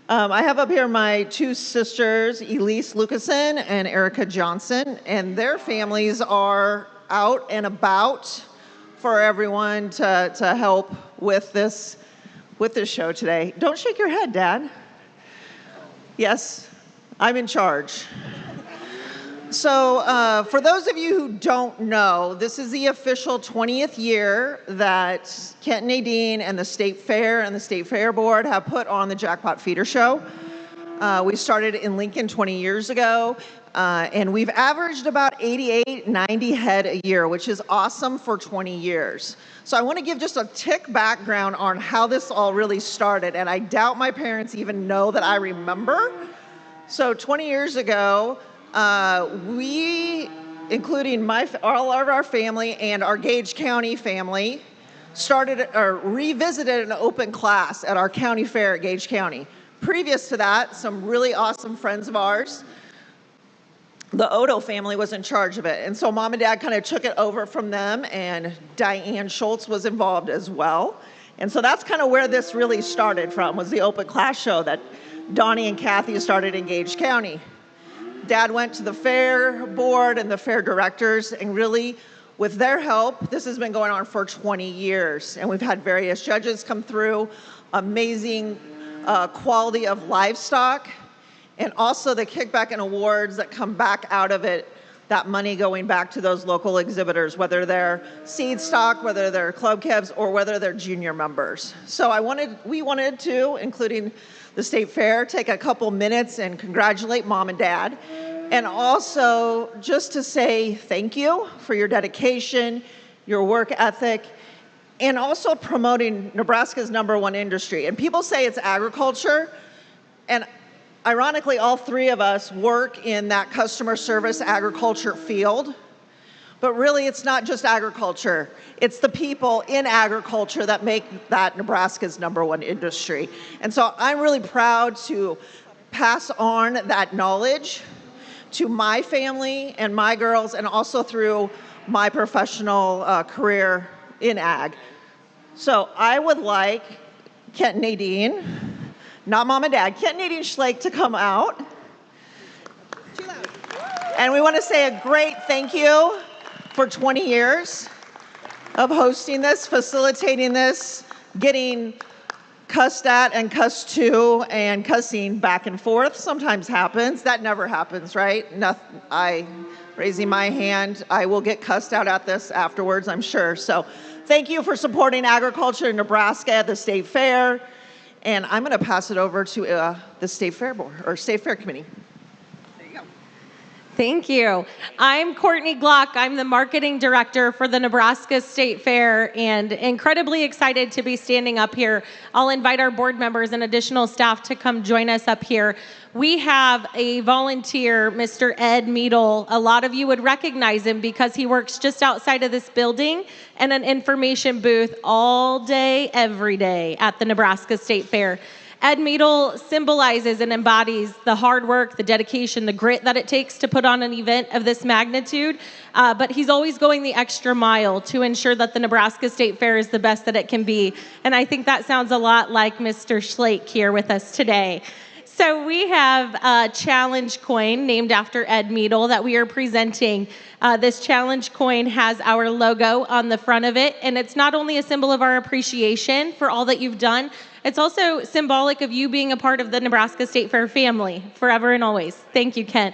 I have up here my two sisters, Elise Lucasen and Erica Johnson, and their families are out and about for everyone to help with this show today. Don't shake your head, Dad. Yes, I'm in charge. So for those of you who don't know, this is the official 20th year that Kent and Nadine and the State Fair and the State Fair Board have put on the Jackpot Feeder Show. We started in Lincoln 20 years ago, and we've averaged about 88, 90 head a year, which is awesome for 20 years. So I want to give just a tick background on how this all really started, and I doubt my parents even know that I remember. So 20 years ago, we, including all of our family and our Gage County family, started or revisited an open class at our county fair at Gage County. Previous to that, some really awesome friends of ours, the Odo family was in charge of it. And so Mom and Dad kind of took it over from them, and Diane Schultz was involved as well. And so that's kind of where this really started from, was the open class show that Donnie and Kathy started in Gage County. Dad went to the fair board and the fair directors, and really, with their help, this has been going on for 20 years. And we've had various judges come through, amazing quality of livestock, and also the kickback and awards that come back out of it, that money going back to those local exhibitors, whether they're seed stock, whether they're club kebs, or whether they're junior members. So we wanted to, including the State Fair, take a couple minutes and congratulate Mom and Dad, and also just to say thank you for your dedication, your work ethic, and also promoting Nebraska's #1 industry. And people say it's agriculture, and ironically, all three of us work in that customer service agriculture field. But really, it's not just agriculture. It's the people in agriculture that make that Nebraska's #1 industry. And so I'm really proud to pass on that knowledge to my family and my girls, and also through my professional career in ag. So I would like Kent and Nadine, not Mom and Dad, Kent and Nadine Schlake to come out. Too loud. And we want to say a great thank you for 20 years of hosting this, facilitating this, getting cussed at and cussed to, and cussing back and forth sometimes happens. That never happens, right? Raising my hand, I will get cussed out at this afterwards, I'm sure. So thank you for supporting agriculture in Nebraska at the State Fair. And I'm going to pass it over to the State Fair Board, or State Fair Committee. Thank you. I'm Courtney Glock. I'm the marketing director for the Nebraska State Fair, and incredibly excited to be standing up here. I'll invite our board members and additional staff to come join us up here. We have a volunteer, Mr. Ed Meadle. A lot of you would recognize him because he works just outside of this building in an information booth all day, every day at the Nebraska State Fair. Ed Meadle symbolizes and embodies the hard work, the dedication, the grit that it takes to put on an event of this magnitude, but he's always going the extra mile to ensure that the Nebraska State Fair is the best that it can be. And I think that sounds a lot like Mr. Schlake here with us today. So we have a challenge coin named after Ed Meadle that we are presenting. This challenge coin has our logo on the front of it, and it's not only a symbol of our appreciation for all that you've done, it's also symbolic of you being a part of the Nebraska State Fair family, forever and always. Thank you, Kent.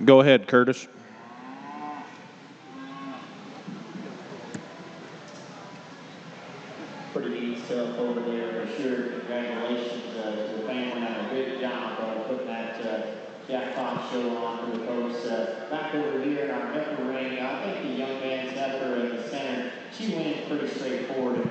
Go ahead, Curtis. Pretty neat stuff over there for sure. Congratulations to the family on a good job of putting that Jackpot show on for the folks. Back over here in our heifer ring, I think the young man's heifer in the center she wins pretty straightforward.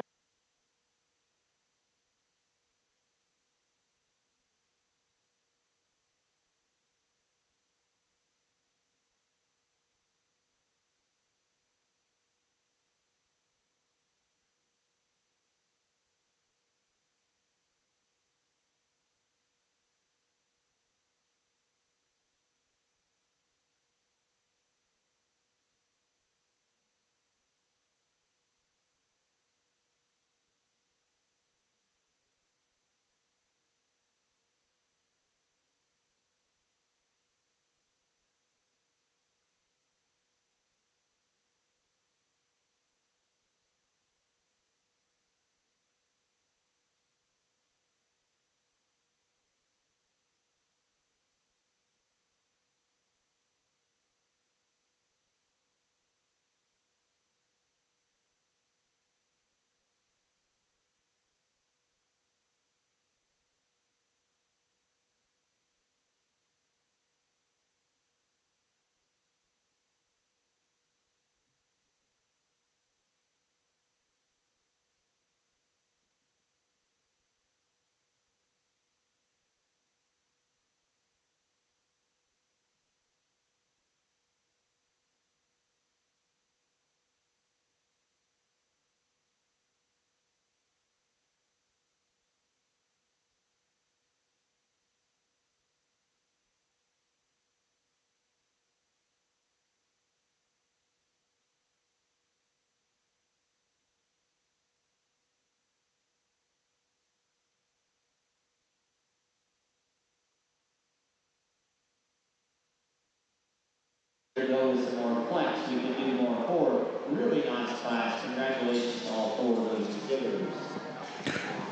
Those are more flex, you can do more forward. Really nice class. Congratulations to all 4 of those exhibitors.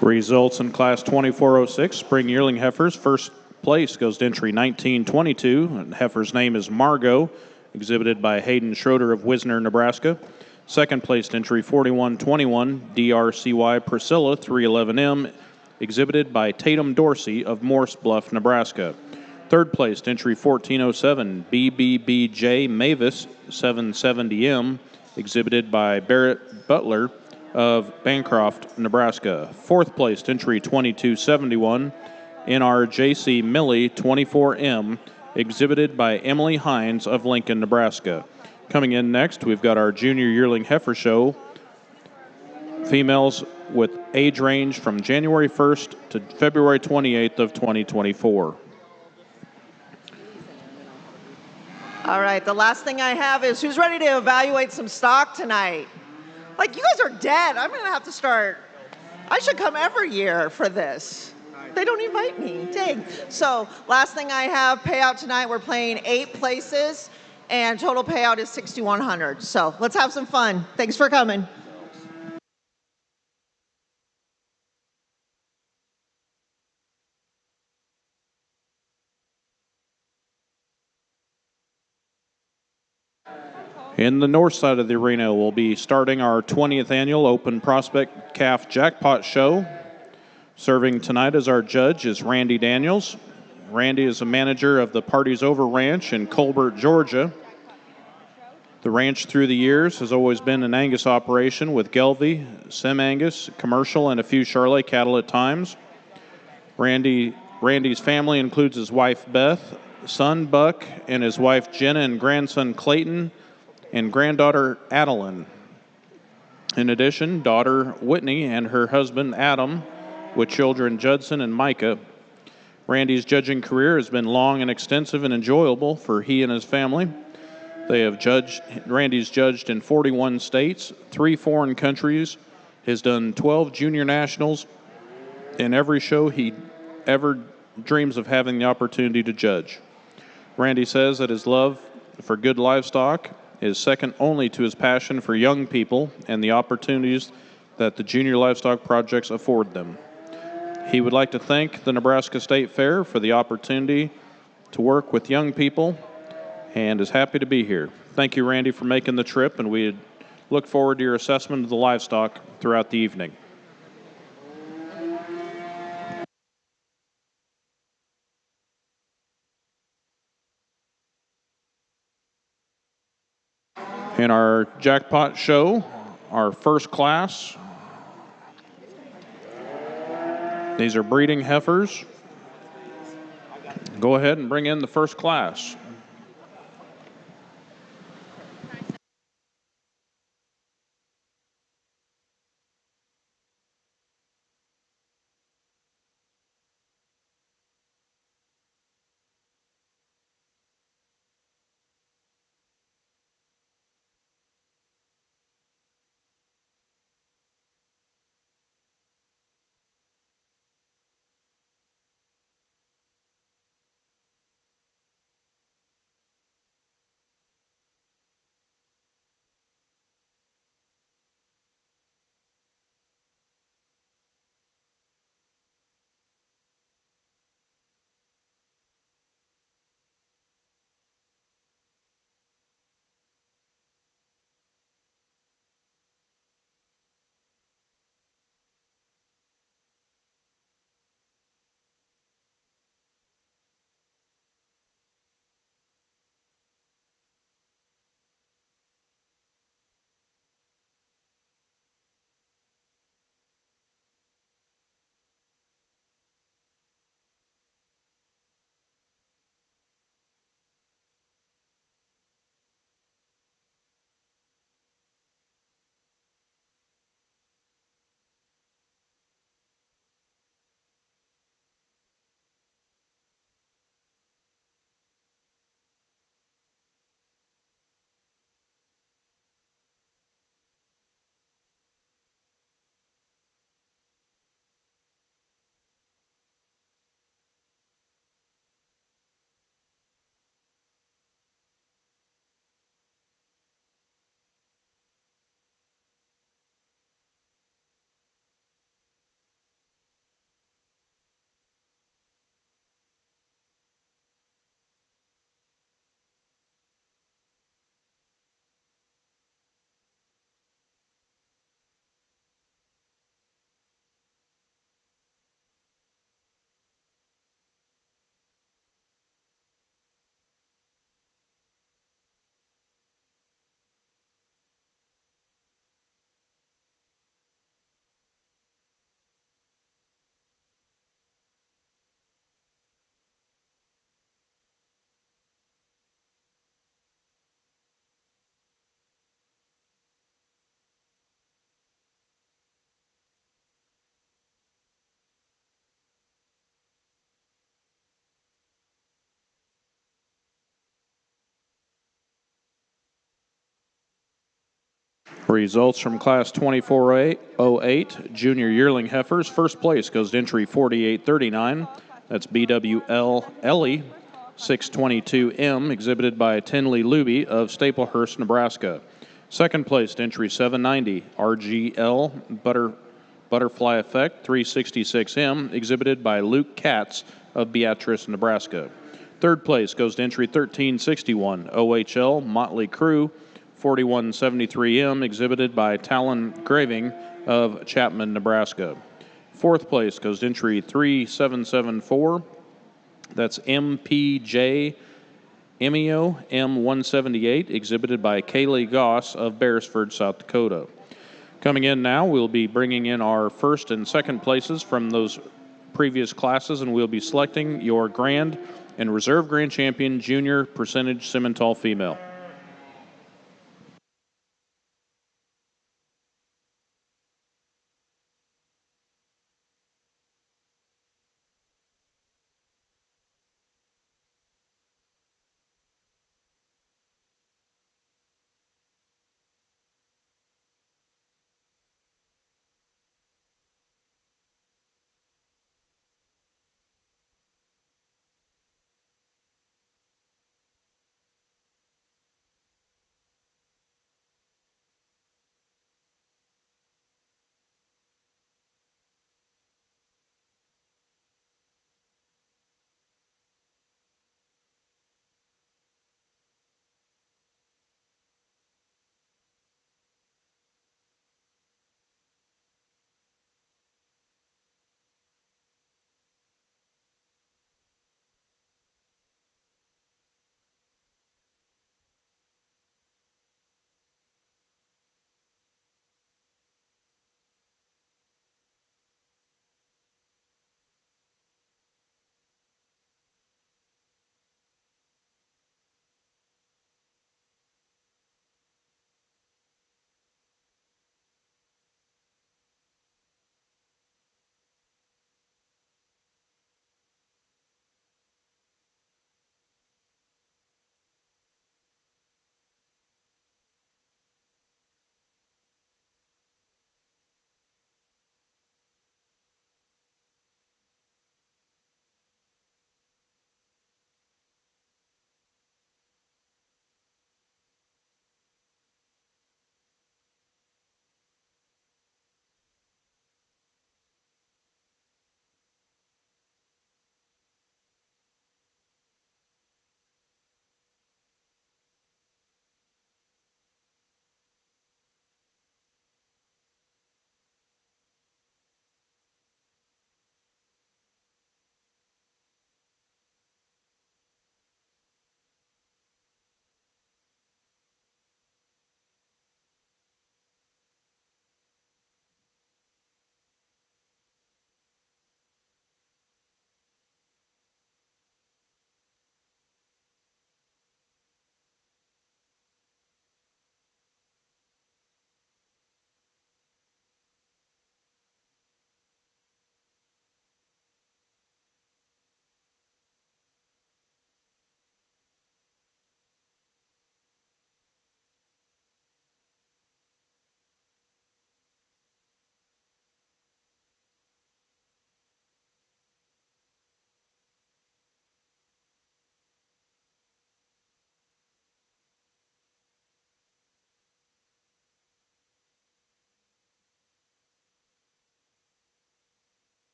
Results in Class 2406, Spring Yearling Heifers. First place goes to entry 1922. And heifer's name is Margot, exhibited by Hayden Schroeder of Wisner, Nebraska. Second place entry 4121, DRCY Priscilla 311M, exhibited by Tatum Dorsey of Morse Bluff, Nebraska. Third place entry 1407, BBBJ Mavis 770M, exhibited by Barrett Butler of Bancroft, Nebraska. Fourth place entry 2271, NRJC Millie 24M, exhibited by Emily Hines of Lincoln, Nebraska. Coming in next, we've got our Junior Yearling Heifer Show. Females with age range from January 1st to February 28th of 2024. All right, the last thing I have is who's ready to evaluate some stock tonight? Like, you guys are dead. I'm going to have to start. I should come every year for this. They don't invite me. Dang. So, last thing I have, payout tonight, we're playing 8 places, and total payout is $6,100. So, let's have some fun. Thanks for coming. In the north side of the arena, we'll be starting our 20th annual Open Prospect Calf Jackpot Show. Serving tonight as our judge is Randy Daniels. Randy is a manager of the Parties Over Ranch in Colbert, Georgia. The ranch through the years has always been an Angus operation with Gelbvieh, Sem-Angus, commercial, and a few Charolais cattle at times. Randy's family includes his wife Beth, son Buck, and his wife Jenna, and grandson Clayton, and granddaughter Adeline. In addition, daughter Whitney and her husband Adam, with children Judson and Micah. Randy's judging career has been long and extensive and enjoyable for he and his family. Randy's judged in 41 states, 3 foreign countries, has done 12 junior nationals, in every show he ever dreams of having the opportunity to judge. Randy says that his love for good livestock is second only to his passion for young people and the opportunities that the junior livestock projects afford them. He would like to thank the Nebraska State Fair for the opportunity to work with young people and is happy to be here. Thank you, Randy, for making the trip, and we look forward to your assessment of the livestock throughout the evening. In our jackpot show, our first class. These are breeding heifers. Go ahead and bring in the first class. Results from Class 2408 Junior Yearling Heifers. First place goes to entry 4839. That's BWL Ellie 622M, exhibited by Tinley Luby of Staplehurst, Nebraska. Second place to entry 790 RGL Butterfly Effect 366M, exhibited by Luke Katz of Beatrice, Nebraska. Third place goes to entry 1361 OHL Motley Crew 4173M, exhibited by Talon Graving of Chapman, Nebraska. Fourth place goes to entry 3774. That's MPJ Emio M178, exhibited by Kaylee Goss of Beresford, South Dakota. Coming in now, we'll be bringing in our first and second places from those previous classes, and we'll be selecting your grand and reserve grand champion junior percentage Simmental female.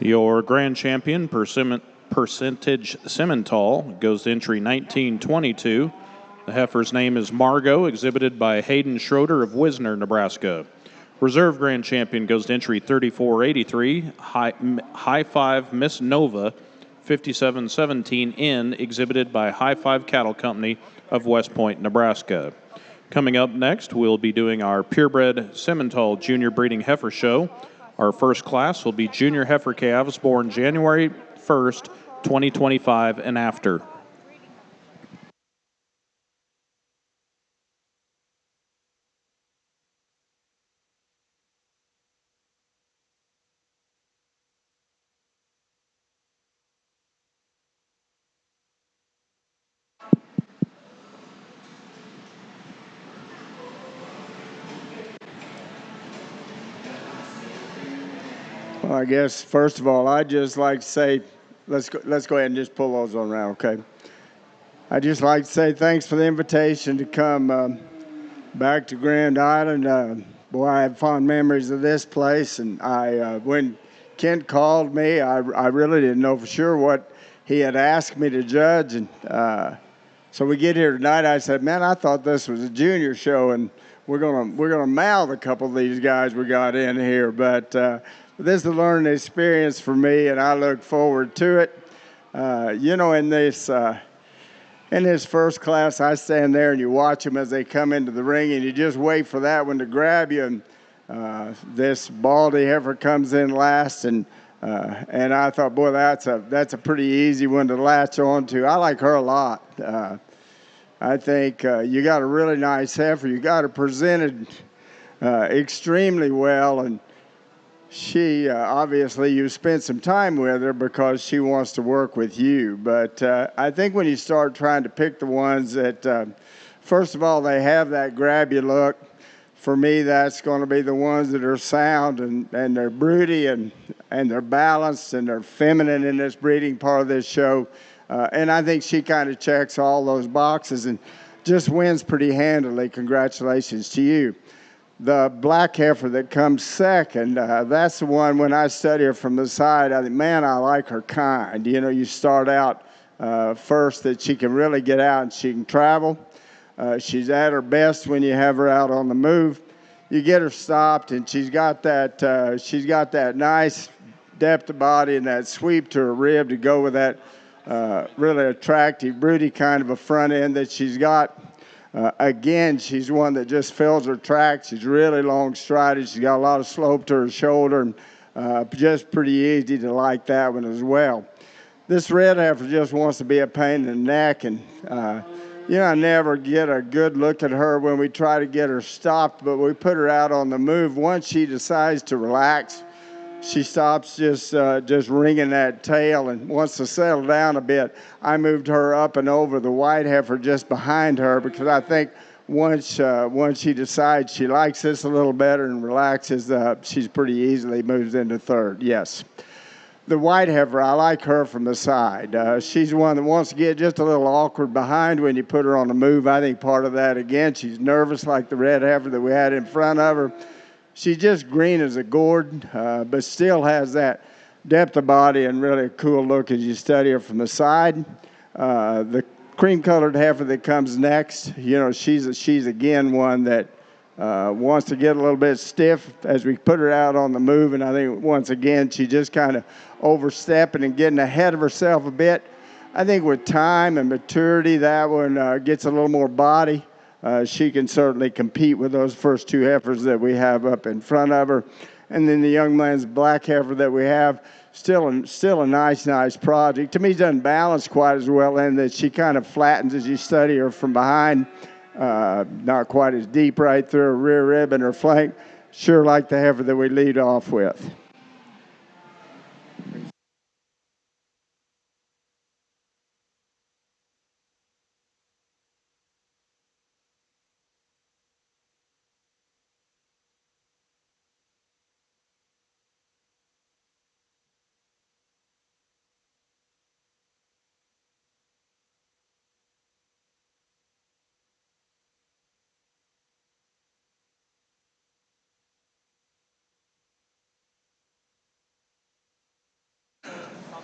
Your grand champion, Percentage Simmental, goes to entry 1922. The heifer's name is Margot, exhibited by Hayden Schroeder of Wisner, Nebraska. Reserve grand champion goes to entry 3483, High Five Miss Nova, 5717N, exhibited by High Five Cattle Company of West Point, Nebraska. Coming up next, we'll be doing our Purebred Simmental Junior Breeding Heifer Show. Our first class will be junior heifer calves born January 1st, 2025 and after. Well, I guess first of all, I'd just like to say, let's go ahead and just pull those on around, okay? I'd just like to say thanks for the invitation to come back to Grand Island. Boy, I have fond memories of this place, and when Kent called me, I really didn't know for sure what he had asked me to judge, and so we get here tonight. I said, man, I thought this was a junior show, and we're gonna mouth a couple of these guys we got in here, but this is a learning experience for me, and I look forward to it. In this first class, I stand there and you watch them as they come into the ring, and you just wait for that one to grab you. And this Baldy heifer comes in last, and I thought, boy, that's a pretty easy one to latch on to. I like her a lot. I think you got a really nice heifer. You got her presented extremely well, and she obviously you spent some time with her because she wants to work with you. But I think when you start trying to pick the ones that, first of all, they have that grab you look. For me, that's going to be the ones that are sound and they're broody and they're balanced and they're feminine in this breeding part of this show. And I think she kind of checks all those boxes and just wins pretty handily. Congratulations to you. The black heifer that comes second, that's the one when I study her from the side, I think, man, I like her kind. You know, you start out first that she can really get out and she can travel. She's at her best when you have her out on the move. You get her stopped, and she's got that nice depth of body and that sweep to her rib to go with that really attractive, broody kind of a front end that she's got. Again, she's one that just fills her track. She's really long strided. She's got a lot of slope to her shoulder, and just pretty easy to like that one as well. This red heifer just wants to be a pain in the neck, and I never get a good look at her when we try to get her stopped, but we put her out on the move. Once she decides to relax, she stops just ringing that tail and wants to settle down a bit. I moved her up and over the white heifer just behind her because I think once she decides she likes this a little better and relaxes, she's pretty easily moves into third. Yes. The white heifer, I like her from the side. She's one that wants to get just a little awkward behind when you put her on the move. I think part of that, again, she's nervous like the red heifer that we had in front of her. She's just green as a gourd, but still has that depth of body and really a cool look as you study her from the side. The cream-colored heifer that comes next, she's again one that wants to get a little bit stiff as we put her out on the move, and I think once again she just kind of overstepping and getting ahead of herself a bit. I think with time and maturity, that one gets a little more body. She can certainly compete with those first two heifers that we have up in front of her. And then the young man's black heifer that we have, still a nice project. To me, she doesn't balance quite as well in that she kind of flattens as you study her from behind. Not quite as deep right through her rear rib and her flank. Sure like the heifer that we lead off with.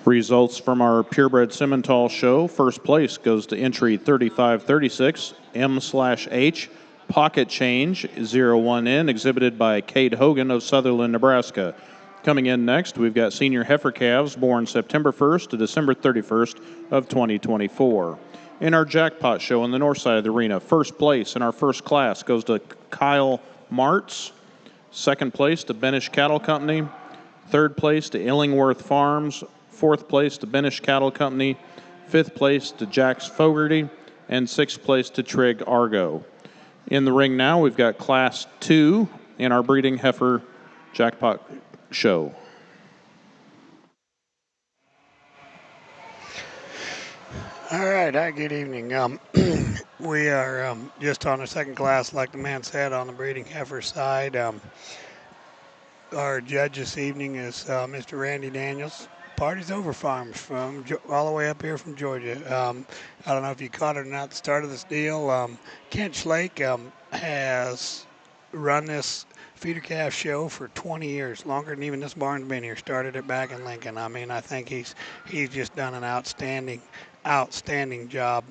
Results from our purebred Simmental show. First place goes to entry 3536 M/H Pocket Change 01N, exhibited by Cade Hogan of Sutherland, Nebraska. Coming in next, we've got senior heifer calves born September 1st to December 31st of 2024. In our jackpot show on the north side of the arena, first place in our first class goes to Kyle Martz. Second place to Benish Cattle Company. Third place to Illingworth Farms. Fourth place to Benish Cattle Company. Fifth place to Jax Fogarty. And sixth place to Trigg Argo. In the ring now, we've got Class 2 in our breeding heifer jackpot show. All right, good evening. We are just on the second class, like the man said, on the breeding heifer side. Our judge this evening is Mr. Randy Daniels. Party's Over Farms from all the way up here from Georgia. I don't know if you caught it or not at the start of this deal. Kent Schlake has run this feeder calf show for 20 years, longer than even this barn's been here. Started it back in Lincoln. I mean, I think he's just done an outstanding job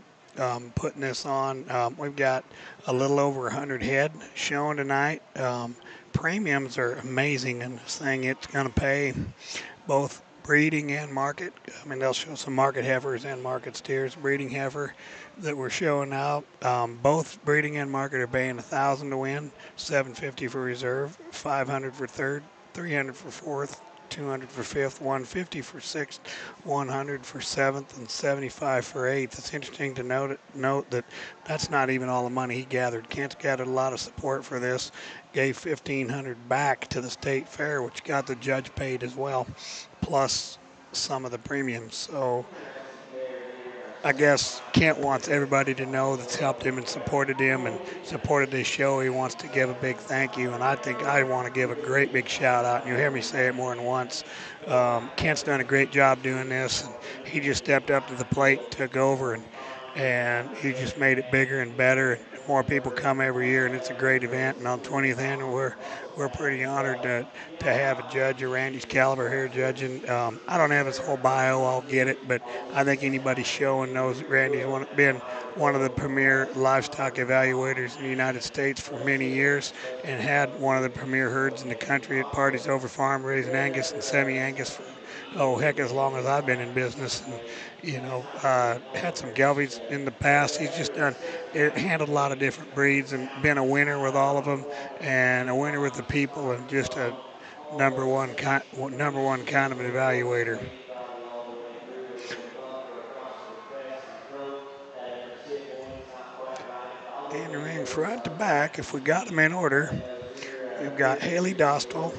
putting this on. We've got a little over 100 head showing tonight. Premiums are amazing in this thing. It's going to pay both breeding and market. I mean, they'll show some market heifers and market steers. Breeding heifer that we're showing out, both breeding and market are paying $1,000 to win, $750 for reserve, $500 for third, $300 for fourth, $200 for fifth, $150 for sixth, $100 for seventh, and $75 for eighth. It's interesting to note that that's not even all the money he gathered. Kent's gathered a lot of support for this. Gave $1,500 back to the state fair, which got the judge paid as well, plus some of the premiums. So I guess Kent wants everybody to know that's helped him and supported this show. He wants to give a big thank you, and I think I want to give a great big shout out. And you'll hear me say it more than once. Kent's done a great job doing this, and he just stepped up to the plate and took over, and he just made it bigger and better. And more people come every year, and it's a great event. And on 20th annual, we're pretty honored to have a judge of Randy's caliber here judging. I don't have his whole bio, I'll get it, but I think anybody showing knows that Randy's been one of the premier livestock evaluators in the United States for many years, and had one of the premier herds in the country at Parties Over Farm, raising Angus and semi-Angus for, heck, as long as I've been in business. And, had some Gelbies in the past. He's just handled a lot of different breeds and been a winner with all of them, and a winner with the people, and just a number one kind of an evaluator. In the ring front to back, if we got them in order, we've got Haley Dostal,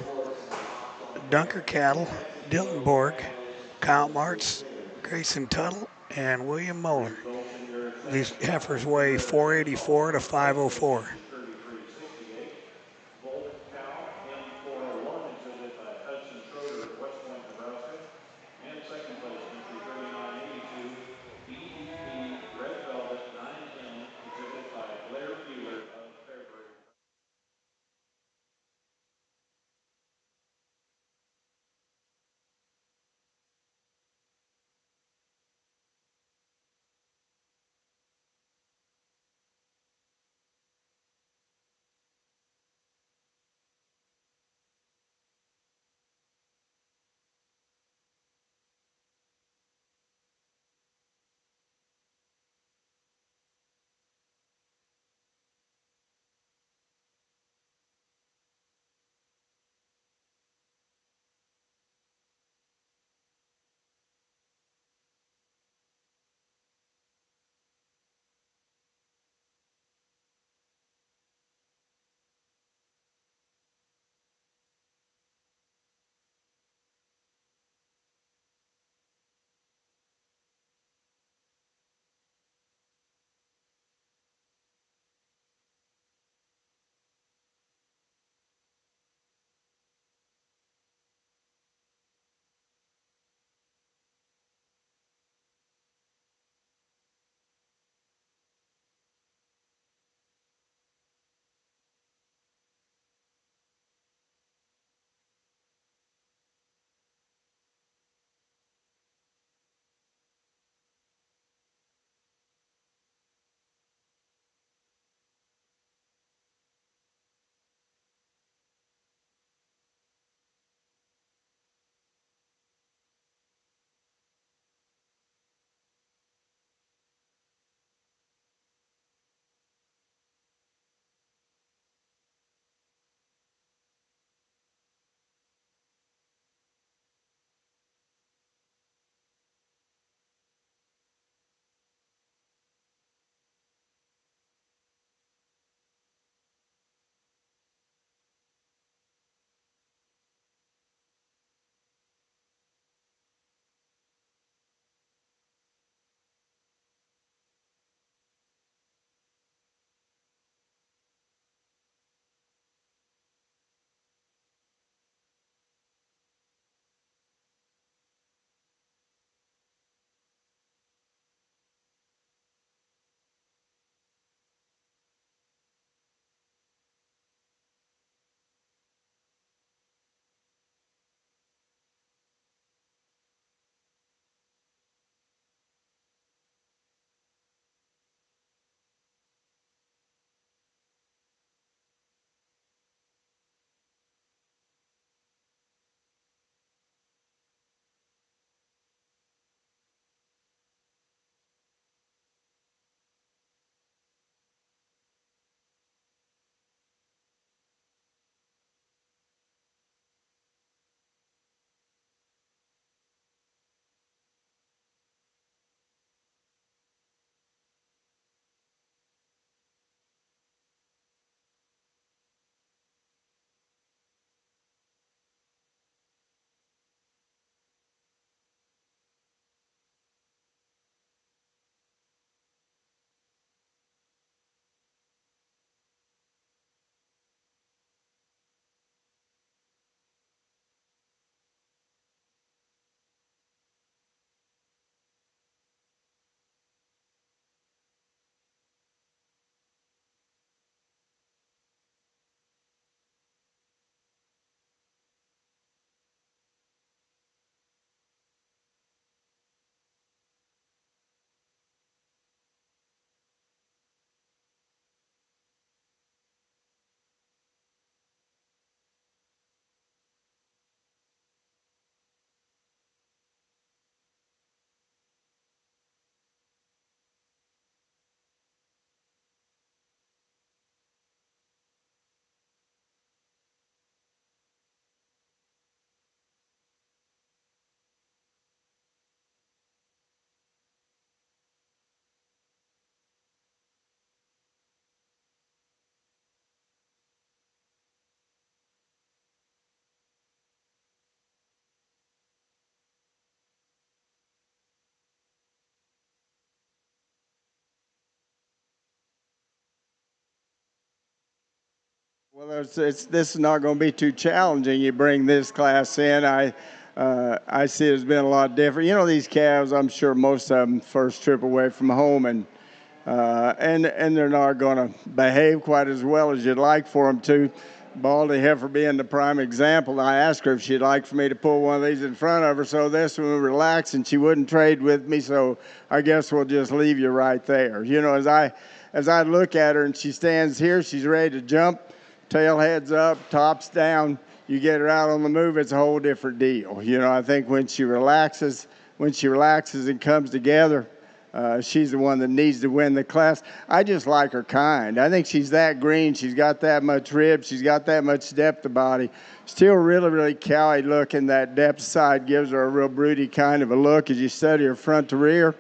Dunker Cattle, Dylan Borg, Kyle Martz, Grayson Tuttle, and William Moeller. These heifers weigh 484 to 504. Well, this is not going to be too challenging. You bring this class in. I see it's been a lot different. You know, these calves, I'm sure most of them first trip away from home, and they're not going to behave quite as well as you'd like for them to. Baldy heifer being the prime example. I asked her if she'd like for me to pull one of these in front of her so this one would relax, and she wouldn't trade with me. So I guess we'll just leave you right there. You know, as I look at her and she stands here, she's ready to jump. Tail heads up, tops down. You get her out on the move, it's a whole different deal. You know, I think when she relaxes and comes together, she's the one that needs to win the class. I just like her kind. I think she's that green. She's got that much rib. She's got that much depth of body. Still really, really cowy looking. That depth side gives her a real broody kind of a look as you study her front to rear.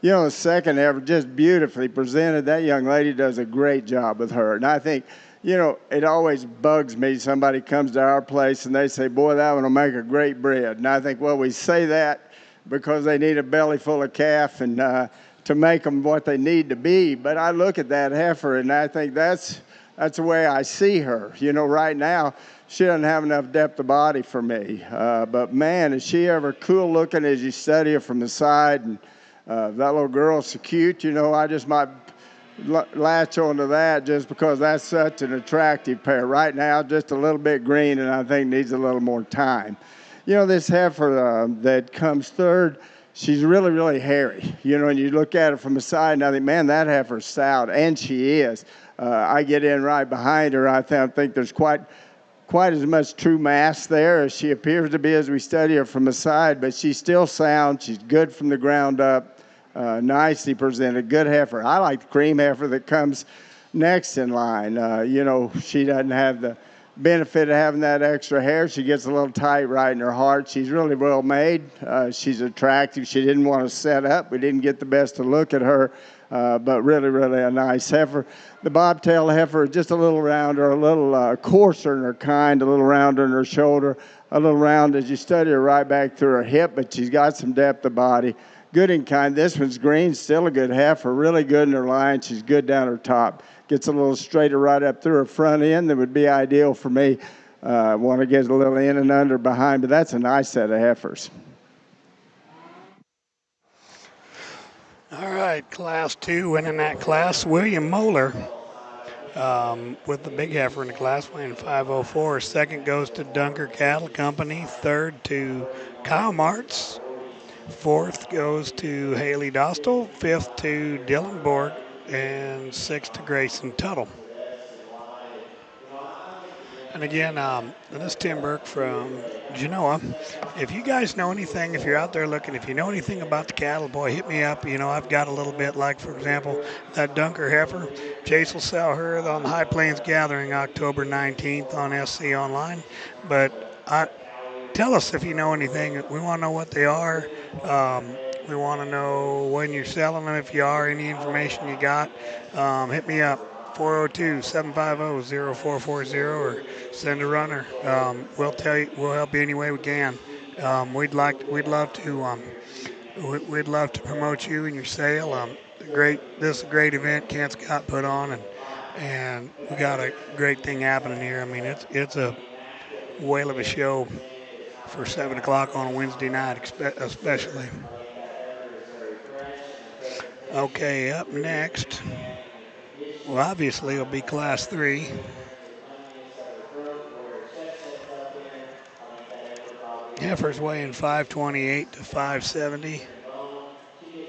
You know, the second ever, just beautifully presented. That young lady does a great job with her. And I think, you know, it always bugs me. Somebody comes to our place and they say, boy, that one will make a great bread. And I think, well, we say that because they need a belly full of calf and to make them what they need to be. But I look at that heifer and I think that's the way I see her. You know, right now, she doesn't have enough depth of body for me. But, man, is she ever cool looking as you study her from the side. And that little girl's so cute. You know, I just might latch onto that just because that's such an attractive pair. Right now, just a little bit green, and I think needs a little more time. You know, this heifer that comes third, she's really, really hairy. You know, and you look at her from the side, and I think, man, that heifer's stout, and she is. I get in right behind her. I think there's quite as much true mass there as she appears to be as we study her from the side, but she's still sound. She's good from the ground up. Nicely presented, good heifer. I like the cream heifer that comes next in line. You know, she doesn't have the benefit of having that extra hair. She gets a little tight right in her heart. She's really well made. She's attractive. She didn't want to set up. We didn't get the best of look at her, but really, really a nice heifer. The bobtail heifer, just a little rounder, a little coarser in her kind, a little rounder in her shoulder, a little round as you study her right back through her hip, but she's got some depth of body. Good in kind. This one's green, still a good heifer, really good in her line. She's good down her top. Gets a little straighter right up through her front end. That would be ideal for me. Want to get a little in and under behind, but that's a nice set of heifers. All right, Class 2 winning that class, William Moeller with the big heifer in the class, weighing 504. Second goes to Dunker Cattle Company. Third to Kyle Martz. Fourth goes to Haley Dostal. Fifth to Dylan Borg. And sixth to Grayson Tuttle. And again, this is Tim Burke from Genoa. If you guys know anything, if you're out there looking, if you know anything about the cattle, boy, hit me up. You know, I've got a little bit, like, for example, that Dunker heifer. Chase will sell her on the High Plains Gathering October 19th on SC Online. But tell us if you know anything. We want to know what they are. We want to know when you're selling them, if you are, any information you got. Hit me up, 402-750-0440, or send a runner. We'll help you any way we can. We'd love to promote you and your sale. This is a great event Kent Scott put on, and we got a great thing happening here. I mean, it's a whale of a show for 7 o'clock on a Wednesday night, especially. Okay, up next, well, obviously it'll be Class 3. Heifers weighing 528 to 570. We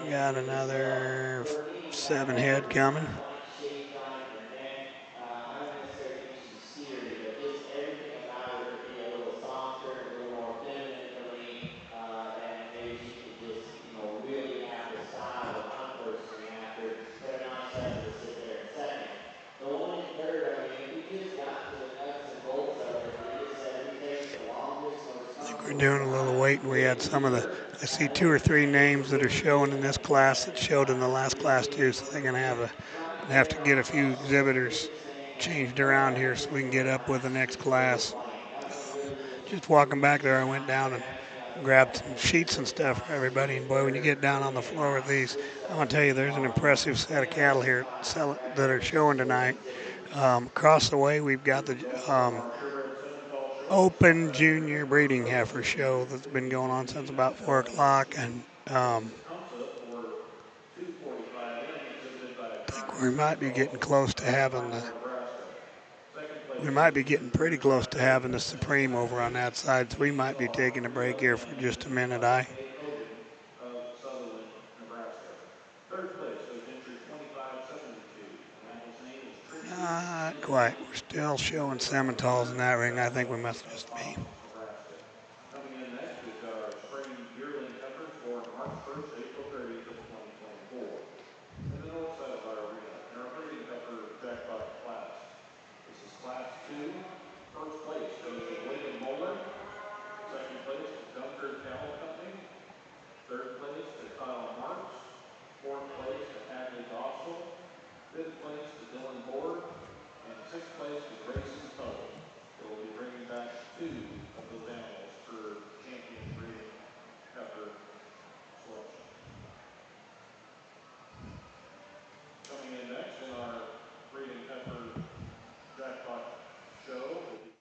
got another 7 head coming. We're doing a little waiting. We had I see 2 or 3 names that are showing in this class that showed in the last class too, so they're going to have to get a few exhibitors changed around here so we can get up with the next class. Just walking back there, I went down and grabbed some sheets and stuff for everybody, and boy, when you get down on the floor with these, I'm going to tell you, there's an impressive set of cattle here that are showing tonight. Across the way, we've got the Open Junior Breeding Heifer Show that's been going on since about 4 o'clock. And I think we might be getting close to having pretty close to having the Supreme over on that side. So we might be taking a break here for just a minute. Of Sutherland, Nebraska. Third place goes to entry 2572. The animal's name is Trixie. Not quite. We're still showing Simmentals in that ring. I think we must just be. Nebraska. Coming in next is our spring yearling heifers for March 1st, April 30th of 2024. In the north side of our arena, in our breeding heifer jackpot class. This is class 2. First place goes to William Moeller. Second place to Dunker Cattle Company. Third place to Kyle Marks. Fourth place to Hadley Gossel. Fifth place to Dylan Board. And sixth place to Grayson Tuttle. They will be bringing back 2 of those animals for champion breeding heifer selection. Coming in next in our breeding heifer jackpot show will be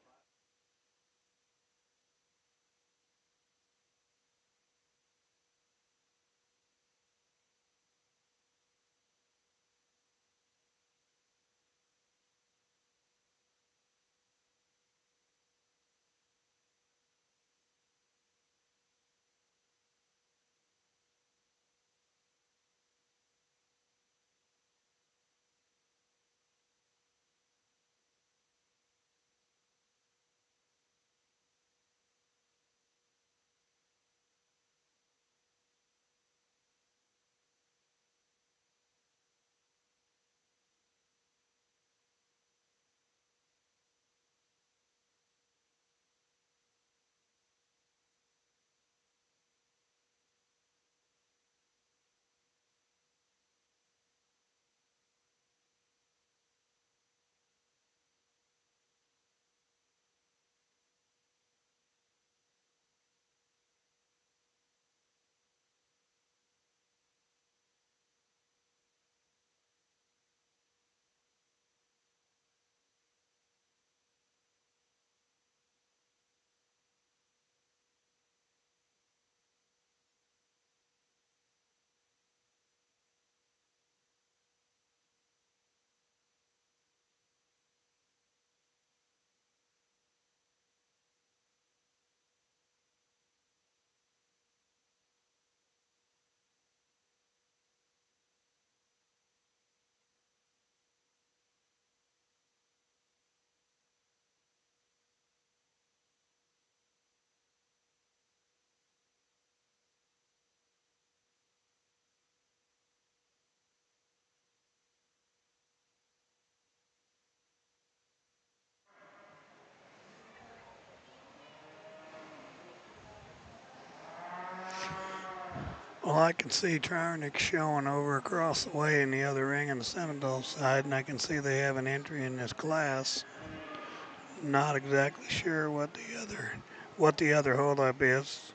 Well, I can see Triarnic showing over across the way in the other ring on the Seminole side, and I can see they have an entry in this class. Not exactly sure what the other holdup is.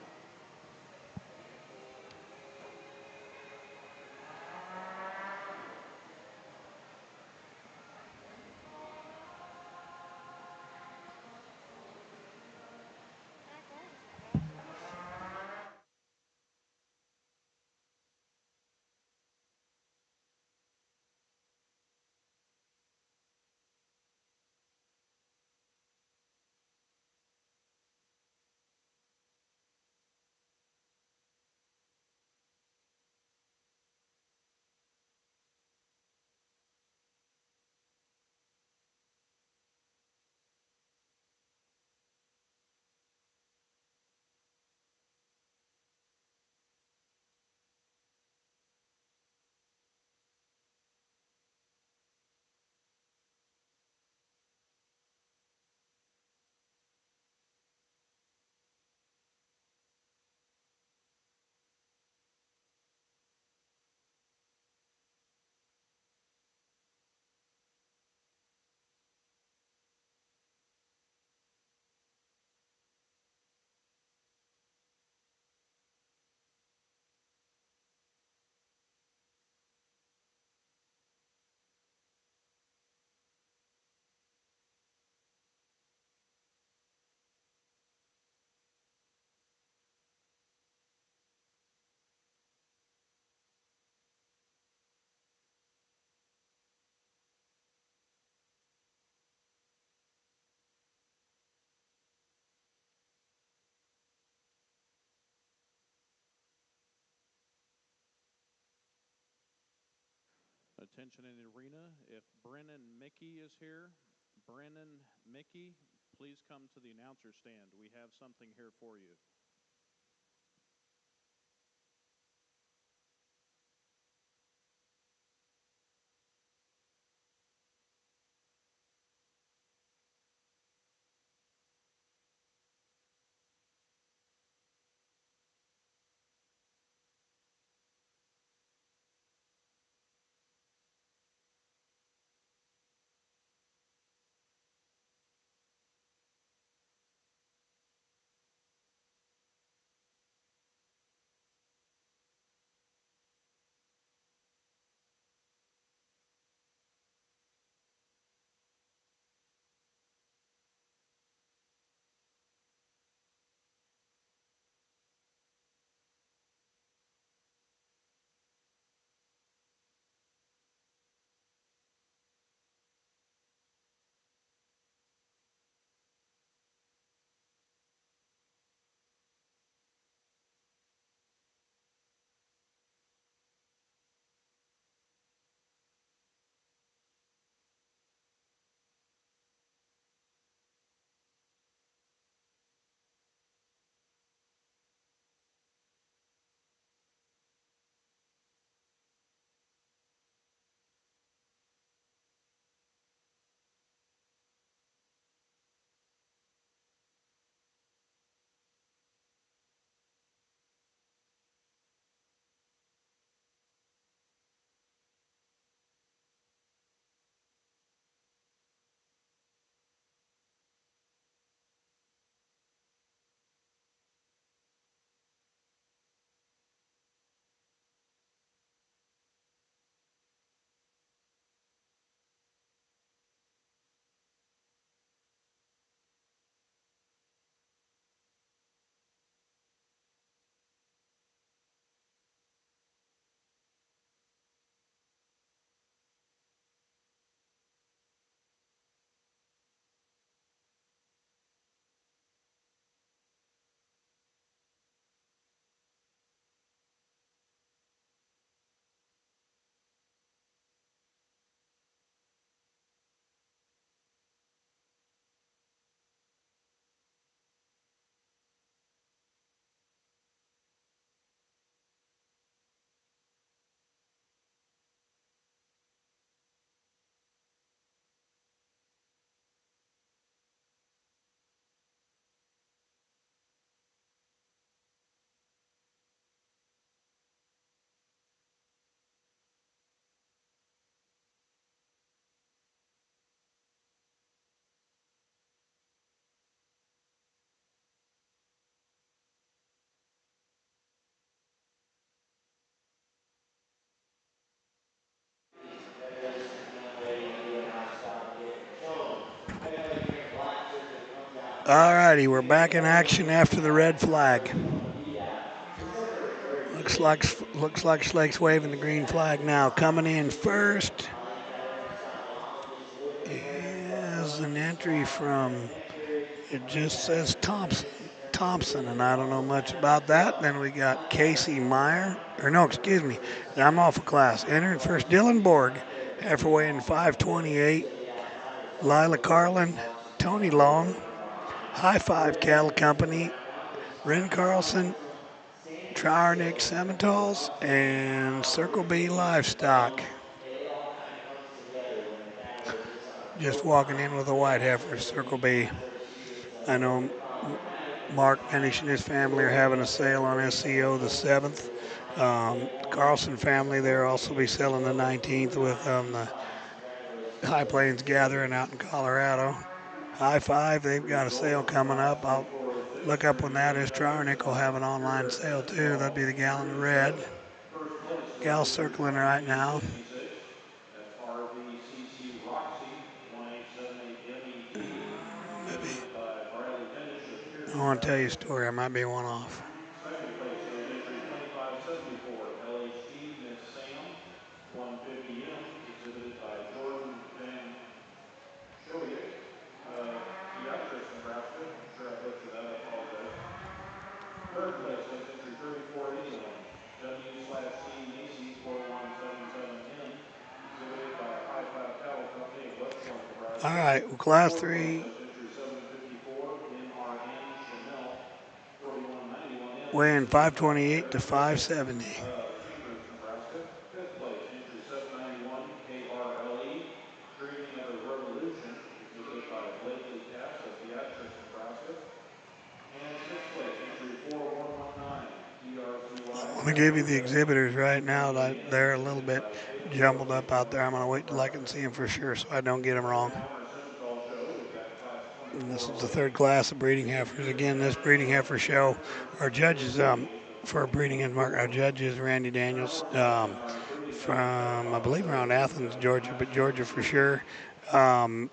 Attention in the arena. If Brennan Mickey is here, Brennan Mickey, please come to the announcer stand. We have something here for you. All righty, we're back in action after the red flag. Looks like Slake's waving the green flag now. Coming in first is an entry from, it just says Thompson, and I don't know much about that. Then we got Casey Meyer, or no, excuse me, I'm off of class. Entering first, Dylan Borg, halfway in 5:28. Lila Carlin, Tony Long, High Five Cattle Company, Ren Carlson, Trowernick Sementals, and Circle B Livestock. Just walking in with a white heifer, Circle B. I know Mark Menish and his family are having a sale on SCO the 7th. Carlson family there also be selling the 19th with the High Plains Gathering out in Colorado. High Five, they've got a sale coming up. I'll look up when that is. Trowernick will have an online sale too. That'd be the gallon of red. Gal circling right now. That's RVCC Roxy 1878 MET, Maybe. exhibited by Bradley Hendish of I Pearson want to tell you a Cattle. story. I might be one off. Second place goes entry 2574 LHT Miss Sam 150M, exhibited by Jordan Van Shoyak of Beatrice, Nebraska. I'm sure I butchered that. I apologize. Third place goes entry 3481 W/C Macy's 4177N, All right, well, Class 3, weighing 528 to 570. Fifth place, entry 791, KRLE, Dreaming of a Revolution, exhibited by Blakely Cass of Beatrice, Nebraska. And sixth place, entry 4119, DRCY. I'm going to give you the exhibitors right now. They're a little bit jumbled up out there. I'm going to wait till I can see them for sure so I don't get them wrong. And this is the third class of breeding heifers. Again, this breeding heifer show, our judges for breeding and market, our judge is Randy Daniels from, I believe, around Athens, Georgia, but Georgia for sure. Again,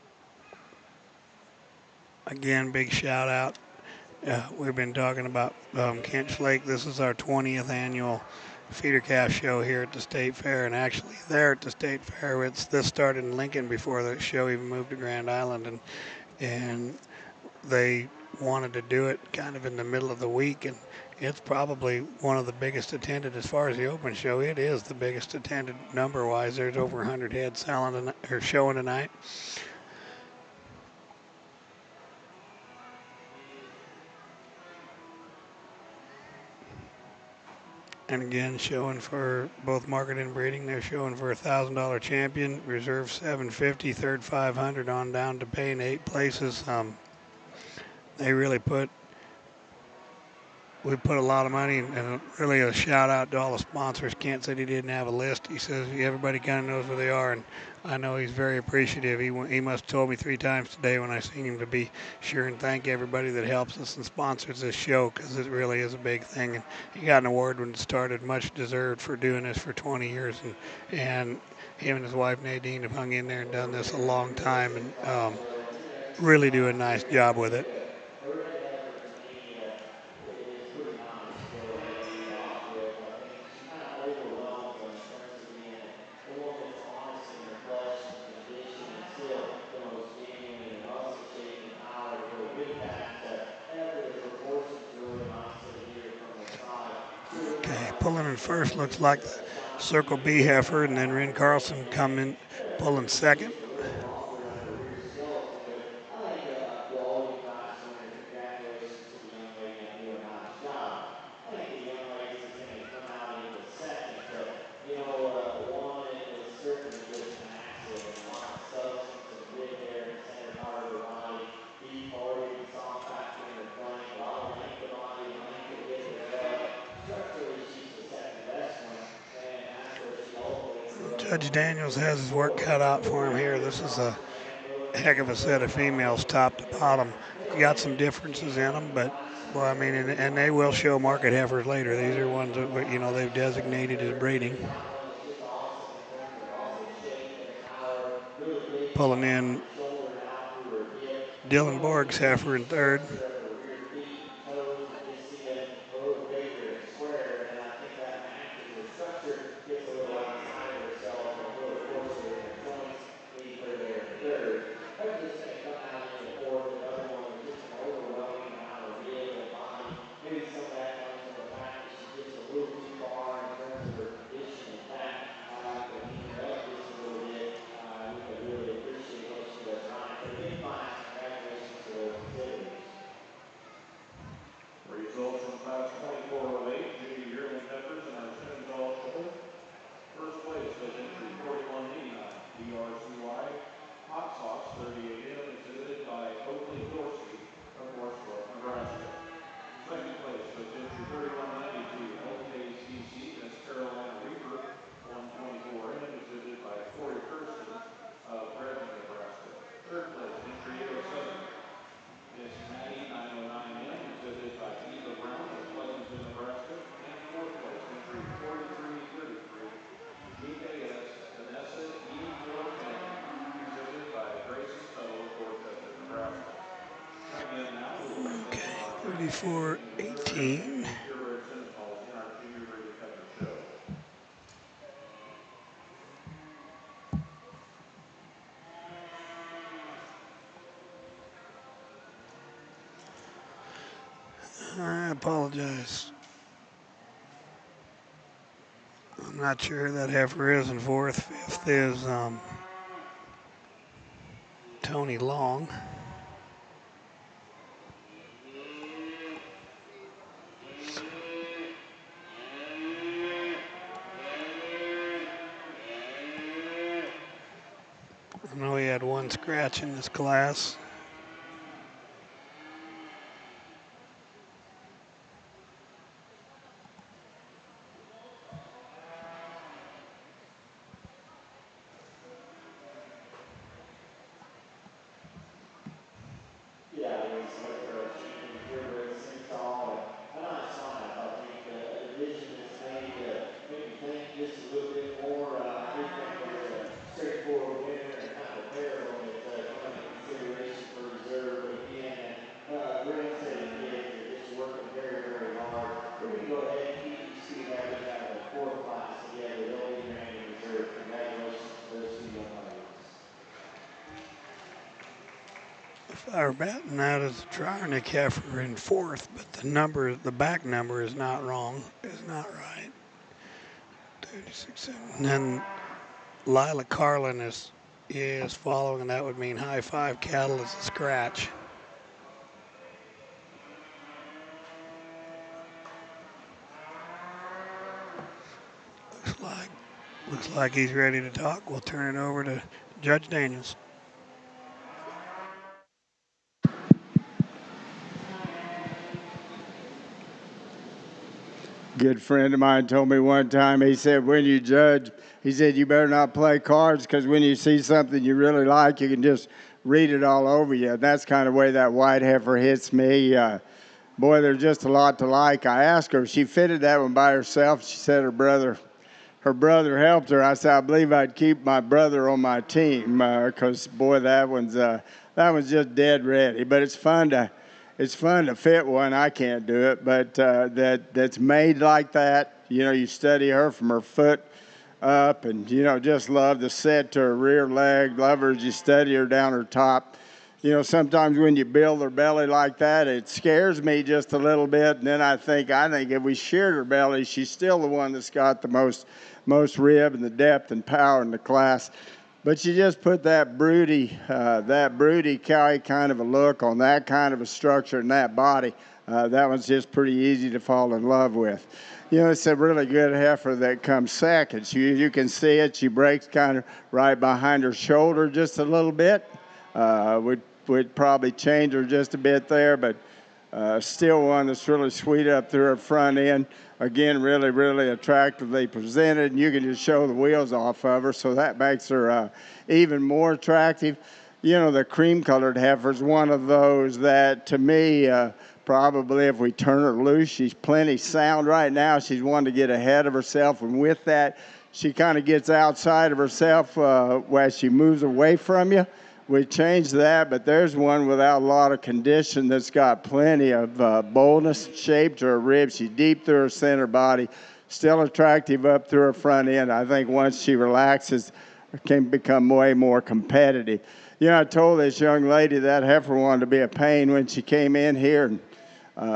big shout out. We've been talking about Kent Schlake. This is our 20th annual feeder calf show here at the State Fair, and actually there at the State Fair, this started in Lincoln before the show even moved to Grand Island, and they wanted to do it kind of in the middle of the week, and it's probably one of the biggest attended as far as the open show. It is the biggest attended number-wise. There's over 100 heads selling or showing tonight. And again, showing for both market and breeding. They're showing for $1,000 champion, reserve $750, third $500 on down to paying 8 places. They really we put a lot of money, and really a shout out to all the sponsors. Kent said he didn't have a list. He says everybody kind of knows where they are, and I know he's very appreciative. He must have told me 3 times today when I seen him to be sure and thank everybody that helps us and sponsors this show, because it really is a big thing. And he got an award when it started, much deserved, for doing this for 20 years. And him and his wife Nadine have hung in there and done this a long time, and really do a nice job with it. Okay, pulling in first looks like the Circle B heifer, and then Ren Carlson coming pulling second. Judge Daniels has his work cut out for him here. This is a heck of a set of females, top to bottom. You got some differences in them, but well, I mean, and they will show market heifers later. These are ones that they've designated as breeding. Pulling in Dylan Borg's heifer in third. Results from class 2408, junior yearling heifers in our Simmental show. First place goes entry 4189, DRCY, Hot Sauce 38M, exhibited by Oakley Dorsey of Northbrook, Nebraska. Second place goes entry 3192, LKCC, Miss Carolina Reaper 124M, exhibited by Corey Kirsten of Redmond, Nebraska. Third place, entry 807, Miss Maddie 909M, exhibited by Eva Brown of Pleasanton, Nebraska. And fourth place, entry 4333, GKS Vanessa E410, exhibited by Grayson Toe of Dorchester, Nebraska. Again, now we will Okay, 34-18. I apologize. I'm not sure who that heifer is in fourth. Fifth is Tony Long. I know he had one scratch in this class. Yeah, it was like our champion purebred Simmental. And I saw it. I think the division is made maybe think just a little bit more. I do think there's a straightforward winner and kind of a pair of them that come into consideration for reserve. But again, Grant said they're just working very, very hard. We're going to go ahead and keep these two having out of the fourth class together. They'll be ran in reserve. Congratulations to those two young ladies. If I were batting out as a Triarnic heifer in fourth, but the back number is not wrong, is not right. 36, and then Lila Carlin is following, and that would mean High Five Cattle is a scratch. Looks like he's ready to talk. We'll turn it over to Judge Daniels. Good friend of mine told me one time, he said, when you judge, he said, you better not play cards because when you see something you really like, you can just read it all over you. And that's kind of the way that white heifer hits me. Boy, there's just a lot to like. I asked her if she fitted that one by herself. She said her brother helped her. I said, I believe I'd keep my brother on my team because, boy, that one's just dead ready. But it's fun to fit one. I can't do it, but that's made like that. You know, you study her from her foot up and, you know, just love the set to her rear leg. Love her as you study her down her top. You know, sometimes when you build her belly like that, it scares me just a little bit. And then I think if we sheared her belly, she's still the one that's got the most rib and the depth and power in the class. But you just put that broody cowy kind of a look on that kind of a structure and that body. That one's just pretty easy to fall in love with. You know, it's a really good heifer that comes second. You can see it. She breaks kind of right behind her shoulder just a little bit. Would probably change her just a bit there, but still one that's really sweet up through her front end. Again, really, really attractively presented, and you can just show the wheels off of her, so that makes her even more attractive. You know, the cream-colored heifer is one of those that, to me, probably if we turn her loose, she's plenty sound right now. She's one to get ahead of herself, and with that, she kind of gets outside of herself as she moves away from you. We changed that, but there's one without a lot of condition that's got plenty of boldness, shape to her ribs. She's deep through her center body, still attractive up through her front end. I think once she relaxes, can become way more competitive. You know, I told this young lady that heifer wanted to be a pain when she came in here, and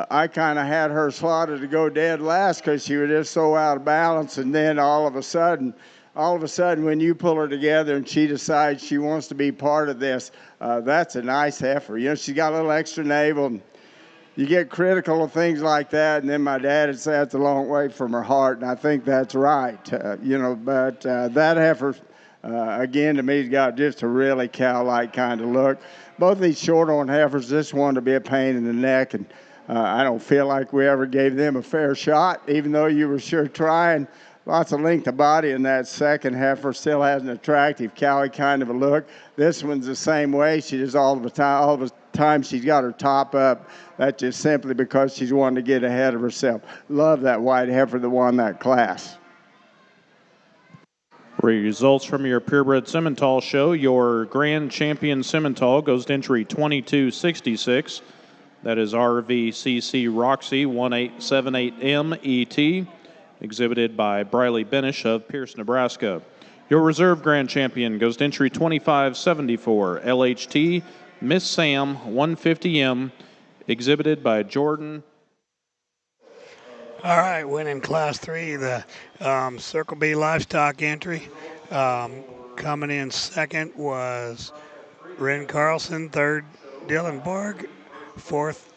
I kind of had her slotted to go dead last because she was just so out of balance, and then all of a sudden, when you pull her together and she decides she wants to be part of this, that's a nice heifer. You know, she's got a little extra navel. And you get critical of things like that, and then my dad would say that's a long way from her heart, and I think that's right. But that heifer, again, to me, has got just a really cow-like kind of look. Both of these short-horn heifers, this one to be a pain in the neck, and I don't feel like we ever gave them a fair shot, even though you were sure trying. Lots of length of body in that second heifer, still has an attractive cowy kind of a look. This one's the same way. She just all the time she's got her top up. That's just simply because she's wanting to get ahead of herself. Love that white heifer that won that class. Results from your purebred Simmental show. Your grand champion Simmental goes to entry 2266. That is RVCC Roxy 1878MET. Exhibited by Briley Benish of Pierce, Nebraska. Your reserve grand champion goes to entry 2574, LHT Miss Sam 150M, exhibited by Jordan. All right, winning Class 3, the Circle B Livestock entry. Coming in second was Ren Carlson, third Dylan Borg, fourth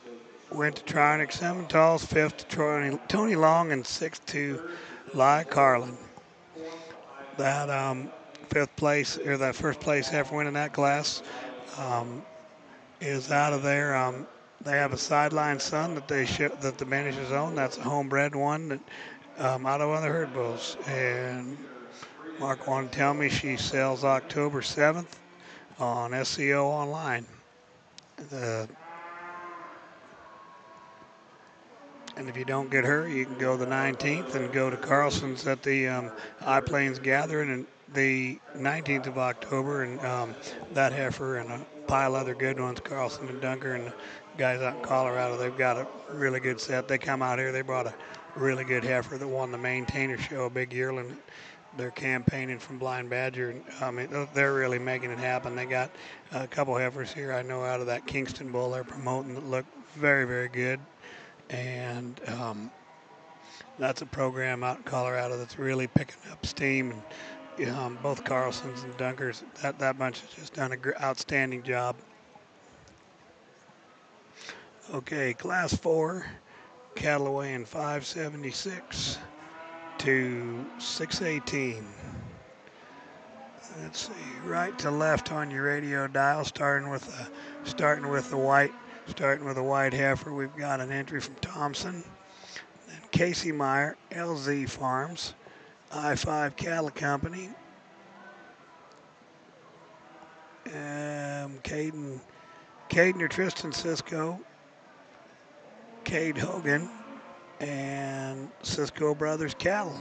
went to Tronic Sementals, fifth to Tony Long, and sixth to Lai Carlin. That fifth place, or that first place after winning that class, is out of there. They have a sideline son that that the managers own. That's a homebred one that out of one of the herd bulls. And Mark wanted to tell me she sells October 7th on SEO online. And if you don't get her, you can go the 19th and go to Carlson's at the High Plains Gathering and the 19th of October, and that heifer and a pile of other good ones, Carlson and Dunker and the guys out in Colorado, they've got a really good set. They come out here, they brought a really good heifer that won the Maintainer Show, a big yearling. They're campaigning from Blind Badger, and I mean, they're really making it happen. They got a couple heifers here I know out of that Kingston bull they're promoting that look very, very good. And that's a program out in Colorado that's really picking up steam. And both Carlsons and Dunkers, that bunch has just done an outstanding job. Okay, Class 4, cattle weighing 576 to 618. Let's see, right to left on your radio dial, starting with the white heifer. We've got an entry from Thompson. Casey Meyer, LZ Farms, I-5 Cattle Company, Caden or Tristan Cisco, Cade Hogan, and Cisco Brothers Cattle.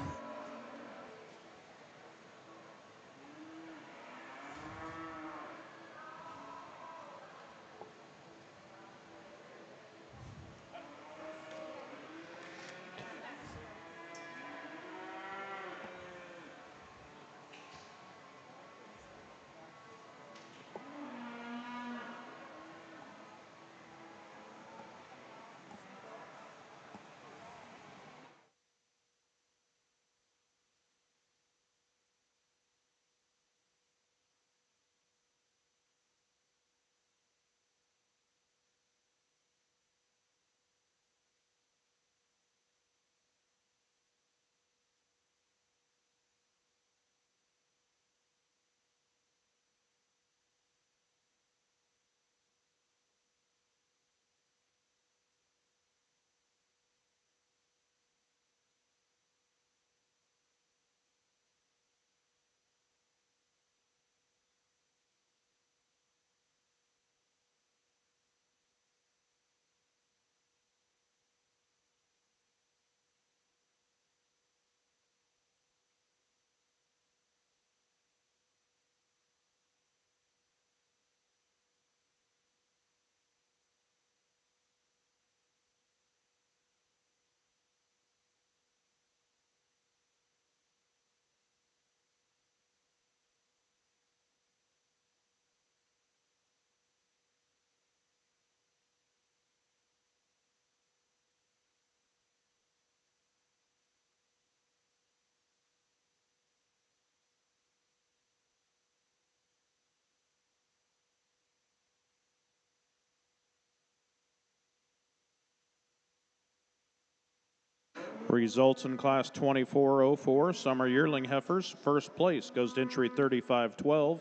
Results in Class 2404, Summer Yearling Heifers. First place goes to entry 3512.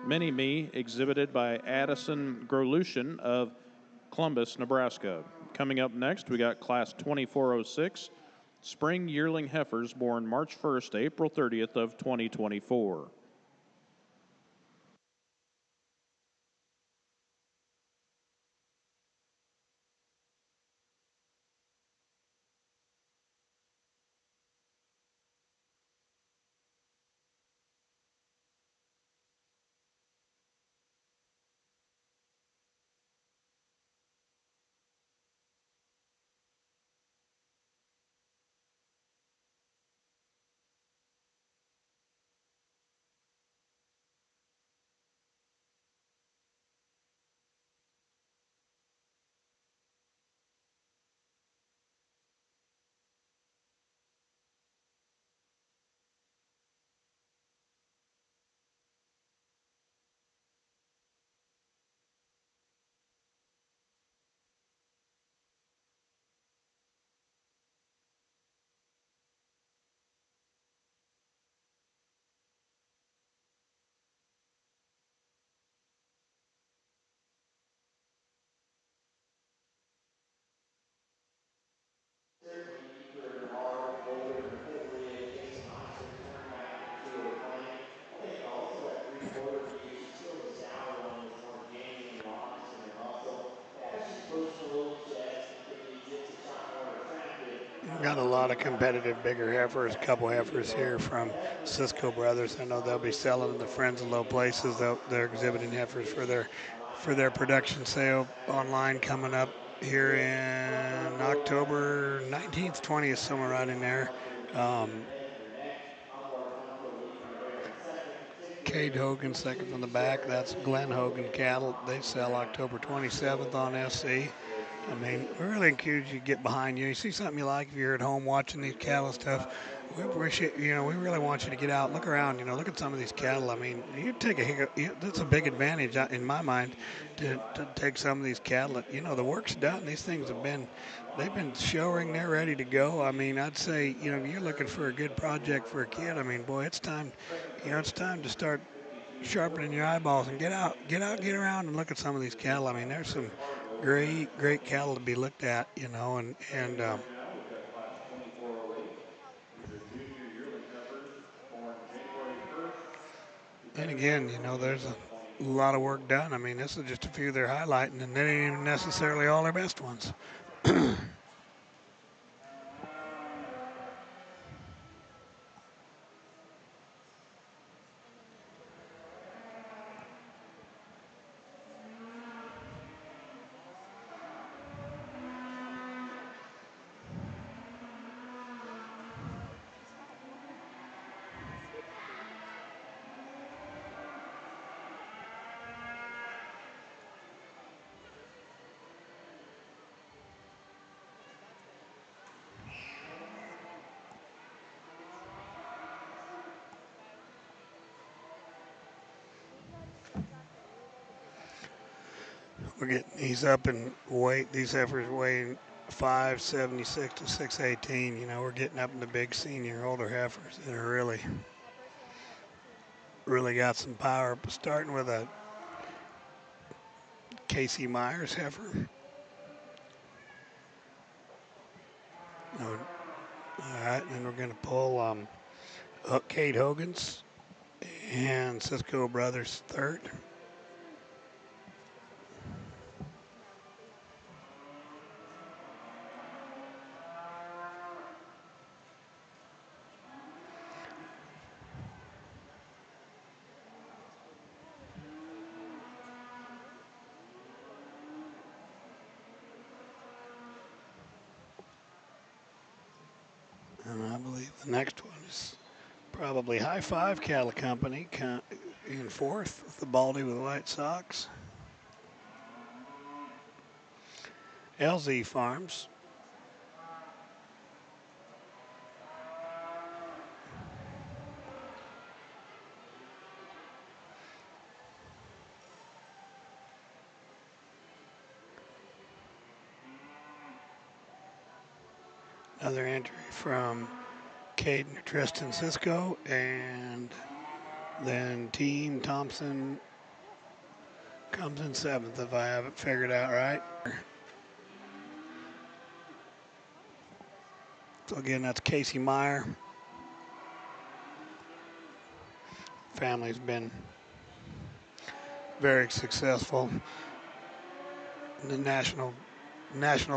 Mini Me, exhibited by Addison Grolution of Columbus, Nebraska. Coming up next, we got Class 2406, Spring Yearling Heifers born March 1st to April 30th of 2024. got a lot of competitive bigger heifers, a couple heifers here from Cisco Brothers. I know they'll be selling in the Friends of Low Places. They're exhibiting heifers for their production sale online coming up here in October 19th, 20th, somewhere right in there. Cade Hogan, second from the back. That's Glenn Hogan cattle. They sell October 27th on SC. I mean, we really encourage you to get behind you. You see something you like, if you're at home watching these cattle and stuff, we appreciate, we really want you to get out, look around, look at some of these cattle. I mean, that's a big advantage in my mind to take some of these cattle. The work's done. These things they've been showing, they're ready to go. I mean, I'd say, you're looking for a good project for a kid. I mean, boy, it's time to start sharpening your eyeballs and get around and look at some of these cattle. I mean, there's some great cattle to be looked at, and again, there's a lot of work done. I mean, this is just a few they're highlighting, and they ain't even necessarily all their best ones. We're getting these up in weight. These heifers weighing 576 to 618. We're getting up in the big senior older heifers that are really got some power. Starting with a Casey Myers heifer. All right, and then we're going to pull Cade Hogan's and Cisco Brothers third. And I believe the next one is probably High Five Cattle Company in fourth with the Baldy with white socks. LZ Farms. Another entry from Caden Tristan Cisco, and then Team Thompson comes in seventh, if I have it figured out right. So again, that's Casey Meyer. Family's been very successful in the national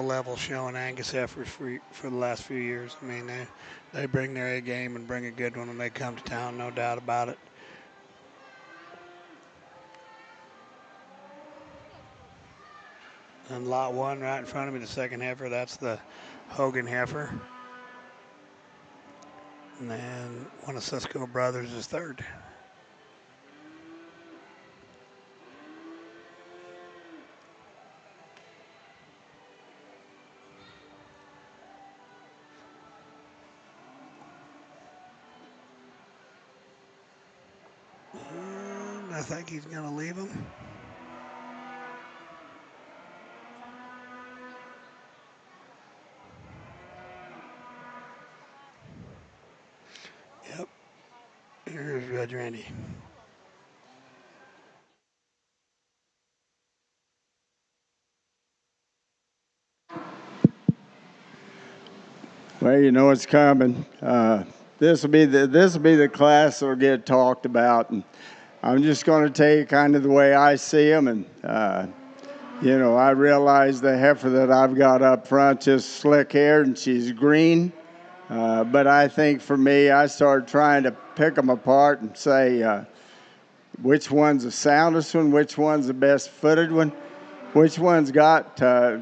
level, showing Angus heifers for the last few years. I mean, they bring their A game and bring a good one when they come to town, no doubt about it. And lot one right in front of me, the second heifer, that's the Hogan heifer. And then one of Cisco Brothers is third. And I think he's going to leave him. Yep. Here's Judge Randy. Well, you know it's coming. This will be the class that'll get talked about, and I'm just going to tell you kind of the way I see them. And You know, I realize the heifer that I've got up front just slick haired and she's green. But I think for me, I started trying to pick them apart and say which one's the soundest one, which one's the best footed one, which one's got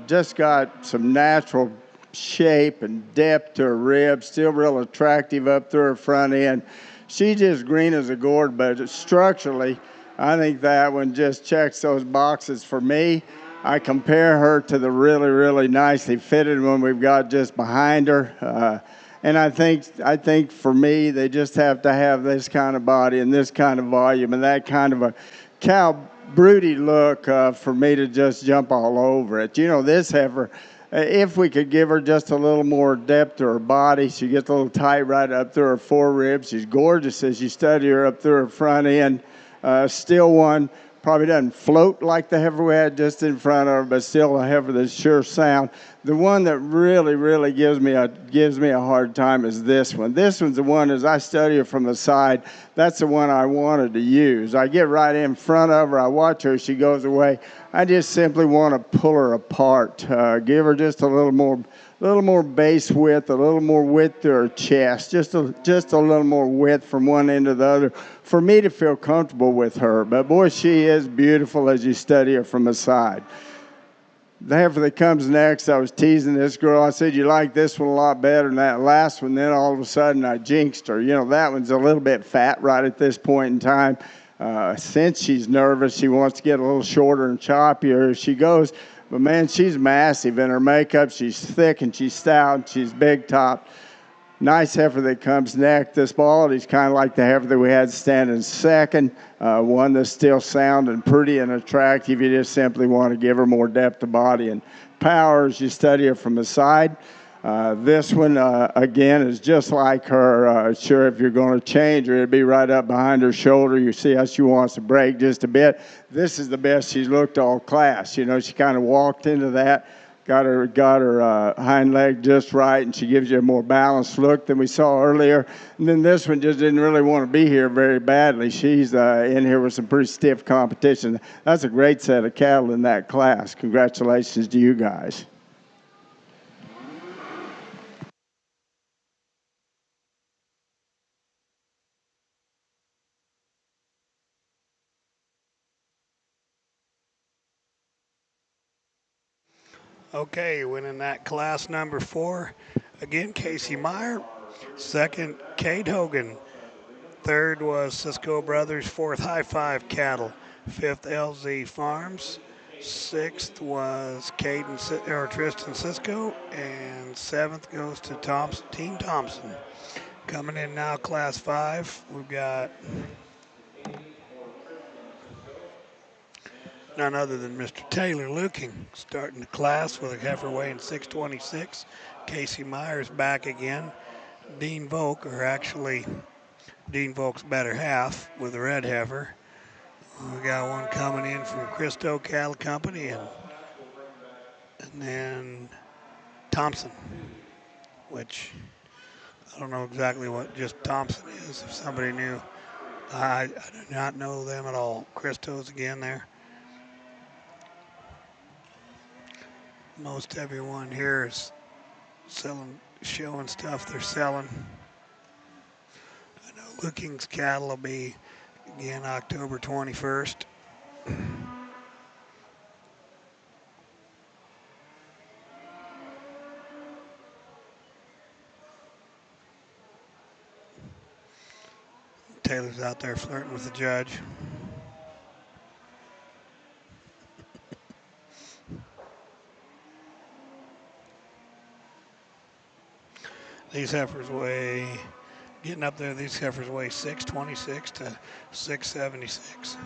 just got some natural shape and depth to her ribs, still real attractive up through her front end. She's just green as a gourd, but structurally, I think that one just checks those boxes for me. I compare her to the really, really nicely fitted one we've got just behind her. And I think for me, they just have to have this kind of body and this kind of volume and that kind of a cow broody look for me to just jump all over it. You know, this heifer, if we could give her just a little more depth to her body, she gets a little tight right up through her foreribs. She's gorgeous as you study her up through her front end. Still one, probably doesn't float like the heifer we had just in front of her, but still a heifer that's sure sound. The one that really, really gives me a hard time is this one. This one's the one, as I study her from the side, that's the one I wanted to use. I get right in front of her, I watch her, she goes away. I just simply want to pull her apart, give her just a little more base width, a little more width to her chest, just a little more width from one end to the other for me to feel comfortable with her. But boy, she is beautiful as you study her from the side. The heifer that comes next, I was teasing this girl. I said, you like this one a lot better than that last one. Then all of a sudden I jinxed her. You know, that one's a little bit fat right at this point in time. Since she's nervous, she wants to get a little shorter and choppier as she goes. But man, she's massive in her makeup. She's thick and she's stout and she's big top. Nice heifer that comes next. This quality's kind of like the heifer that we had standing second. One that's still sound and pretty and attractive. You just simply want to give her more depth of body and power as you study her from the side. This one, again, is just like her. Sure, if you're going to change her, it'd be right up behind her shoulder. You see how she wants to break just a bit. This is the best she's looked all class. You know, she kind of walked into that. Got her hind leg just right, and she gives you a more balanced look than we saw earlier. And then this one just didn't really want to be here very badly. She's in here with some pretty stiff competition. That's a great set of cattle in that class. Congratulations to you guys. Okay, winning that class number 4. Again, Casey Meyer. Second, Cade Hogan. Third was Cisco Brothers. Fourth, High Five Cattle. Fifth, LZ Farms. Sixth was Tristan Cisco. And seventh goes to Team Thompson. Coming in now, class 5, we've got none other than Mr. Taylor Luking starting the class with a heifer weighing 626. Casey Myers back again. Dean Volk, or actually Dean Volk's better half with a red heifer. We got one coming in from Christo Cattle Company and then Thompson, which I don't know exactly what just Thompson is. If somebody knew, I do not know them at all. Christo's again there. Most everyone here is showing stuff they're selling. I know Looking's cattle will be again October 21st. Taylor's out there flirting with the judge. These heifers getting up there, these heifers weigh 626 to 676.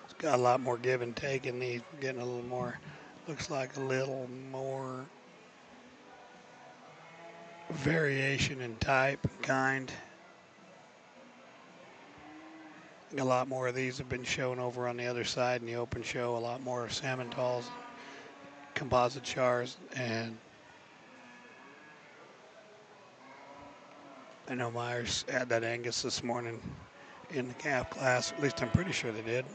It's got a lot more give and take in these. We're getting a little more, looks like a little more variation in type and kind. A lot more of these have been shown over on the other side in the open show. A lot more Simmentals, composite chars, and I know Myers had that Angus this morning in the calf class. At least I'm pretty sure they did.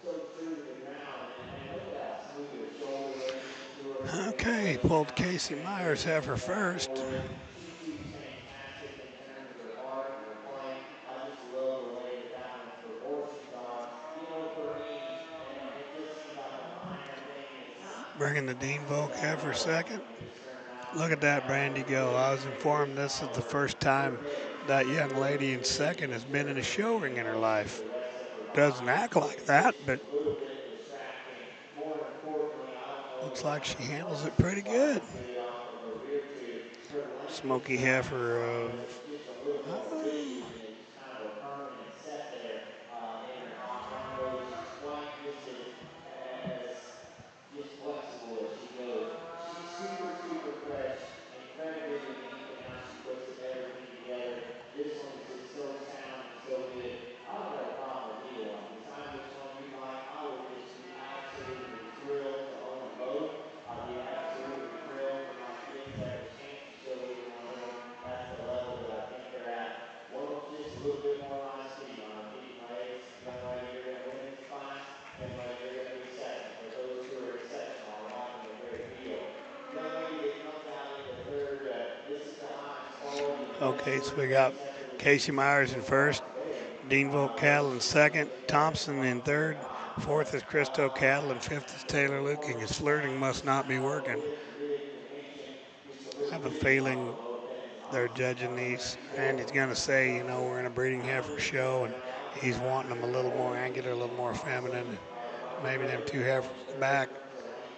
So true to the ground, and look at how smooth her shoulder is. To her, Okay, leg pulled snaps Casey into Myers place, heifer back and first. forth. She too is fantastic in terms of her heart and her flank. I just love the way that that one's proportions are. You know, for me, and just about the minor thing, and it's not Bringing the Dean so Volk that heifer second. let me just turn around, Look at turn that around, Brandy look at go. this, I was and informed just this is how the first her time head that just young lady really, in really second has just been in a show carrying ring in her most of life. the rest of her Doesn't body. act like It's that, just but a little bit distracting. More importantly, I don't know looks like why, she but handles once it she pretty good. flattens it off of her rear tube, her length gets Smoky down in heifer front, but of it's just a little more rigid oh, than just kind of a permanent set there in her hot run mode. She's quite just as just flexible as she goes. She's super, super fresh, incredibly unique in how she puts everything together. This one is just so sound and so good. I don't have a problem with either one. Decide which one you like. I would just be absolutely thrilled to own them both. I'd be absolutely thrilled for my kids to have a chance to show either one of them. That's the level that I think they're at. One of them's just a little bit more my speed on hitting legs. Young lady, you're going to win this class. Young lady, you're going to be second. But those two are exceptional. I like them a great deal. Young lady that comes out into third, this is the highest quality close okay, so we quarter got race heifer that Casey we've seen Myers so in far first, today. Dean Volk Cattle in Let's just second, look at it Thompson in on their third, odds. fourth is Christo Cattle, and fifth is Taylor Luking. His flirting must not be working. I have a feeling they're judging these, and he's going to say, you know, we're in a breeding heifer show, and he's wanting them a little more angular, a little more feminine. Maybe them two heifers back,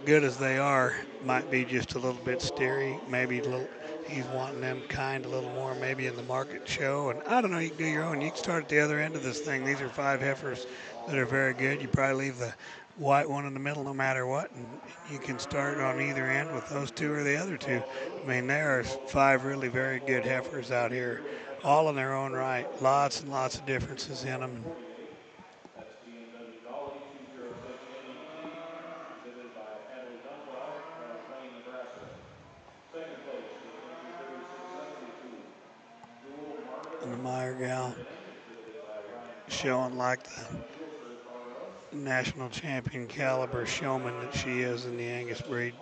good as they are, might be just a little bit steery. Maybe a little, he's wanting them kind a little more, maybe in the market show. And I don't know, you can do your own. You can start at the other end of this thing. These are five heifers that are very good. You probably leave the white one in the middle no matter what, and you can start on either end with those two or the other two. I mean, there are 5 really very good heifers out here, all in their own right. Lots and lots of differences in them. And the Meyer gal showing like the national champion caliber showman that she is in the Angus breed.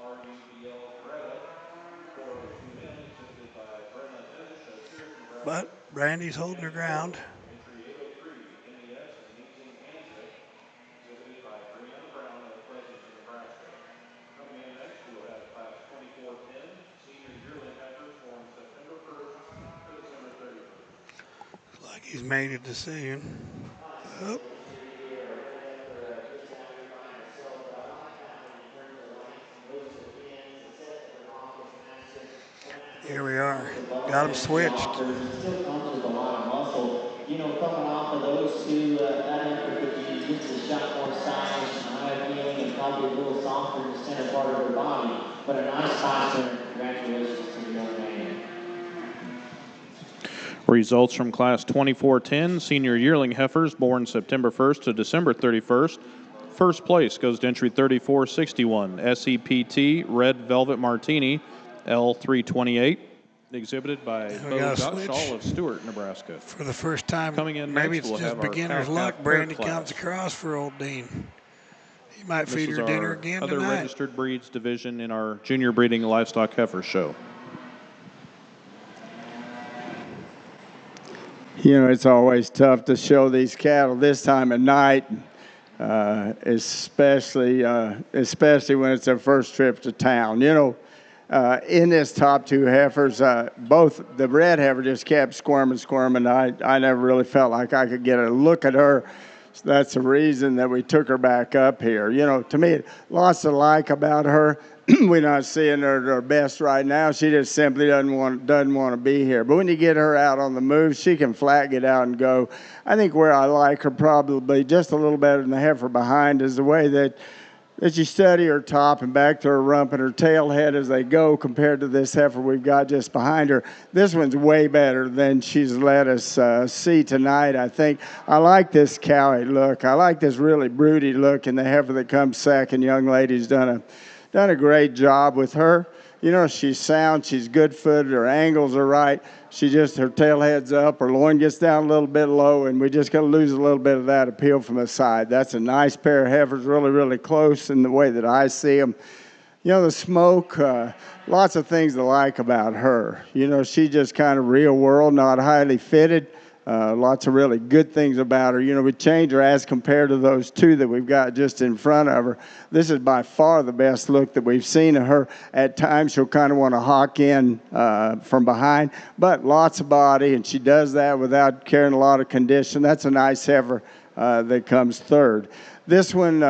But Brandy's holding her ground. Looks like he's made a decision. Oh. Here we are. Got them switched. Still comes with a lot of muscle. Coming off of those two, that heifer could be just a shot more stylish and higher feeling and probably a little softer in the center part of her body. But a nice class winner. Congratulations to the young man. Results from Class 2410, senior yearling heifers born September 1st to December 31st. First place goes to entry 3461, SEPT Red Velvet Martini, L328, exhibited by Bo Gottschall of Stewart, Nebraska. For the first time, coming in maybe next, it's just beginner's luck. Brandy comes across for old Dean. He might feed her dinner again tonight. Other tonight. registered breeds division in our junior breeding livestock heifer show. It's always tough to show these cattle this time of night, especially when it's their first trip to town. In this top two heifers, both the red heifer just kept squirming. I never really felt like I could get a look at her. So that's the reason that we took her back up here. To me, lots to like about her. We're not seeing her at her best right now. She just simply doesn't want to be here. But when you get her out on the move, she can flat get out and go. I think where I like her probably just a little better than the heifer behind is the way that you study her top and back to her rump and her tail head as they go compared to this heifer we've got just behind her. This one's way better than she's let us see tonight, I think. I like this cowy look. I like this really broody look in the heifer that comes second. Young lady's done a great job with her. She's sound, she's good-footed, her angles are right. Her tail head's up, her loin gets down a little bit low, and we just got to lose a little bit of that appeal from the side. That's a nice pair of heifers, really, really close in the way that I see them. The smoke, lots of things to like about her. She's just kind of real world, not highly fitted. Lots of really good things about her. We change her as compared to those two that we've got just in front of her. This is by far the best look that we've seen of her. At times, she'll kind of want to hawk in from behind, but lots of body, and she does that without carrying a lot of condition. That's a nice heifer that comes third. This one,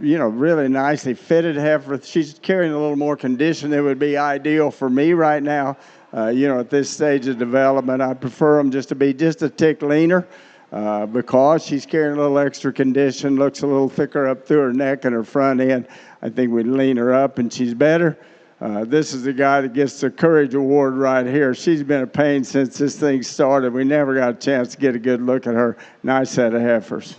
really nicely fitted heifer. She's carrying a little more condition than would be ideal for me right now. At this stage of development, I prefer them just to be just a tick leaner because she's carrying a little extra condition, looks a little thicker up through her neck and her front end. I think we'd lean her up and she's better. This is the guy that gets the Courage Award right here. She's been a pain since this thing started. We never got a chance to get a good look at her. Nice set of heifers.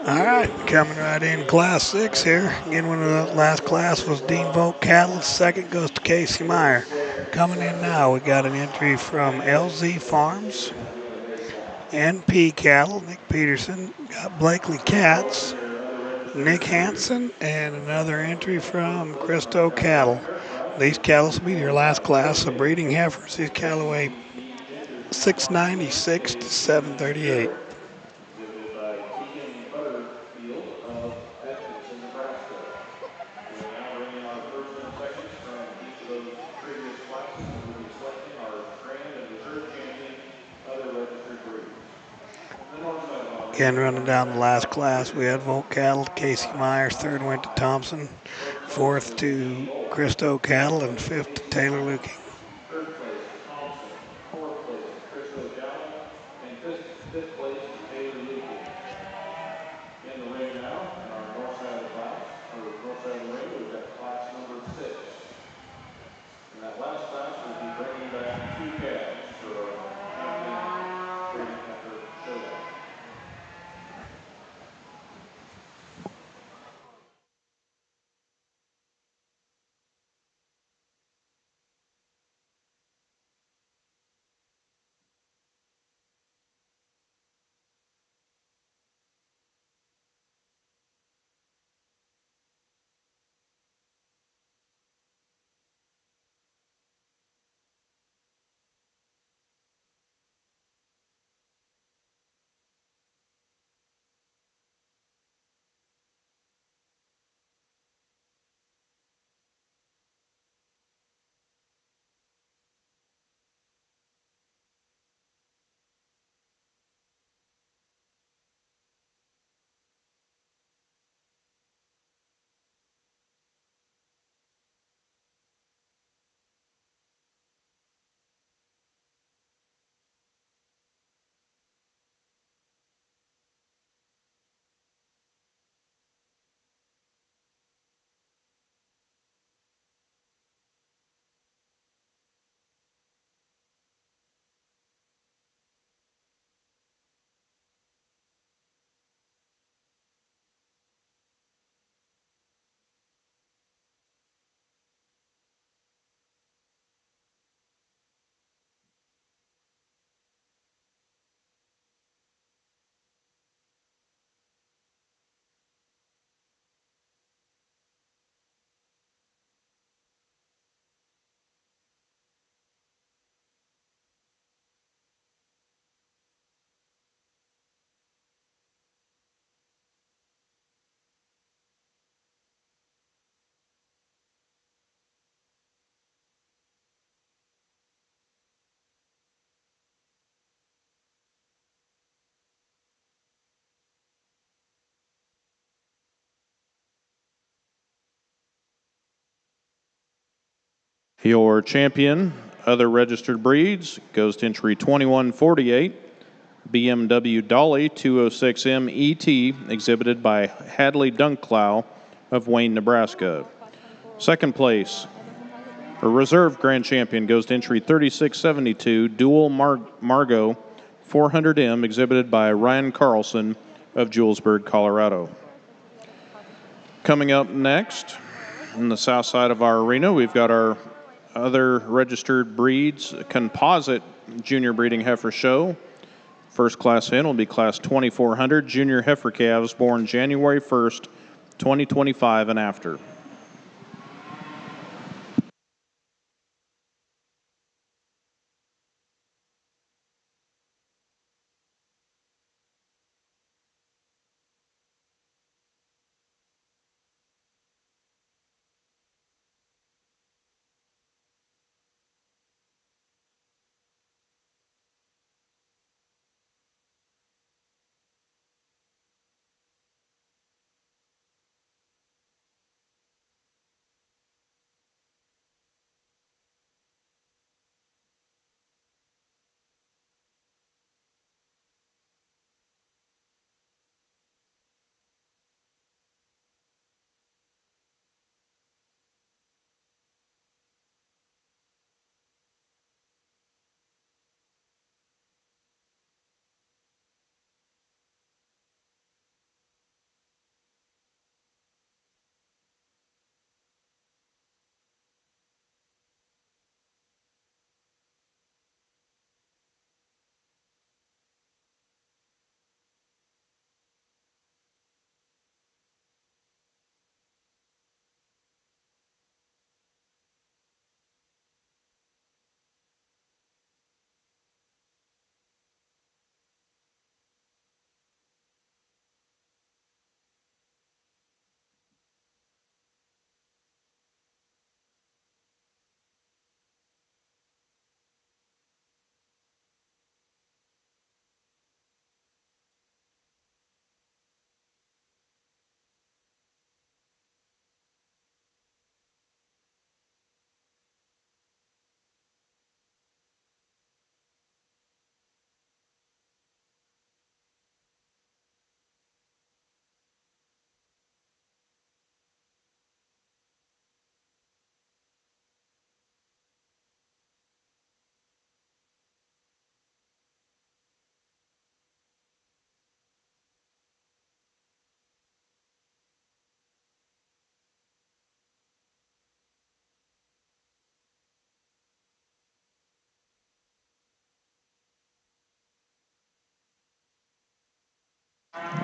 All right, coming right in Class 6 here. Again, one of the last class was Dean Volk Cattle. Second goes to Casey Meyer. Coming in now, we got an entry from LZ Farms. NP Cattle, Nick Peterson. Got Blakely Cats, Nick Hansen, and another entry from Christo Cattle. These cattle will be your last class of breeding heifers. These cattle weigh 696 to 738. Again, running down the last class, we had Volt Cattle, Casey Myers. Third went to Thompson. Fourth to Christo Cattle, and fifth to Taylor Lukey. Third place, Thompson. Fourth place, Christo Cattle. And fifth place, Taylor Lukey. In the ring now, in our north side of the class, or north side of the ring, we've got class number 6. In that last class, we'll be bringing back 2 calves for our champion after showdown. Your champion, other registered breeds, goes to entry 2148, BMW Dolly 206M ET, exhibited by Hadley Dunklow of Wayne, Nebraska. Second place, a reserve grand champion, goes to entry 3672, Dual Margot 400M, exhibited by Ryan Carlson of Julesburg, Colorado. Coming up next, in the south side of our arena, we've got our other registered breeds composite junior breeding heifer show. First class in will be class 2400 junior heifer calves born January 1st, 2025 and after.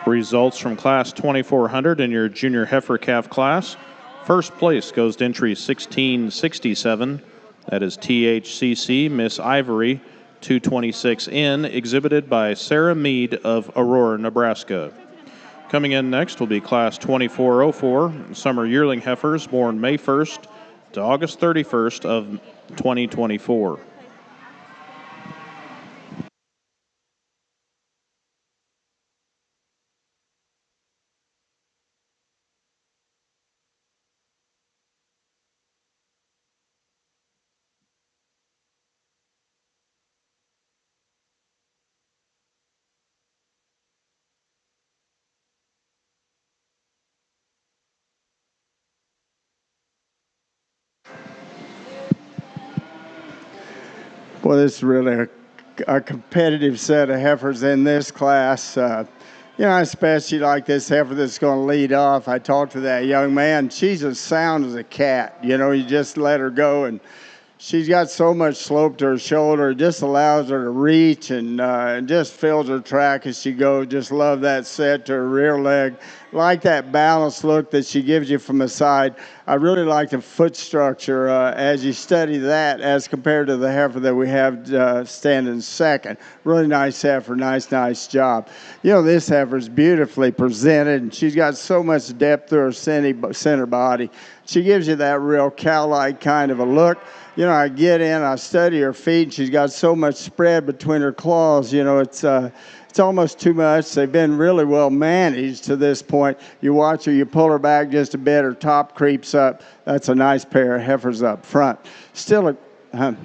Results from Class 2400 in your junior heifer calf class. First place goes to entry 1667. That is THCC Miss Ivory 226N, exhibited by Sarah Mead of Aurora, Nebraska. Coming in next will be Class 2404, summer yearling heifers born May 1st to August 31st of 2024. Well, this is really a competitive set of heifers in this class. You know, especially like this heifer that's going to lead off. I talked to that young man. She's as sound as a cat. You know, you just let her go, and she's got so much slope to her shoulder. It just allows her to reach and just fills her track as she goes. Just love that set to her rear leg. Like that balanced look that she gives you from the side. I really like the foot structure as you study that as compared to the heifer that we have standing second. Really nice heifer, nice job. You know, this heifer is beautifully presented, and she's got so much depth through her center body. She gives you that real cow-like kind of a look. You know, I get in, I study her feet, and she's got so much spread between her claws. You know, it's almost too much. They've been really well managed to this point. You watch her, you pull her back just a bit, her top creeps up. That's a nice pair of heifers up front. Still a good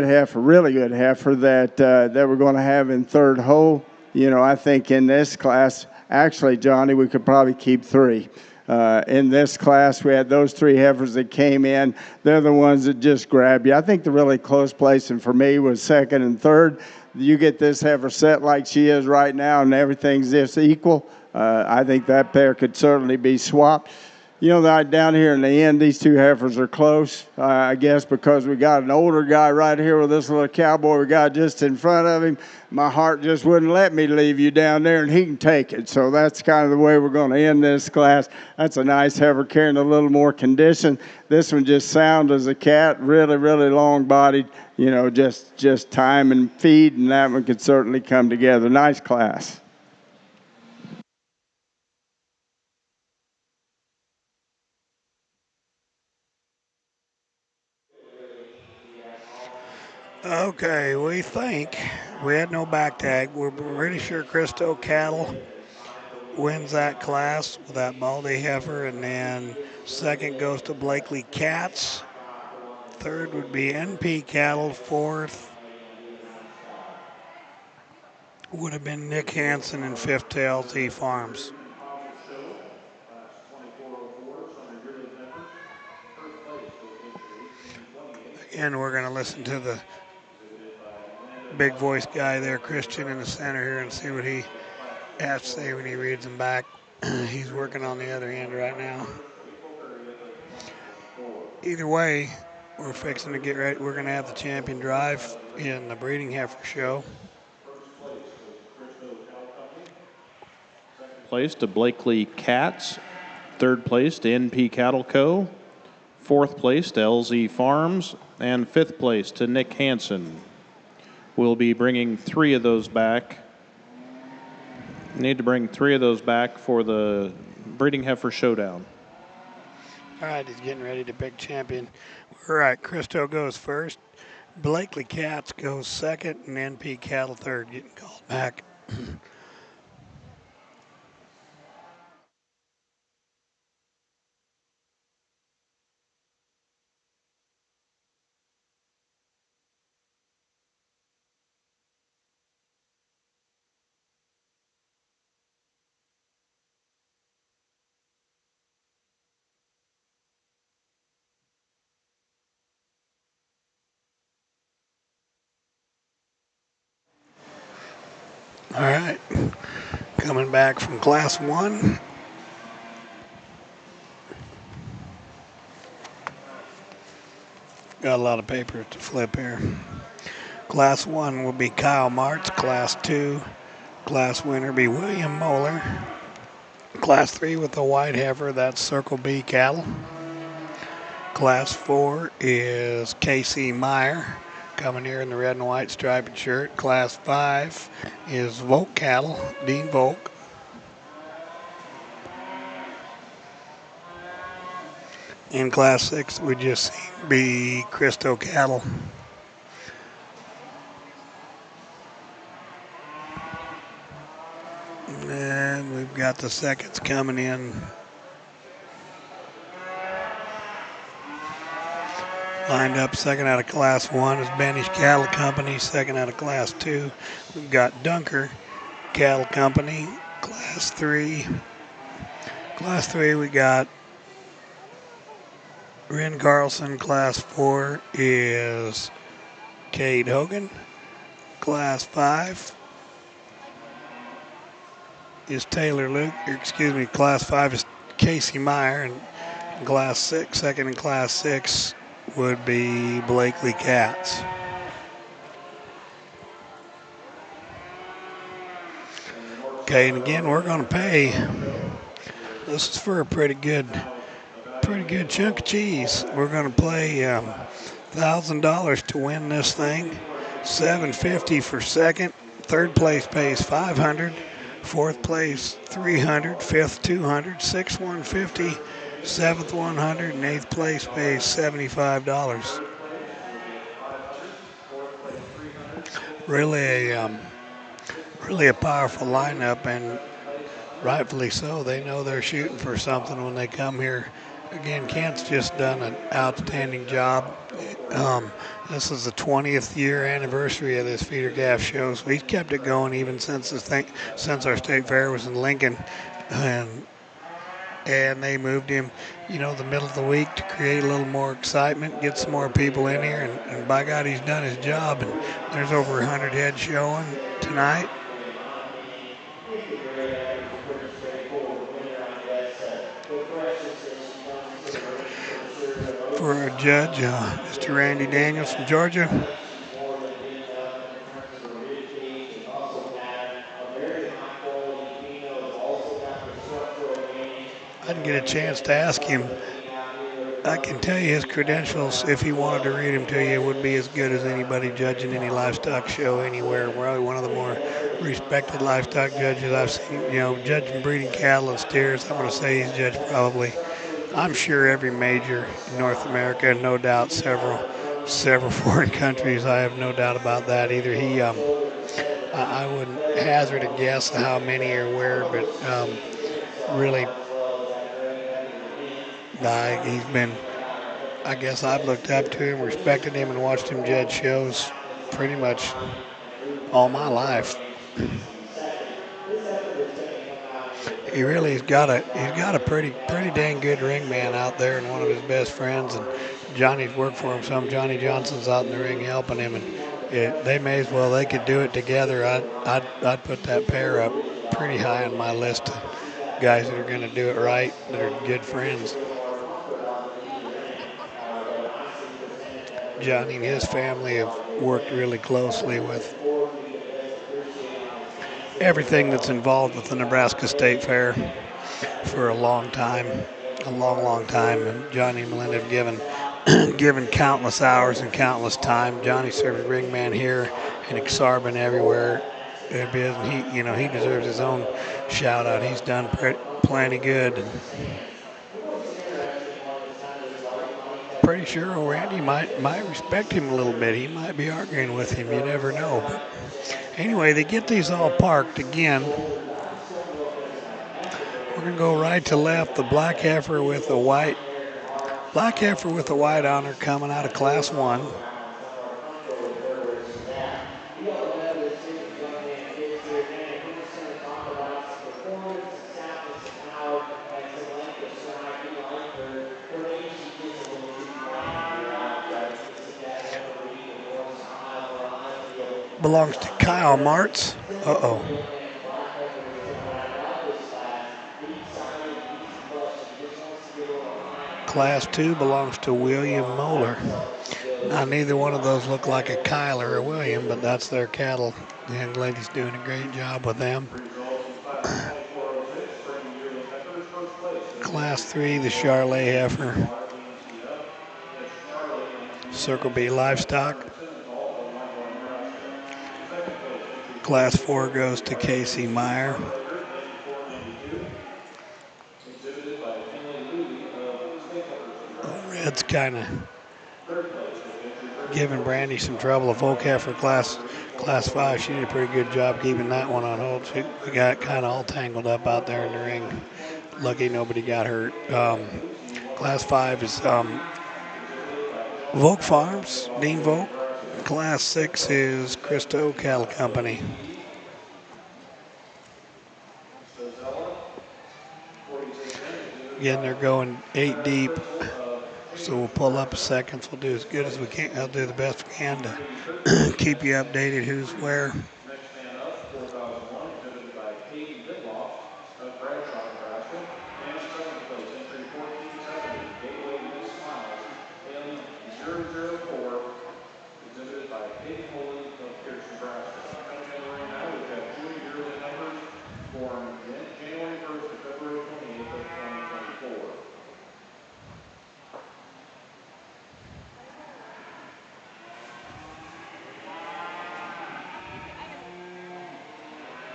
heifer, really good heifer that we're going to have in third hole. You know, I think in this class, actually, Johnny, we could probably keep three. In this class, we had those three heifers that came in. They're the ones that just grab you. I think the really close placing for me was second and third. You get this heifer set like she is right now, and everything's just equal. I think that pair could certainly be swapped. You know, down here in the end, these two heifers are close, I guess, because we got an older guy right here with this little cowboy we got just in front of him. My heart just wouldn't let me leave you down there, and he can take it. So that's kind of the way we're going to end this class. That's a nice heifer carrying a little more condition. This one just sound as a cat, really long-bodied. You know, just time and feed, and that one could certainly come together. Nice class. Okay, we think we had no back tag. We're pretty sure Christo Cattle wins that class with that Baldy heifer, and then second goes to Blakely Cats. Third would be NP Cattle. Fourth would have been Nick Hansen, and fifth to LT Farms. Again, we're going to listen to the big voice guy there, Christian, in the center here, and see what he has to say when he reads them back. He's working on the other end right now. Either way, we're fixing to get ready. We're going to have the champion drive in the breeding heifer show. Place to Blakely Cats. Third place to NP Cattle Co. Fourth place to LZ Farms. And fifth place to Nick Hansen. We'll be bringing three of those back. Need to bring three of those back for the breeding heifer showdown. All right, he's getting ready to pick champion. All right, Christo goes first. Blakely Cats goes second, and NP Cattle third, getting called back. All right, coming back from class one. Got a lot of papers to flip here. Class one will be Kyle Martz. Class two, Class winner be William Moeller. Class 3 with the white heifer, that's Circle B cattle. Class 4 is Casey Meyer, coming here in the red and white striped shirt. Class 5 is Volk cattle, Dean Volk. In Class 6, we just seen be Christo cattle. And we've got the seconds coming in. Lined up second out of Class 1 is Banish Cattle Company. Second out of Class 2, we've got Dunker Cattle Company. Class 3, we got Ren Carlson. Class 4 is Cade Hogan. Class 5 is Taylor Luke. Class 5 is Casey Meyer. And Class 6, second in Class 6 would be Blakely Katz. Okay, and again, we're going to pay. This is for a pretty good chunk of cheese. We're going to play $1,000 to win this thing. $750 for second. Third place pays $500. Fourth place $300. Fifth $200. Sixth $150. Seventh $100. And eighth place pays $75. Really a powerful lineup, and rightfully so. They know they're shooting for something when they come here. Again, Kent's just done an outstanding job. This is the 20th year anniversary of this feeder calf show, so he's kept it going even since our state fair was in Lincoln, and they moved him, the middle of the week to create a little more excitement, get some more people in here, and by God, he's done his job. And there's over 100 head showing tonight. For our judge, Mr. Randy Daniels from Georgia. I didn't get a chance to ask him. I can tell you his credentials, if he wanted to read them to you, would be as good as anybody judging any livestock show anywhere. Probably one of the more respected livestock judges I've seen, judging breeding cattle and steers. I'm going to say he's judged probably, I'm sure, every major in North America, and no doubt several foreign countries. I have no doubt about that either. I wouldn't hazard a guess of how many or where, but really, he's been, I guess I've looked up to him, respected him, and watched him judge shows pretty much all my life. He really has got a pretty dang good ring man out there, and one of his best friends. And Johnny's worked for him some. Johnny Johnson's out in the ring helping him, and they could do it together. I'd put that pair up pretty high on my list of guys that are going to do it right, that are good friends. Johnny and his family have worked really closely with everything that's involved with the Nebraska State Fair for a long time. And Johnny and Melinda have given countless hours and countless time. Johnny served as ring man here in Exarban, everywhere. He deserves his own shout out. He's done plenty good. Pretty sure Randy might respect him a little bit. He might be arguing with him. You never know. But anyway, they get these all parked again. We're going to go right to left. The black heifer with the white honor coming out of Class 1. Belongs to Kyle Martz. Class 2 belongs to William Moeller. Now, neither one of those look like a Kyle or a William, but that's their cattle And the lady's doing a great job with them. Class 3, the Charlet heifer. Circle B livestock. Class 4 goes to Casey Meyer. Red's kind of giving Brandy some trouble. A Volk heifer class 5, she did a pretty good job keeping that one on hold. We got kind of all tangled up out there in the ring. Lucky nobody got hurt. Class 5 is Volk Farms, Dean Volk. Class 6 is Christo Cattle Company. Again, they're going 8 deep, so we'll pull up a second. We'll do as good as we can. I'll do the best we can to keep you updated who's where.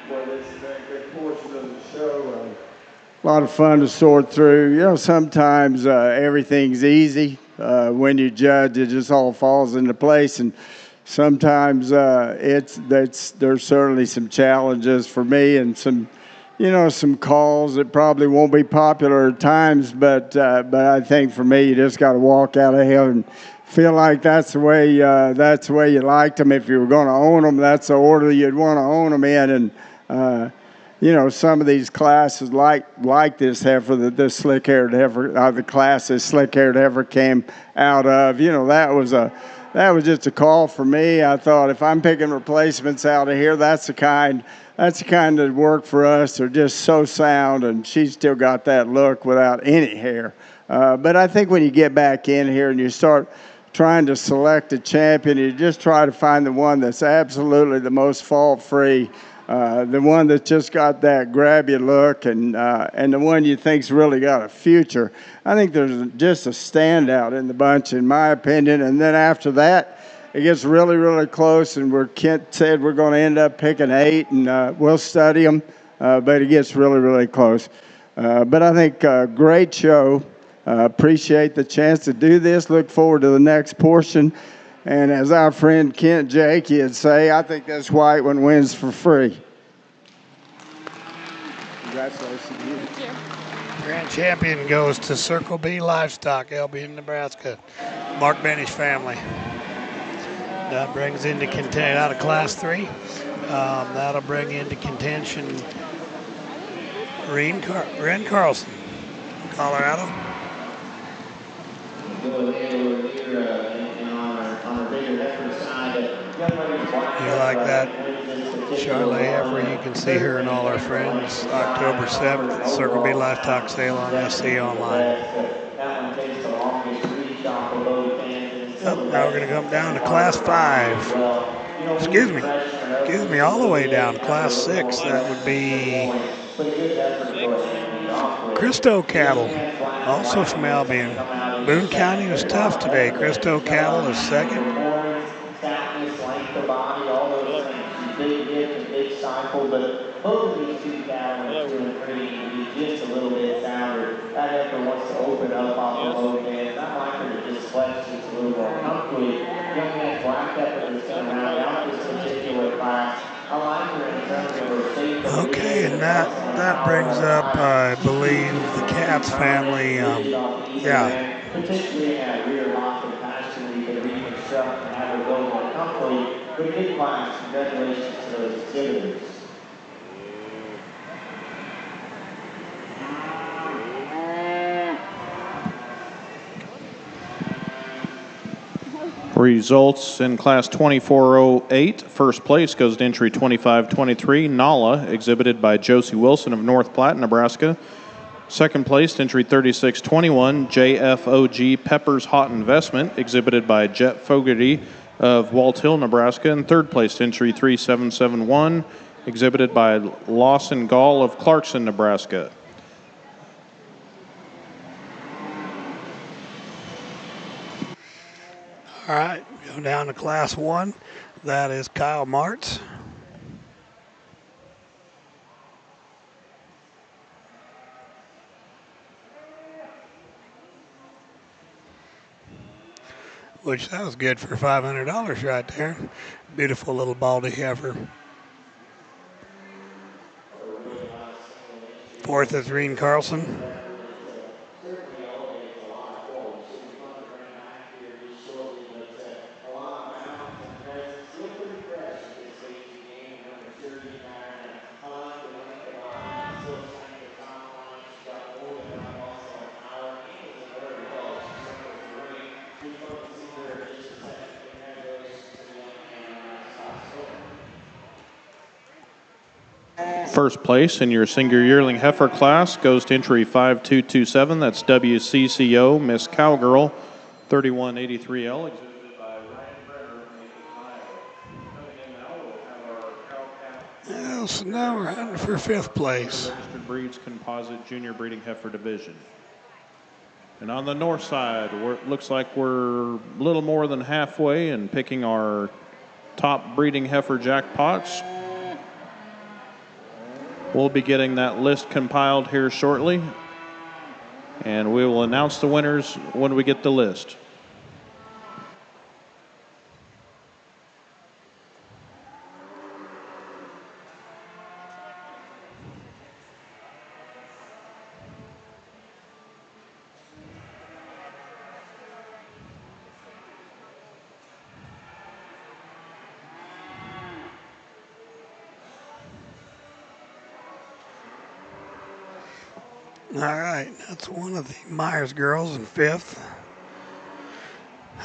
Well, this has been a good portion of the show. A lot of fun to sort through. You know, sometimes everything's easy. When you judge, it just all falls into place. And sometimes there's certainly some challenges for me and some calls that probably won't be popular at times. But I think for me, you just got to walk out of here and feel like that's the way you liked them. If you were going to own them, that's the order you'd want to own them in. And some of these classes like this heifer, this slick-haired heifer, the class this slick-haired heifer came out of, that was just a call for me. I thought if I'm picking replacements out of here, that's the kind that work for us. They're just so sound, and she's still got that look without any hair. But I think when you get back in here and you start trying to select a champion, you just try to find the one that's absolutely the most fault-free. The one that's just got that grab you look and the one you think's really got a future. I think there's just a standout in the bunch, in my opinion. And then after that, it gets really, really close. And Kent said we're going to end up picking 8, and we'll study them. But it gets really, really close. But I think great show. Appreciate the chance to do this. Look forward to the next portion. And as our friend Kent Jakey would say, I think this white one wins for free. Congratulations. Thank you. Grand champion goes to Circle B Livestock, Albion, Nebraska. Mark Bennish family. That brings into contention out of Class 3. That'll bring into contention Ren Carlson, Colorado. You like that Charlotte heifer? You can see her and all her friends October 7th, Circle B Livestock Sale on SC Online. Now we're going to come down to Class 5. Excuse me, all the way down to Class 6. That would be Christo Cattle, also from Albion. Boone County was tough today. Christo Cattle is second. But both of these two cattle, 2 and 3, need just a little bit sounder. That heifer wants to open up off the low fence. I like her to just flex just a little more comfortably. Young man black heifer that's going to round out this particular class. I like her in terms of her safety. Okay, and that brings up, I believe, the Katz family. Particularly in that rear lock and pasture where you can reconstruct and have her go more comfortably. But a good class. Congratulations to those exhibitors. Results in Class 2408. First place goes to entry 2523, Nala, exhibited by Josie Wilson of North Platte, Nebraska. Second place, entry 3621, JFOG Peppers Hot Investment, exhibited by Jet Fogarty of Walt Hill, Nebraska. And third place, entry 3771, exhibited by Lawson Gall of Clarkson, Nebraska. All right, go down to Class 1. That is Kyle Martz. Which that was good for $500 right there. Beautiful little baldy heifer. Fourth is Reen Carlson. First place in your senior yearling heifer class goes to entry 5227. That's WCCO Miss Cowgirl 3183L, exhibited by Ryan Brenner from Iowa. So now we're hunting for fifth place. Registered Breeds Composite Junior Breeding Heifer Division. And on the north side, it looks like we're a little more than halfway and picking our top breeding heifer jackpots. We'll be getting that list compiled here shortly, and we will announce the winners when we get the list. All right, that's one of the Myers girls in fifth.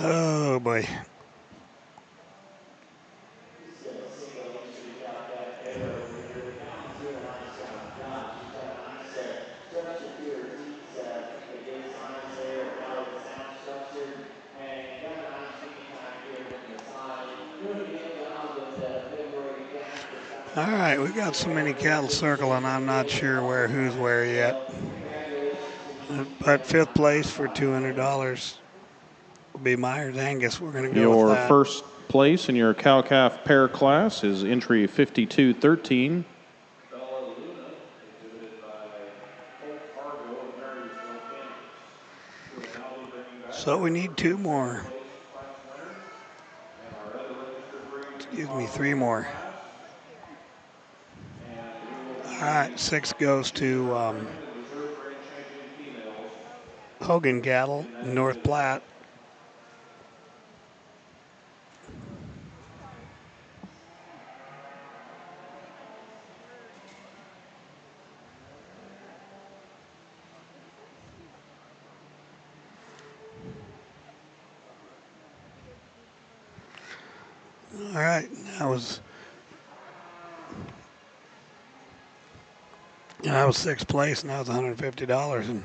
Oh boy. All right, we got so many cattle circling, I'm not sure who's where yet. But fifth place for $200 will be Myers Angus. We're going to go with that. Your first place in your cow-calf pair class is entry 5213. So we need two more. Excuse me, three more. All right, six goes to Hogan Cattle, North Platte. All right, that was sixth place, and that was $150. And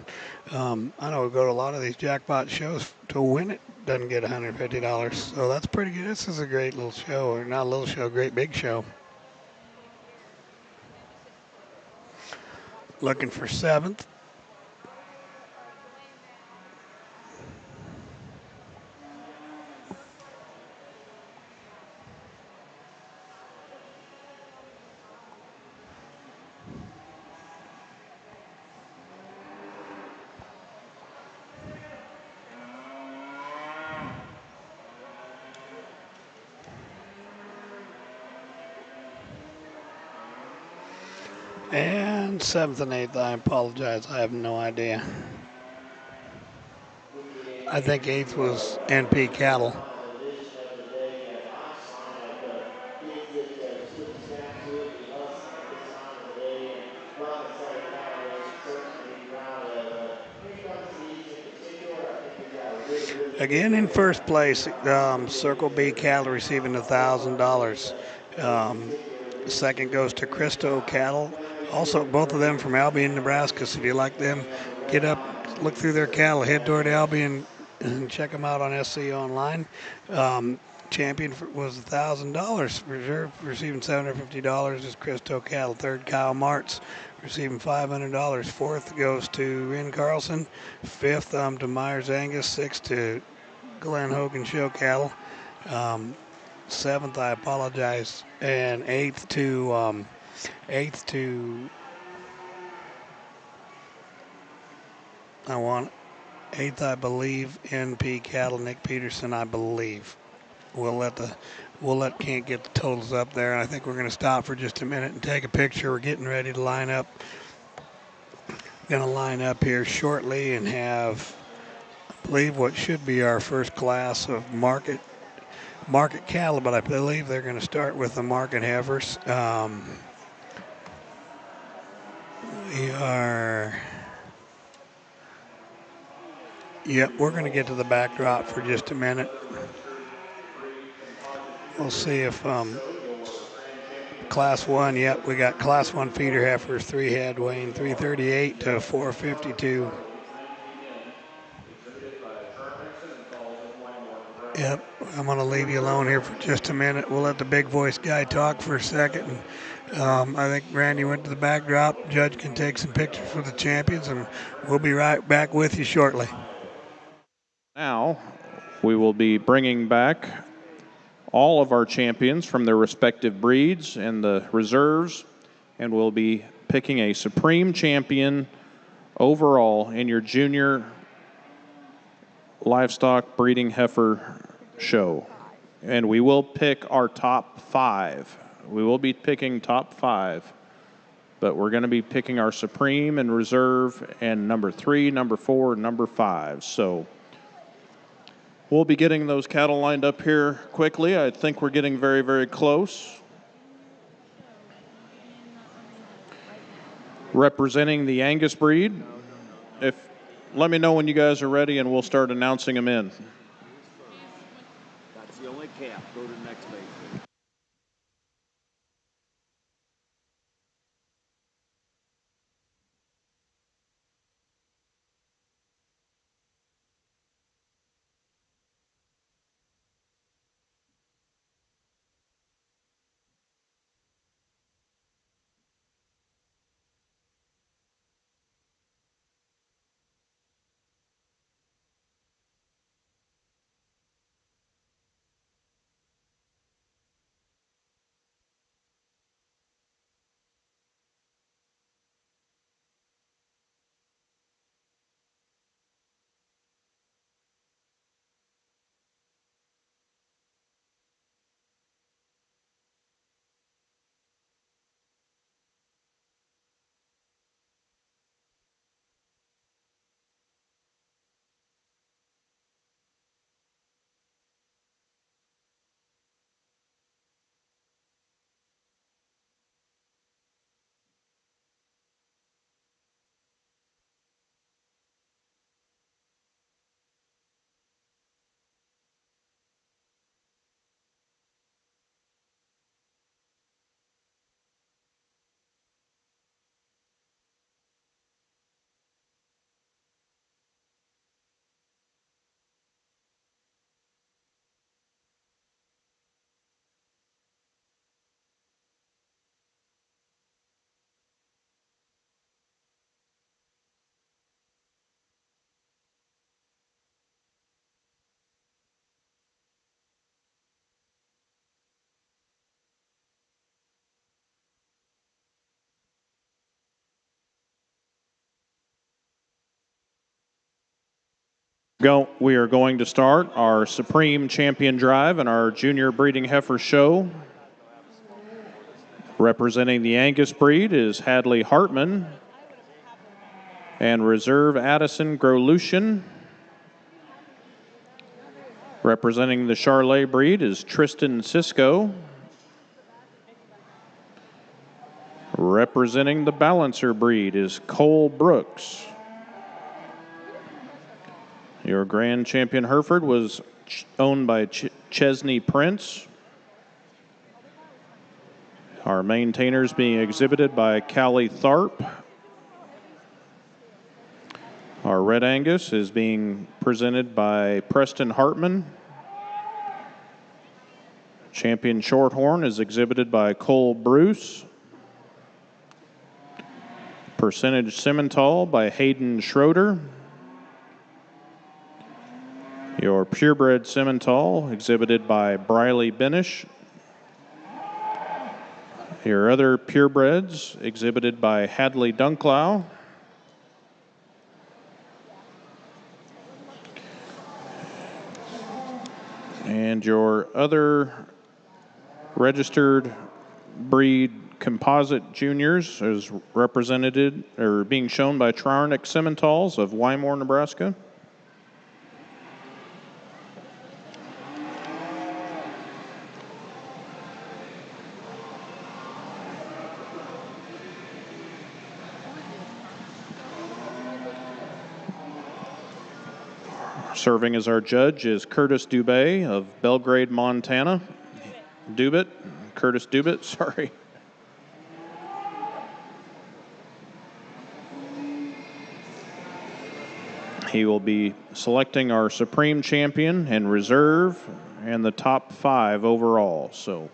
I know we go to a lot of these jackpot shows. To win it, doesn't get $150. So that's pretty good. This is a great little show, or not a little show, great big show. Looking for seventh. And seventh and eighth, I apologize. I have no idea. I think eighth was NP Cattle. Again, in first place, Circle B Cattle receiving $1,000. Second goes to Cristo Cattle. Also, both of them from Albion, Nebraska. So if you like them, get up, look through their cattle, head toward Albion, and check them out on SC Online. champion was $1,000. Reserve receiving $750 is Christo Cattle. Third, Kyle Martz receiving $500. Fourth goes to Ren Carlson. Fifth to Myers Angus. Sixth to Glenn Hogan Show Cattle. Seventh, I apologize, and eighth to eighth, I believe, NP Cattle, Nick Peterson, I believe. We'll let Kent get the totals up there, and I think we're going to stop for just a minute and take a picture. We're getting ready to line up. Going to line up here shortly and have, I believe, what should be our first class of market cattle, but I believe they're going to start with the market heifers. We're going to get to the backdrop for just a minute. We'll see if Class 1, we got Class 1 feeder heifers, 3 head weighing 338 to 452. Yep, I'm going to leave you alone here for just a minute. We'll let the big voice guy talk for a second. I think Randy went to the backdrop. Judge can take some pictures for the champions, and we'll be right back with you shortly. Now, we will be bringing back all of our champions from their respective breeds and the reserves, and we'll be picking a supreme champion overall in your junior livestock breeding heifer show. And we will pick our top 5. We will be picking top 5, but we're going to be picking our supreme and reserve and number 3, number 4, number 5. So we'll be getting those cattle lined up here quickly. I think we're getting very, very close. Representing the Angus breed. Let me know when you guys are ready and we'll start announcing them in. That's the only cap. Go to the next page. We are going to start our Supreme Champion Drive and our Junior Breeding Heifer Show. Representing the Angus breed is Hadley Hartman and Reserve Addison Grolution. Representing the Charolais breed is Tristan Cisco. Representing the Balancer breed is Cole Brooks. Your Grand Champion Hereford was owned by Chesney Prince. Our maintainers being exhibited by Callie Tharp. Our Red Angus is being presented by Preston Hartman. Champion Shorthorn is exhibited by Cole Bruce. Percentage Simmental by Hayden Schroeder. Your Purebred Simmental exhibited by Briley Benish. Your other Purebreds exhibited by Hadley Dunklau. And your other registered breed composite juniors is represented or being shown by Trarnik Simmentals of Wymore, Nebraska. Serving as our judge is Curtis Dubé of Belgrade, Montana. Curtis Dubit, sorry. He will be selecting our Supreme Champion and Reserve and the top 5 overall. So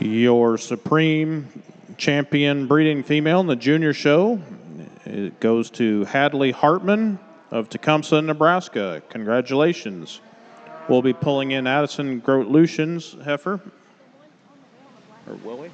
your Supreme Champion breeding female in the junior show, it goes to Hadley Hartman of Tecumseh, Nebraska. Congratulations. We'll be pulling in Addison Grote-Lucian's heifer. Or will we?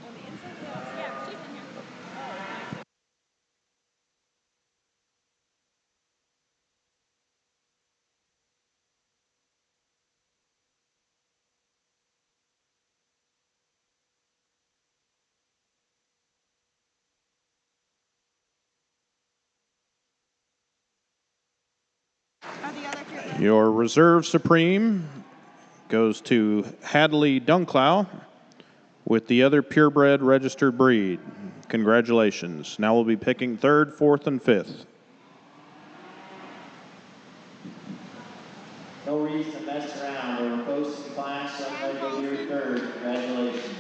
Your Reserve Supreme goes to Hadley Dunklau with the other purebred registered breed. Congratulations. Now we'll be picking 3rd, 4th, and 5th. No reason to mess around. We're close to the class. Somebody go to your 3rd. Congratulations.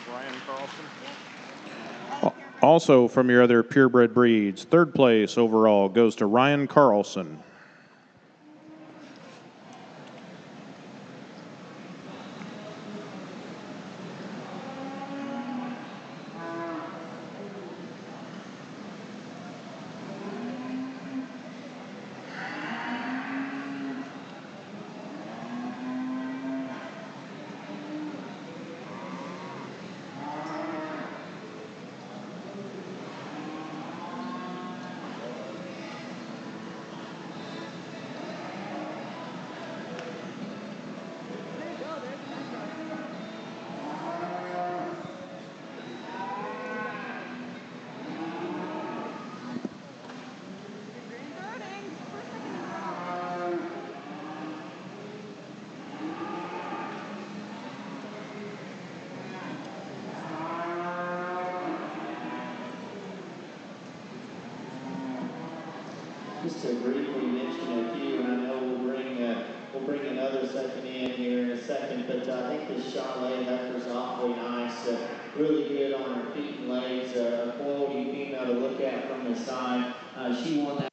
Brian Carlson. Also from your other purebred breeds, 3rd place overall goes to Ryan Carlson. just to briefly mention a few, and I know we'll bring another second in here in a second, but I think this Charlotte heifer's awfully nice, really good on her feet and legs, a quality female to look at from the side. She won that.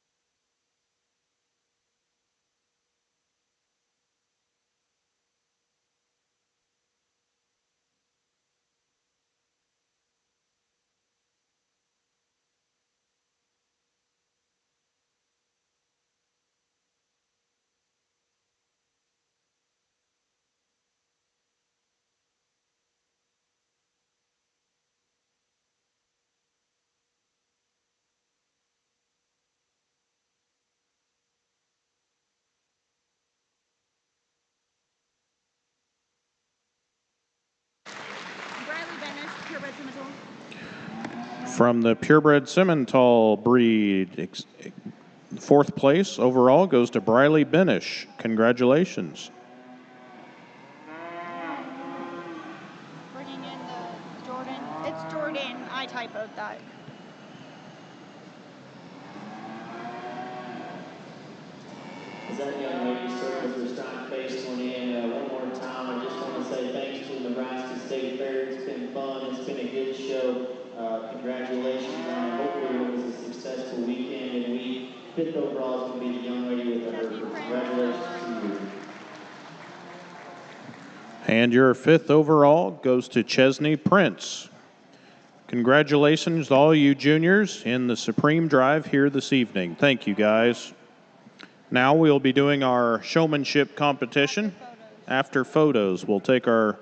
From the purebred Simmental breed, fourth place overall goes to Briley Benish. Congratulations. Bringing in the Jordan. It's Jordan. I typoed that. As that young lady serves her stock face one in, one more time, I just want to say thanks to the Nebraska State Fair. It's been fun. It's been a good show. Congratulations on it. Hopefully it was a successful weekend and week. Fifth overall is going to be the young lady with the herder. Congratulations to you. And your fifth overall goes to Chesney Prince. Congratulations to all you juniors in the Supreme Drive here this evening. Thank you, guys. Now we'll be doing our showmanship competition. After photos, we'll take our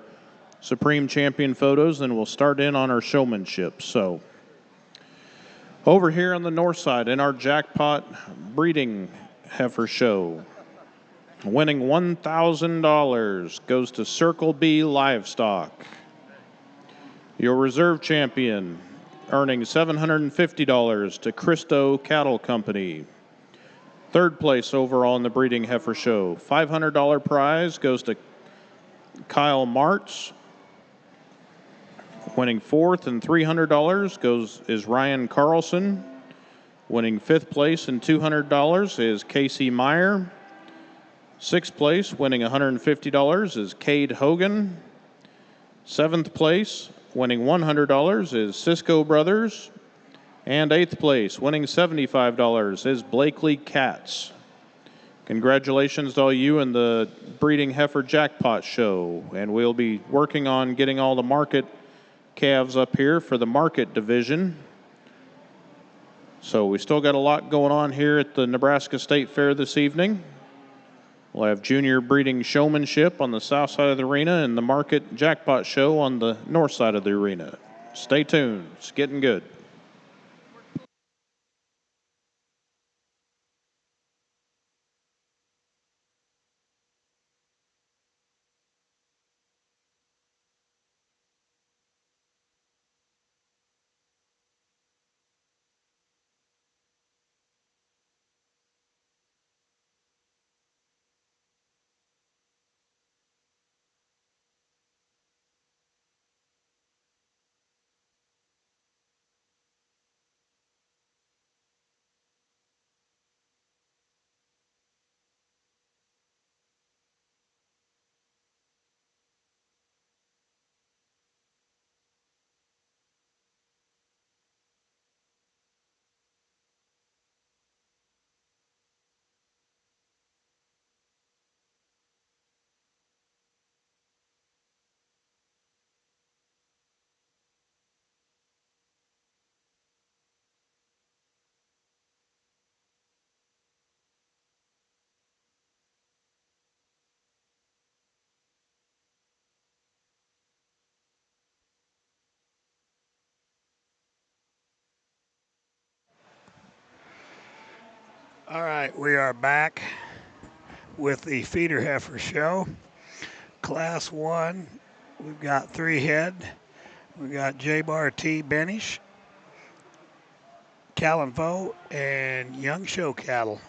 Supreme Champion photos and we'll start in on our showmanship. So over here on the north side in our Jackpot breeding heifer show, winning $1,000 goes to Circle B Livestock. Your reserve champion earning $750 to Cristo Cattle Company. Third place overall in the breeding heifer show. $500 prize goes to Kyle Martz. Winning fourth and $300 is Ryan Carlson. Winning fifth place and $200 is Casey Meyer. Sixth place, winning $150 is Cade Hogan. Seventh place, winning $100 is Cisco Brothers. And eighth place, winning $75 is Blakely Katz. Congratulations to all you in the Breeding Heifer Jackpot show. And we'll be working on getting all the market calves up here for the market division. So we still got a lot going on here at the Nebraska State Fair this evening. We'll have junior breeding showmanship on the south side of the arena and the market jackpot show on the north side of the arena. Stay tuned. It's getting good. All right, we are back with the feeder heifer show. Class 1, we've got 3 head. We've got J-Bar T. Benish, Callan Foe, and Young Show Cattle.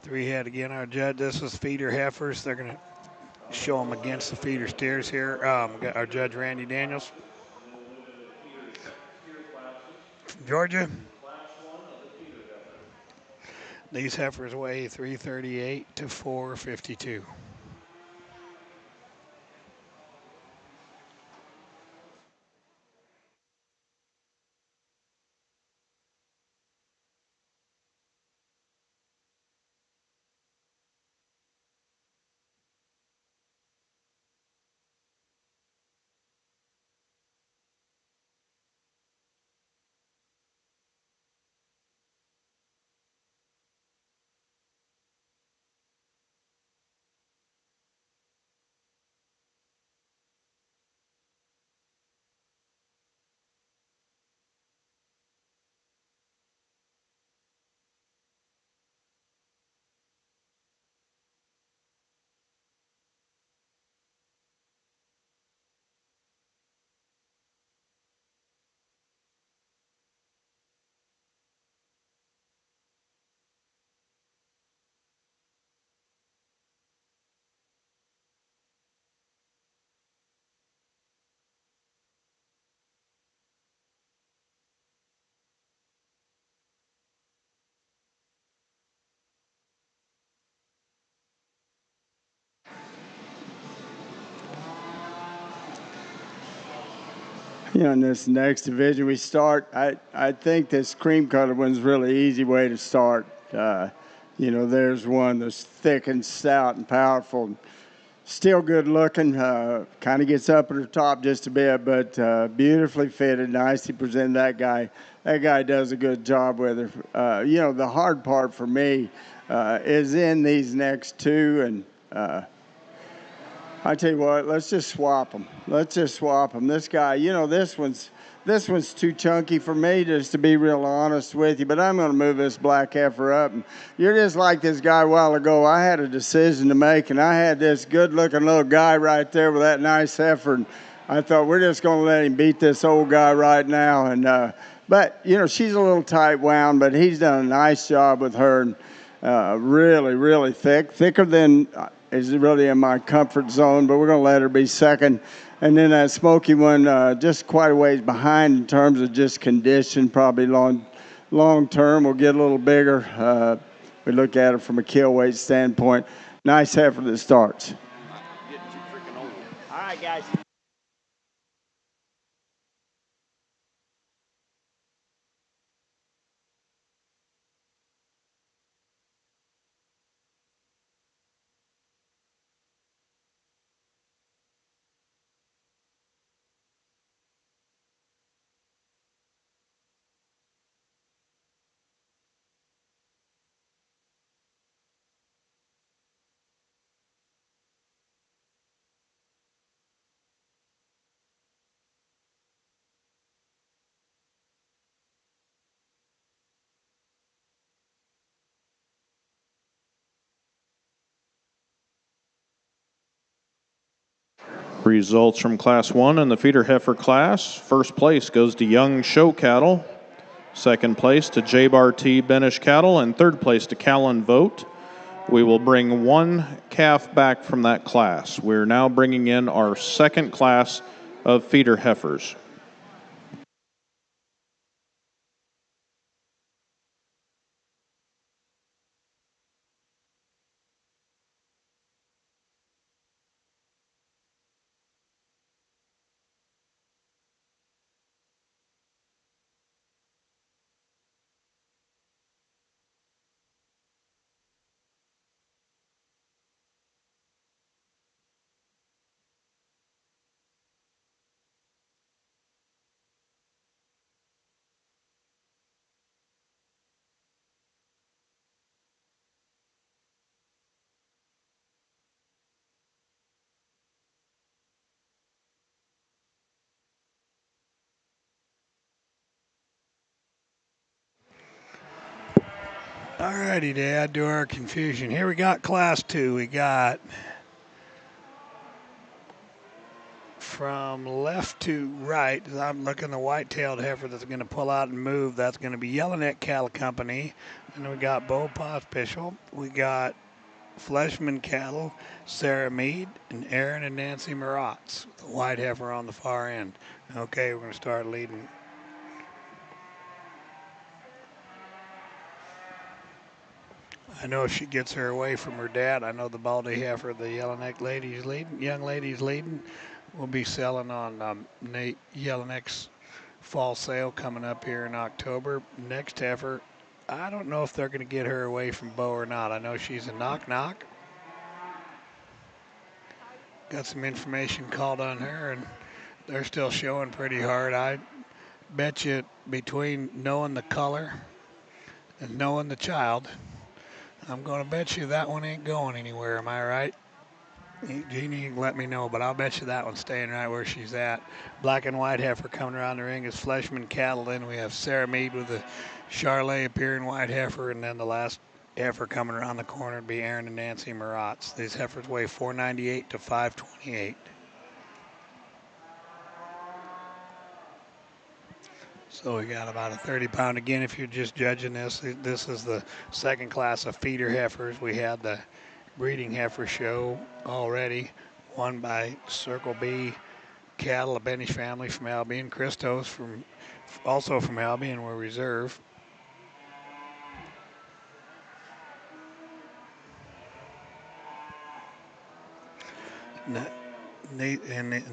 3 head again, our judge. This is feeder heifers. They're going to show them against the feeder steers here. Got our judge, Randy Daniels from Georgia. These heifers weigh 338 to 452. In this next division we start, I think this cream colored one's really easy way to start. There's one that's thick and stout and powerful, still good looking, kind of gets up at the top just a bit, but beautifully fitted, nicely presented. That guy does a good job with her. The hard part for me is in these next two, and I tell you what, let's just swap them. This guy, this one's too chunky for me, just to be real honest with you. But I'm going to move this black heifer up. And you're just like this guy a while ago. I had a decision to make, and I had this good-looking little guy right there with that nice heifer. And I thought, we're just going to let him beat this old guy right now. And but she's a little tight wound, but he's done a nice job with her. And really, really thicker than is really in my comfort zone, but we're going to let her be second. And then that smoky one, just quite a ways behind in terms of just condition, probably long term will get a little bigger. We look at it from a kill weight standpoint. Nice heifer that starts. Getting too freaking old. All right, guys. Results from Class 1 in the feeder heifer class. First place goes to Young Show Cattle. Second place to J-Bar T Benish Cattle. And third place to Callan Vote. We will bring one calf back from that class. We're now bringing in our second class of feeder heifers. All righty, to add to our confusion, here we got Class 2. We got from left to right, as I'm looking, the white-tailed heifer that's going to pull out and move. That's going to be Yellowneck Cattle Company. And we got Bo Pospischel. We got Fleshman Cattle, Sarah Mead, and Aaron and Nancy Maratz. The white heifer on the far end. Okay, we're going to start leading. I know she gets her away from her dad. I know the Baldy heifer, the Yellowneck young ladies leading, will be selling on Nate Yellowneck's fall sale coming up here in October. Next heifer, I don't know if they're going to get her away from Bo or not. I know she's a knock-knock. Got some information called on her, and they're still showing pretty hard. I bet you between knowing the color and knowing the child, I'm going to bet you that one ain't going anywhere. Am I right? Jeannie can let me know, but I'll bet you that one's staying right where she's at. Black and white heifer coming around the ring is Fleshman Cattle. Then we have Sarah Mead with the Charlet appearing white heifer, and then the last heifer coming around the corner would be Aaron and Nancy Maratz. These heifers weigh 498 to 528. So we got about a 30-pound. Again, if you're just judging this, this is the second class of feeder heifers. We had the breeding heifer show already, won by Circle B Cattle, a Benish family from Albion. Christos also from Albion were reserve. And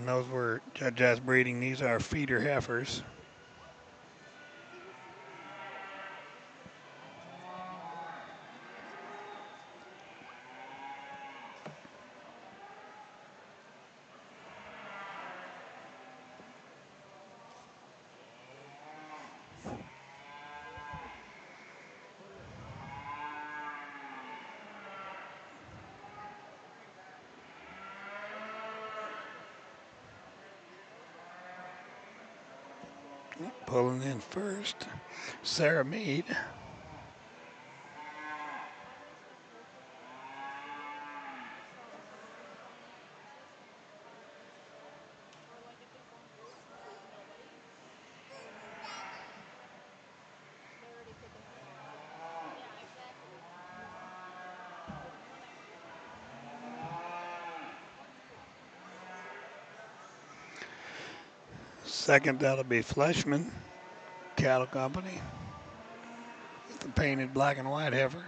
those were judged as breeding. These are feeder heifers. Pulling in first, Sarah Mead. Second, that'll be Fleshman Cattle Company. The painted black and white heifer.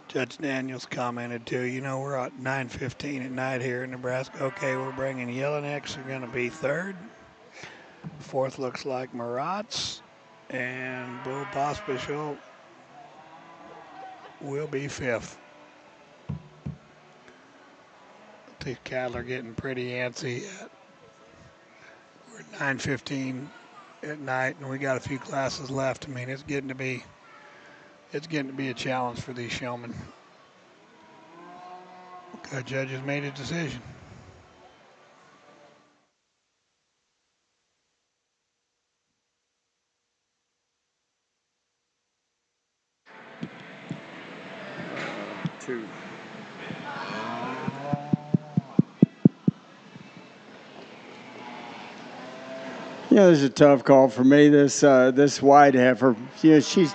Judge Daniels commented too, you know, we're at 9:15 at night here in Nebraska. Okay, we're bringing Yellownecks are going to be third. Fourth looks like Maratz. And Bull Pospisil will be fifth. These cattle are getting pretty antsy. We're at 9:15 at night, and we got a few classes left. I mean, it's getting to be a challenge for these showmen. The judge has made a decision. Two. Yeah, this is a tough call for me. This white heifer, she's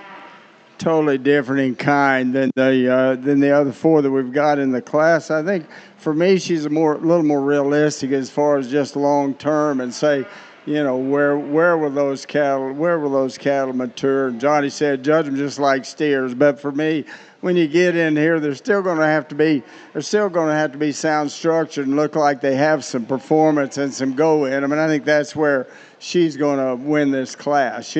totally different in kind than the other four that we've got in the class. I think for me, she's a little more realistic as far as just long term and say, where will those cattle mature? Johnny said, judge them just like steers. But for me, when you get in here, they're still going to have to be sound structured and look like they have some performance and some go in them. And I think that's where she's going to win this class.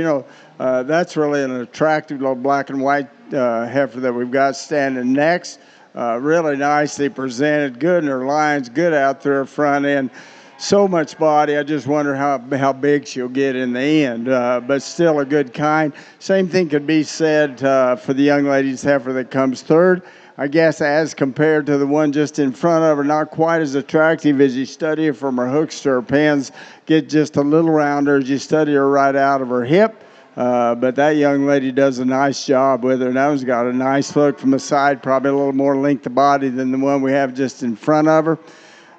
That's really an attractive little black and white heifer that we've got standing next. Really nicely presented, good in her lines, good out through her front end. So much body. I just wonder how big she'll get in the end, but still a good kind. Same thing could be said for the young lady's heifer that comes third. I guess as compared to the one just in front of her, not quite as attractive as you study her from her hooks to her pins. Get just a little rounder as you study her right out of her hip. But that young lady does a nice job with her. And that one's got a nice look from the side, probably a little more length of body than the one we have just in front of her.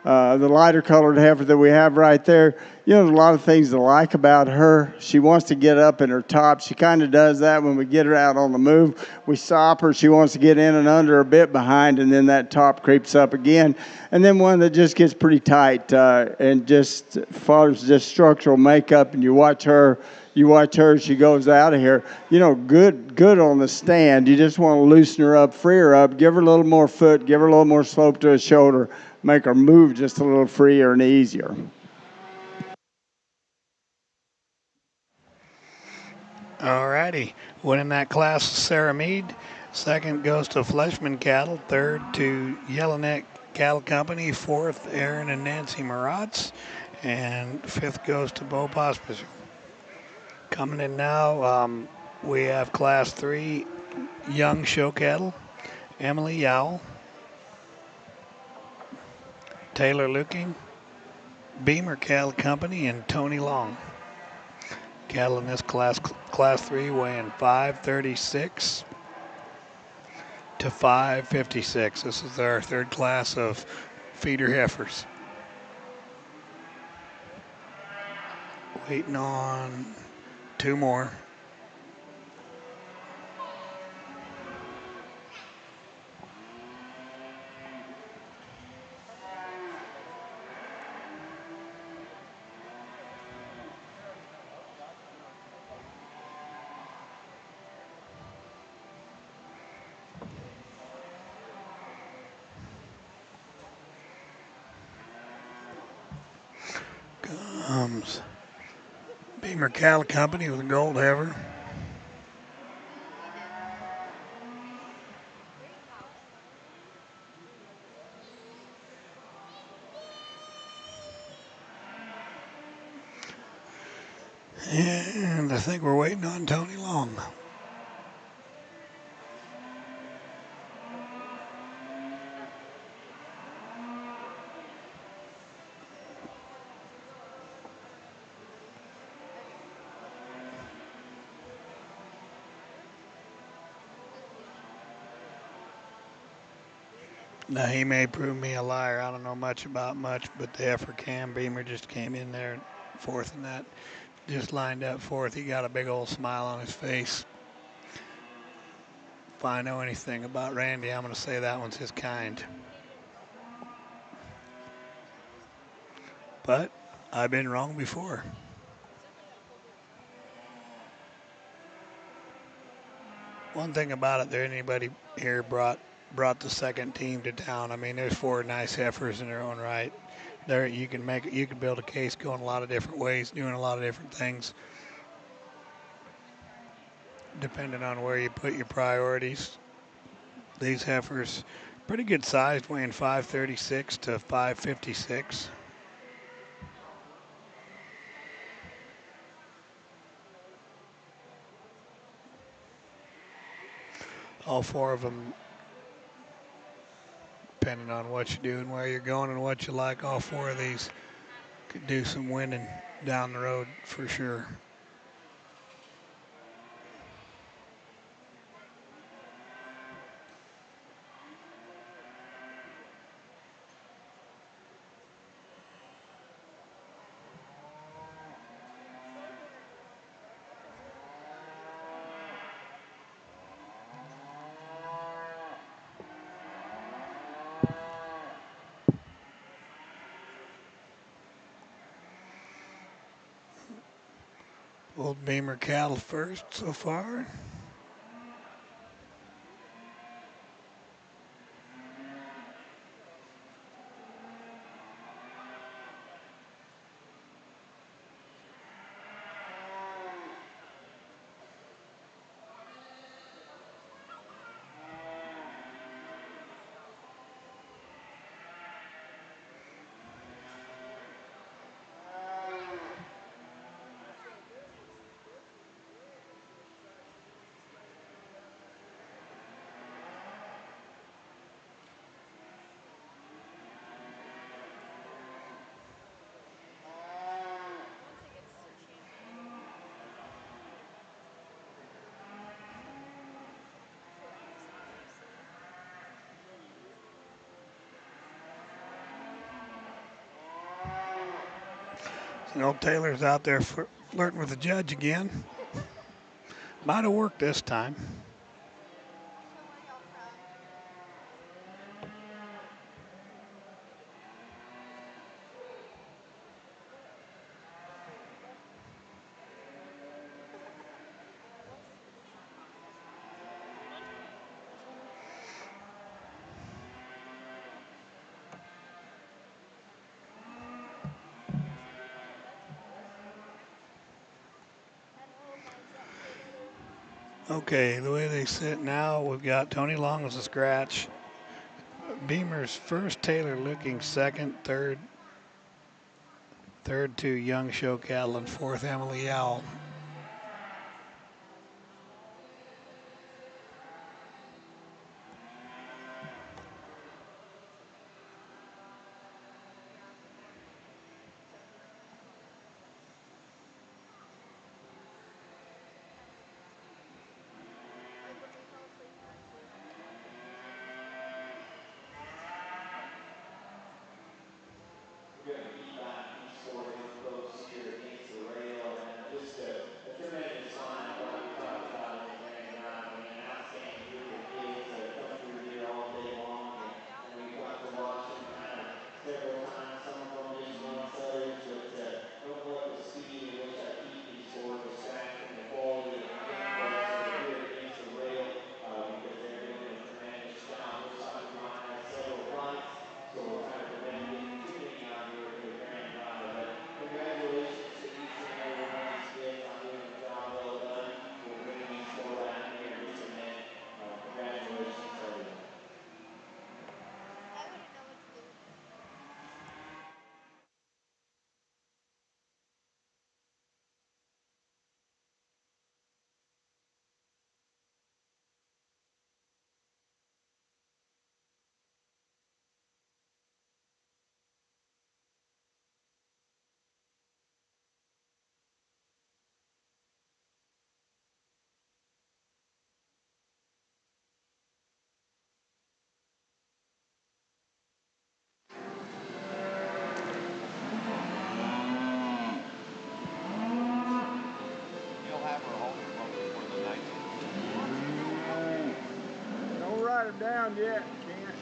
the lighter colored heifer that we have right there. You know, there's a lot of things to like about her. She wants to get up in her top. She kind of does that when we get her out on the move. We stop her. She wants to get in and under a bit behind, and then that top creeps up again. And then one that just gets pretty tight and just follows just structural makeup, and you watch her, she goes out of here. You know, good on the stand. You just want to loosen her up, free her up, give her a little more foot, give her a little more slope to her shoulder, make her move just a little freer and easier. All righty. Winning that class, Sarah Mead. Second goes to Fleshman Cattle. Third to Yellowneck Cattle Company. Fourth, Aaron and Nancy Maratz. And fifth goes to Bo Pospisil. Coming in now, we have Class 3 Young Show Cattle. Emily Yowell. Taylor Looking. Beamer Cattle Company and Tony Long. Cattle in this class 3, weighing 536 to 556. This is our third class of feeder heifers. Waiting on 2 more. Comes Beamer Cattle Company with a gold heifer. And I think we're waiting on Tony Long. Now, he may prove me a liar. I don't know much about much, but the heifer Cam Beamer just came in there fourth in that. Just lined up fourth. He got a big old smile on his face. If I know anything about Randy, I'm going to say that one's his kind. But I've been wrong before. One thing about it, there anybody here brought the second team to town. I mean, there's 4 nice heifers in their own right. There you can build a case going a lot of different ways, doing a lot of different things, depending on where you put your priorities. These heifers, pretty good sized, weighing 536 to 556. All 4 of them, depending on what you do and where you're going and what you like, all 4 of these could do some winning down the road for sure. Old Beamer cattle first so far. Taylor's out there flirting with the judge again. Might have worked this time. Okay, the way they sit now, we've got Tony Long as a scratch. Beamer's first, Taylor looking second, third to Young Show Cattle, and fourth Emily Owl. We're going to keep on these four young folks here against the rail, and just a tremendous line like we talked about in the grand round, man. Outstanding group of kids that have come through here all day long, and we've got to watch them kind of several times. Some of them misruns others, but don't let the speed in which I keep these four distract from the quality of the young folks that are here against the rail, because they're doing a tremendous job. Their soccer line has several fights, so we're trying to prevent getting too many out here for the grand final. But congratulations to each and every one of these kids on doing a job well done. We'll bring these four out here in just a minute. Congratulations to everyone. Don't write them down yet, Kent.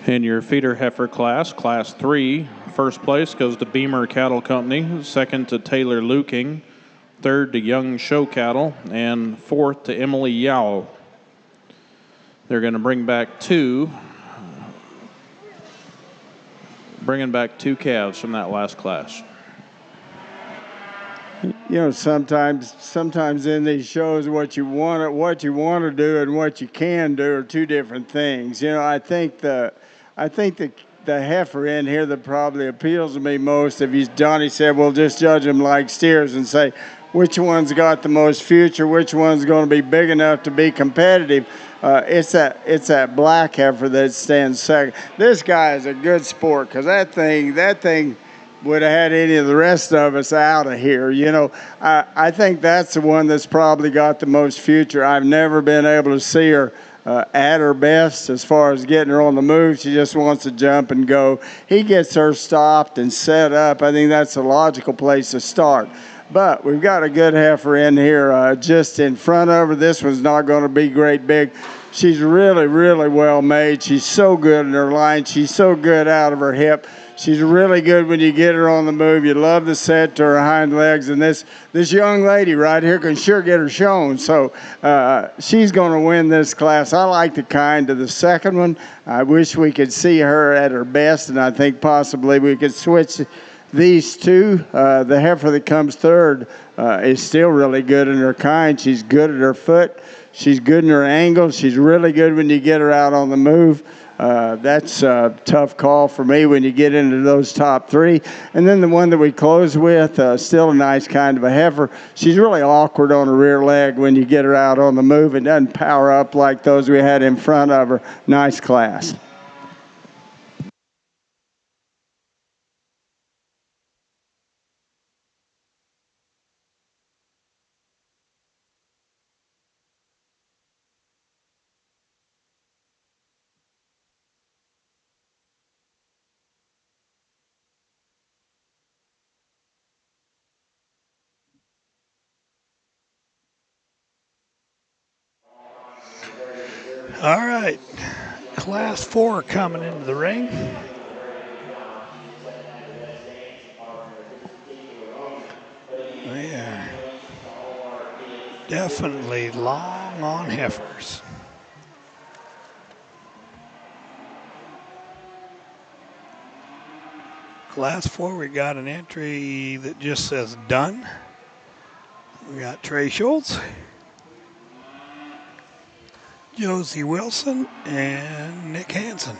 In your feeder heifer class, Class 3, first place goes to Beamer Cattle Company, second to Taylor Luking, third to Young Show Cattle, and fourth to Emily Yao. They're going to bring back bringing back two calves from that last class. You know, sometimes in these shows, what you want to do and what you can do are two different things. You know, I think the heifer in here that probably appeals to me most, if Johnny said, we'll just judge them like steers and say which one's got the most future, which one's going to be big enough to be competitive. It's that black heifer that stands second. This guy is a good sport because that thing would have had any of the rest of us out of here. You know, I think that's the one that's probably got the most future. I've never been able to see her at her best as far as getting her on the move. She just wants to jump and go. He gets her stopped and set up. I think that's a logical place to start. But we've got a good heifer in here just in front of her. This one's not going to be great big. She's really, really well made. She's so good in her line. She's so good out of her hip. She's really good when you get her on the move. You love the set to her hind legs. And this young lady right here can sure get her shown. So she's going to win this class. I like the kind of the second one. I wish we could see her at her best, and I think possibly we could switch these two. The heifer that comes third is still really good in her kind. She's good at her foot. She's good in her angle. She's really good when you get her out on the move. That's a tough call for me when you get into those top three. And then the one that we close with, still a nice kind of a heifer. She's really awkward on her rear leg when you get her out on the move. It doesn't power up like those we had in front of her. Nice class. All right, Class 4 coming into the ring. They are definitely long on heifers. Class 4, we got an entry that just says done. We got Trey Schultz, Josie Wilson, and Nick Hansen.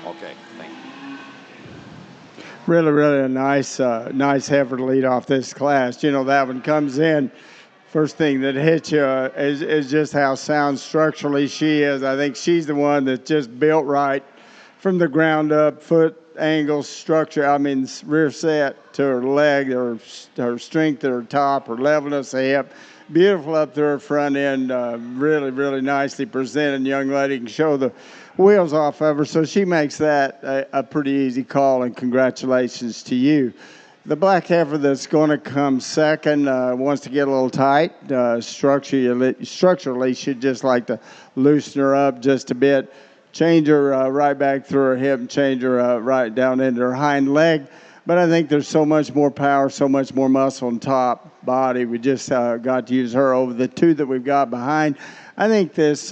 Okay, thank you. Really a nice heifer to lead off this class. You know, that one comes in. First thing that hits you is just how sound structurally she is. I think she's the one that's just built right from the ground up, foot angle, structure. I mean, rear set to her leg, her strength at her top, her levelness of hip. Beautiful up to her front end. Really nicely presented. Young lady can show the wheels off of her, so she makes that a pretty easy call, and congratulations to you. The black heifer that's going to come second wants to get a little tight. Structurally, she'd just like to loosen her up just a bit, change her right back through her hip, and change her right down into her hind leg. But I think there's so much more power, so much more muscle and top body. We just got to use her over the two that we've got behind. I think this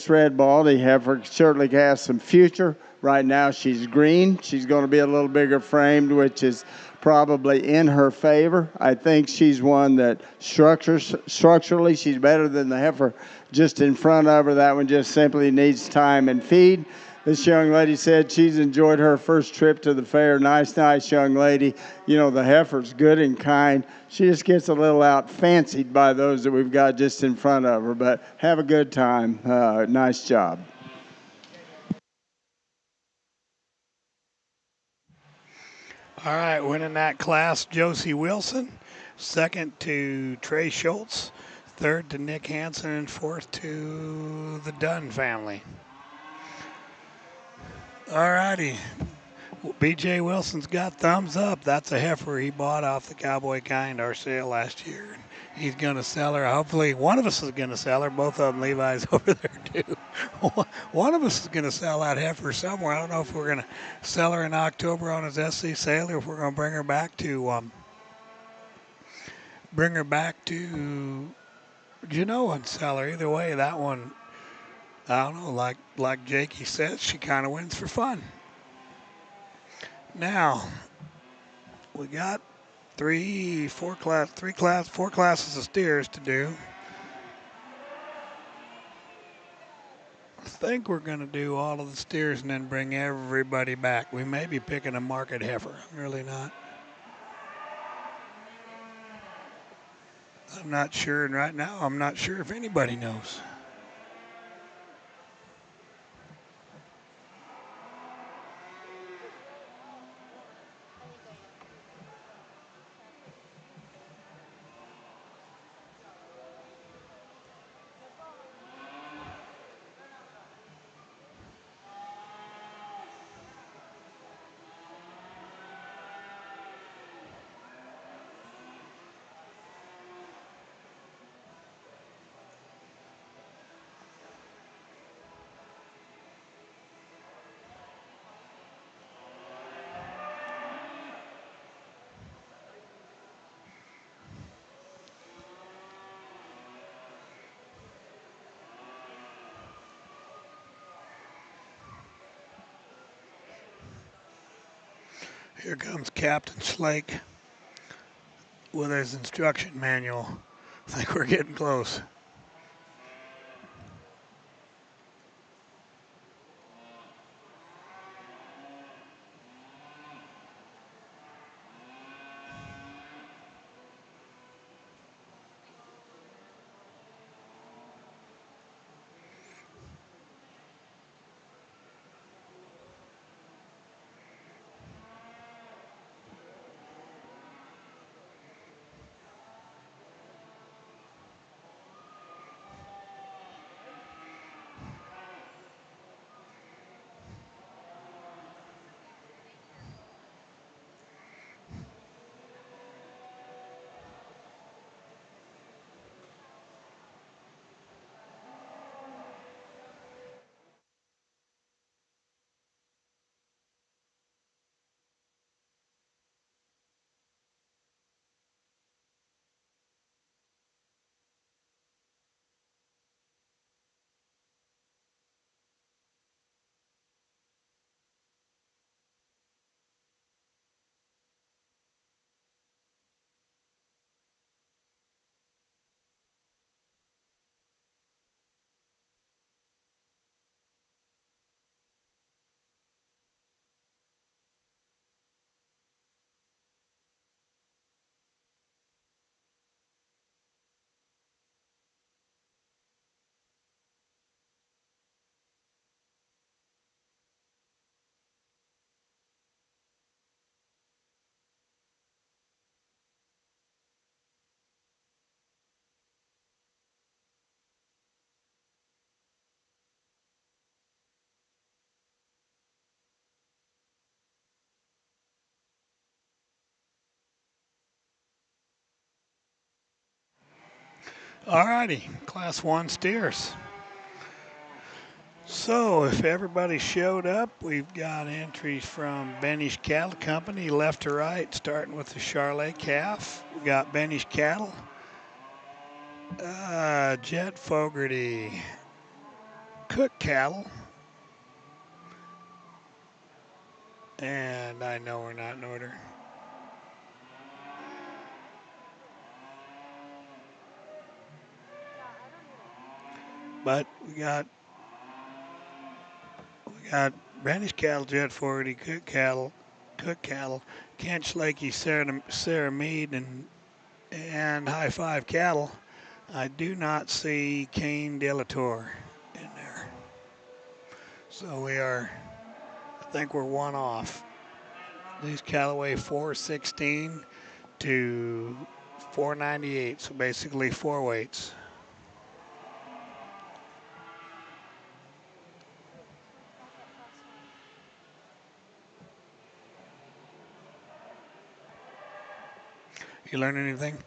red baldy heifer certainly has some future Right now she's green. She's going to be a little bigger framed, which is probably in her favor. I think she's one that structurally she's better than the heifer just in front of her. That one just simply needs time and feed. This young lady said she's enjoyed her first trip to the fair. Nice young lady. You know, the heifer's good and kind. She just gets a little out fancied by those that we've got just in front of her, but have a good time. Nice job. All right, winning that class, Josie Wilson. Second to Trey Schultz. Third to Nick Hansen. And fourth to the Dunn family. All righty. B.J. Wilson's got thumbs up. That's a heifer he bought off the Cowboy Kind, our sale last year. He's going to sell her. Hopefully, one of us is going to sell her. Both of them, Levi's over there, too. One of us is going to sell that heifer somewhere. I don't know if we're going to sell her in October on his SC sale or if we're going to bring her back to Genoa and sell her. Either way, that one, I don't know, like Jakey says, she kind of wins for fun. Now, we got four classes of steers to do. I think we're going to do all of the steers and then bring everybody back. We may be picking a market heifer. I'm really not. I'm not sure, and right now I'm not sure if anybody knows. Here comes Captain Slake with his instruction manual. I think we're getting close. All righty, Class 1 steers. So if everybody showed up, we've got entries from Benny's Cattle Company, left to right, starting with the Charlet calf. We got Benny's Cattle, Jet Fogarty, Cook Cattle, And I know we're not in order. But we got Brandish's cattle, Jet 40, Cook cattle, Kent Schlakey, Sarah Mead, and High Five cattle. I do not see Kane Delator in there. So I think we're one off. These cattle weigh 416 to 498, so basically four weights. You learn anything?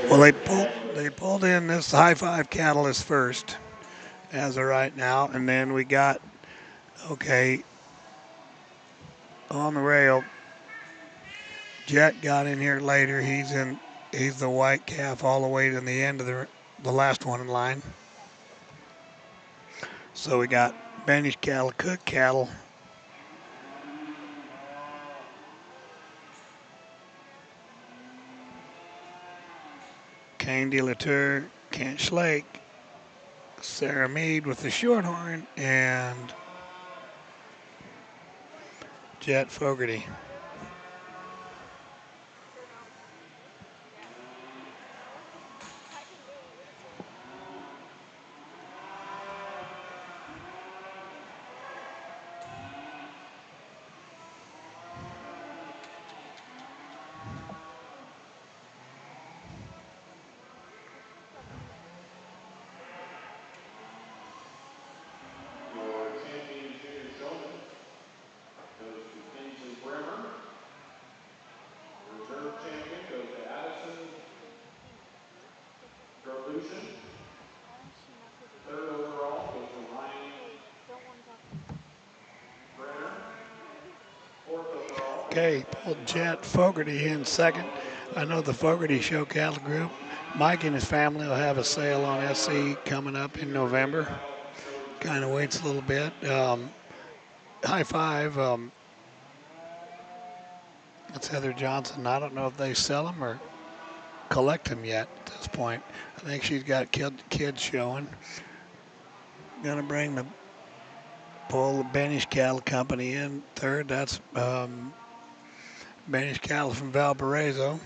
Well, they pulled in this High Five catalyst first, as of right now, and then we got on the rail. Jet got in here later. He's the white calf all the way to the end of the last one in line. So we got Banish cattle, Cook cattle. Kane de la Tour, Kent Schlake, Sarah Mead with the Shorthorn, and Jet Fogarty. Your champion junior showman goes to Kinsley Bremer. Reserve champion goes to Addison Gerlution. Third overall goes to Ryan Brenner. Fourth overall. Okay, pulled Jet Fogarty in second. I know the Fogarty Show Cattle Group. Mike and his family will have a sale on SC coming up in November. Kind of waits a little bit. High Five. That's Heather Johnson. I don't know if they sell them or collect them yet at this point. I think she's got kids showing. Gonna pull the Banish Cattle Company in third. That's Banish Cattle from Valparaiso.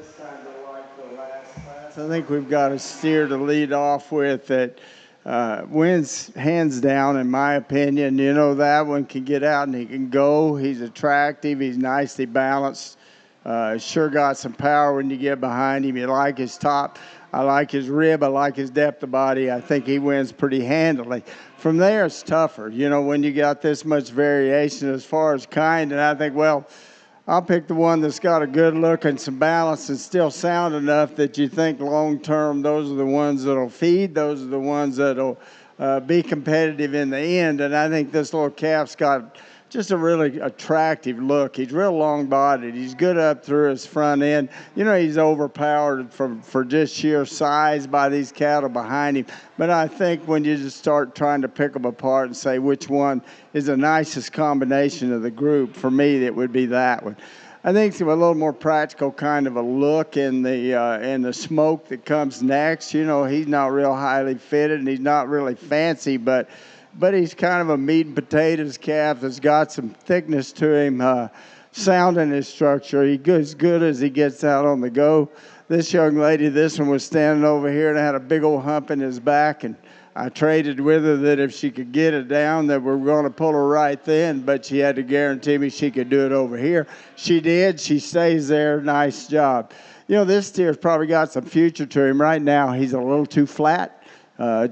Just kind of like the last class. I think we've got a steer to lead off with that wins hands down, in my opinion. You know, that one can get out and he can go. He's attractive. He's nicely balanced. Sure got some power when you get behind him. You like his top. I like his rib. I like his depth of body. I think he wins pretty handily. From there, it's tougher. You know, when you got this much variation as far as kind, and I think, well, I'll pick the one that's got a good look and some balance and still sound enough that you think long-term those are the ones that'll feed. Those are the ones that'll be competitive in the end. And I think this little calf's got just a really attractive look. He's real long-bodied. He's good up through his front end. You know, he's overpowered for just sheer size by these cattle behind him. But I think when you just start trying to pick them apart and say which one is the nicest combination of the group, for me, it would be that one. I think it's a little more practical kind of a look in the smoke that comes next. You know, he's not real highly fitted and he's not really fancy, but he's kind of a meat and potatoes calf that's got some thickness to him, sound in his structure. He's as good as he gets out on the go. This young lady, this one was standing over here and had a big old hump in his back, and I traded with her that if she could get it down that we're going to pull her right then, but she had to guarantee me she could do it over here. She did. She stays there. Nice job. You know, this steer's probably got some future to him. Right now, he's a little too flat.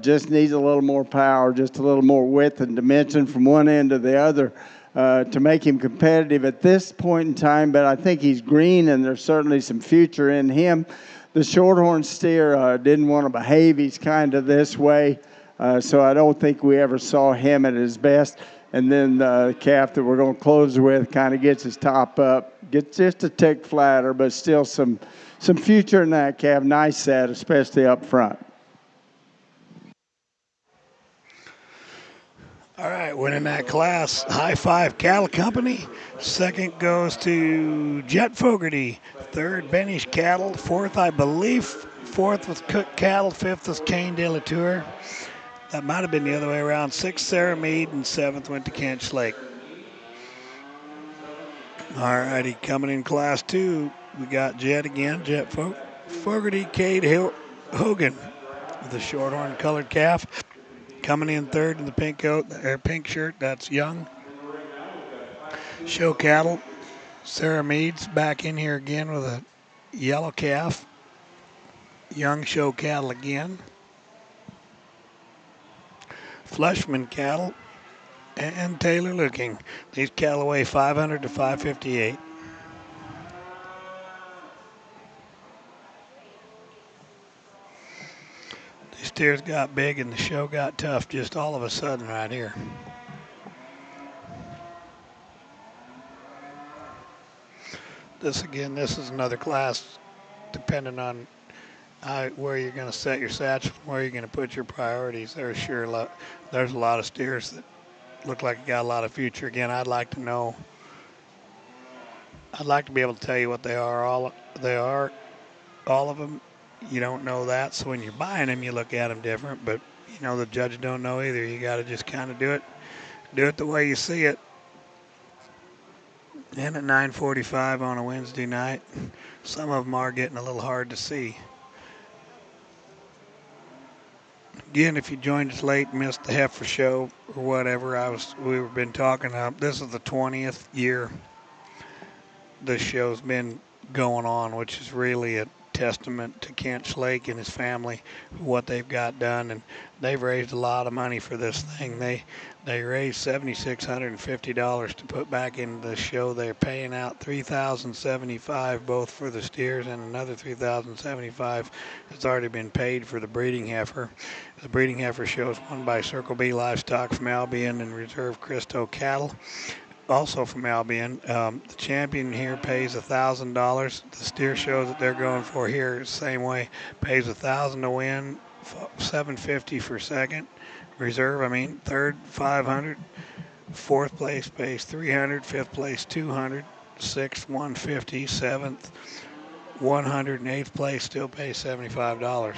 Just needs a little more power, just a little more width and dimension from one end to the other to make him competitive at this point in time. But I think he's green, and there's certainly some future in him. The shorthorn steer didn't want to behave. He's kind of this way. So I don't think we ever saw him at his best. And then the calf that we're going to close with kind of gets his top up, gets just a tick flatter, but still some future in that calf. Nice set, especially up front. All right, winning that class, High Five Cattle Company. Second goes to Jet Fogarty. Third, Benish Cattle. Fourth, I believe, fourth was Cook Cattle. Fifth was Kane de la Tour. That might have been the other way around. Sixth, Sarah Mead, and seventh went to Kent Schlake. All righty, coming in class two, we got Jet again. Jet Fogarty, Cade Hogan with a shorthorn colored calf. Coming in third in the pink coat, or pink shirt, that's Young. Show Cattle. Sarah Mead's back in here again with a yellow calf. Young Show Cattle again. Fleshman Cattle and Taylor Looking. These cattle weigh 500 to 558. These steers got big and the show got tough just all of a sudden right here. This is another class depending on where you're going to set your satchel, where you're going to put your priorities. There's a lot of steers that look like got a lot of future. Again, I'd like to know. I'd like to be able to tell you what they are. All of them. You don't know that, so when you're buying them, you look at them different. But you know the judge don't know either. You got to just kind of do it the way you see it. And at 9:45 on a Wednesday night, some of them are getting a little hard to see. Again, if you joined us late, missed the heifer show or whatever, we've been talking about. This is the 20th year this show's been going on, which is really a testament to Kent Schlake and his family, what they've got done, and they've raised a lot of money for this thing. They raised $7,650 to put back into the show. They're paying out $3,075 both for the steers, and another $3,075 has already been paid for the breeding heifer. The breeding heifer show is won by Circle B Livestock from Albion and Reserve Christo Cattle, also from Albion. The champion here pays $1,000. The steer show that they're going for here is the same way. Pays $1,000 to win, $750 for second. Reserve, third, $500. Fourth place pays $300. Fifth place, $200. Sixth, $150. Seventh, $100. And eighth place still pays $75.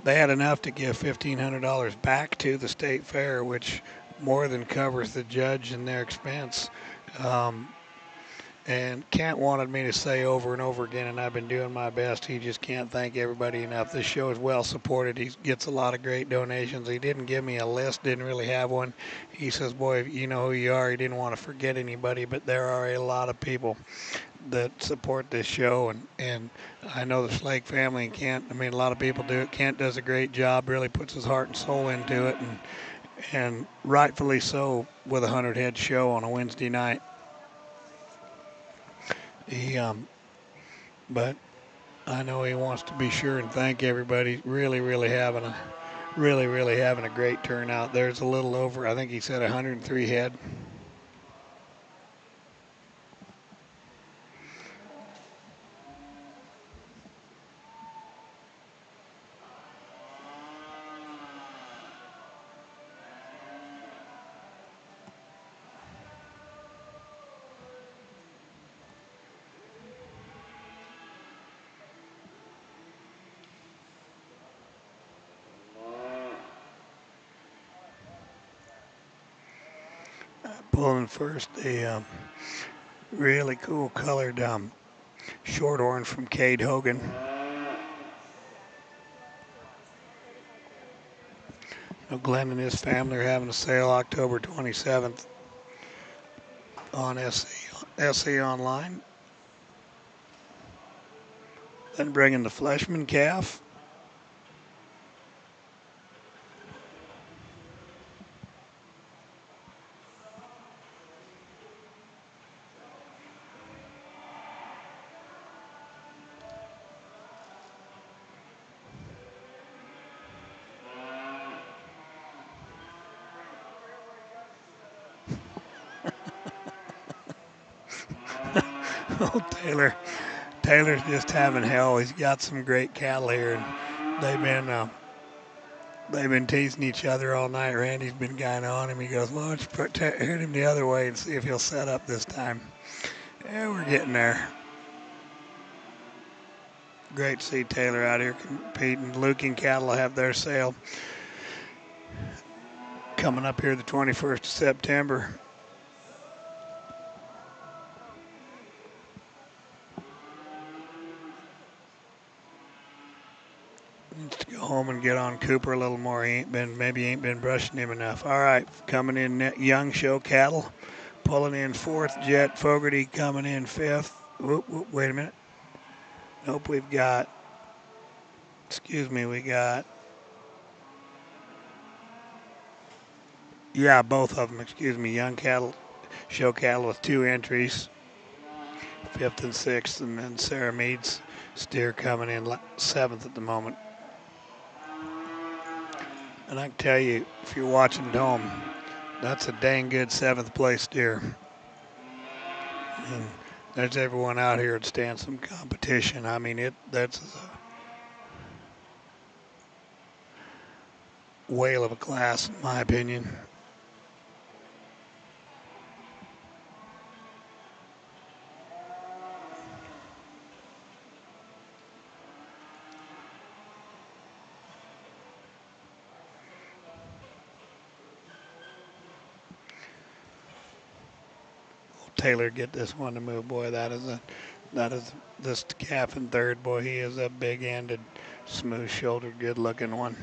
They had enough to give $1,500 back to the state fair, which more than covers the judge and their expense. And Kent wanted me to say over and over again, and I've been doing my best. He just can't thank everybody enough. This show is well supported. He gets a lot of great donations. He didn't give me a list, didn't really have one. He says, boy, you know who you are. He didn't want to forget anybody, but there are a lot of people that support this show. And I know the Slake family and Kent, I mean, a lot of people do it. Kent does a great job, really puts his heart and soul into it, and rightfully so with a 100-head show on a Wednesday night. But I know he wants to be sure and thank everybody. Really having a great turnout. There's a little over, I think he said 103 head. Pulling first a really cool colored short horn from Cade Hogan. Now Glenn and his family are having a sale October 27th on SE Online. Then bringing the Fleshman calf. Oh, Taylor's just having hell. He's got some great cattle here, and they've been teasing each other all night. Randy's been kind of on him. He goes, "Well, let's hit him the other way and see if he'll set up this time." Yeah, we're getting there. Great to see Taylor out here competing. Luking cattle will have their sale coming up here the 21st of September. Needs to go home and get on Cooper a little more. He ain't been brushing him enough. All right, coming in young show cattle, pulling in fourth. Jet Fogarty coming in fifth. Whoop, wait a minute. Nope, we got. Yeah, both of them. Young cattle, show cattle with 2 entries, fifth and sixth, and then Sarah Mead's steer coming in seventh at the moment. And I can tell you, if you're watching at home, that's a dang good 7th place steer. And there's everyone out here that stands some competition. I mean, that's a whale of a class, in my opinion. Taylor get this one to move, boy. That is this calf in third, boy. He is a big-ended, smooth-shouldered, good-looking one.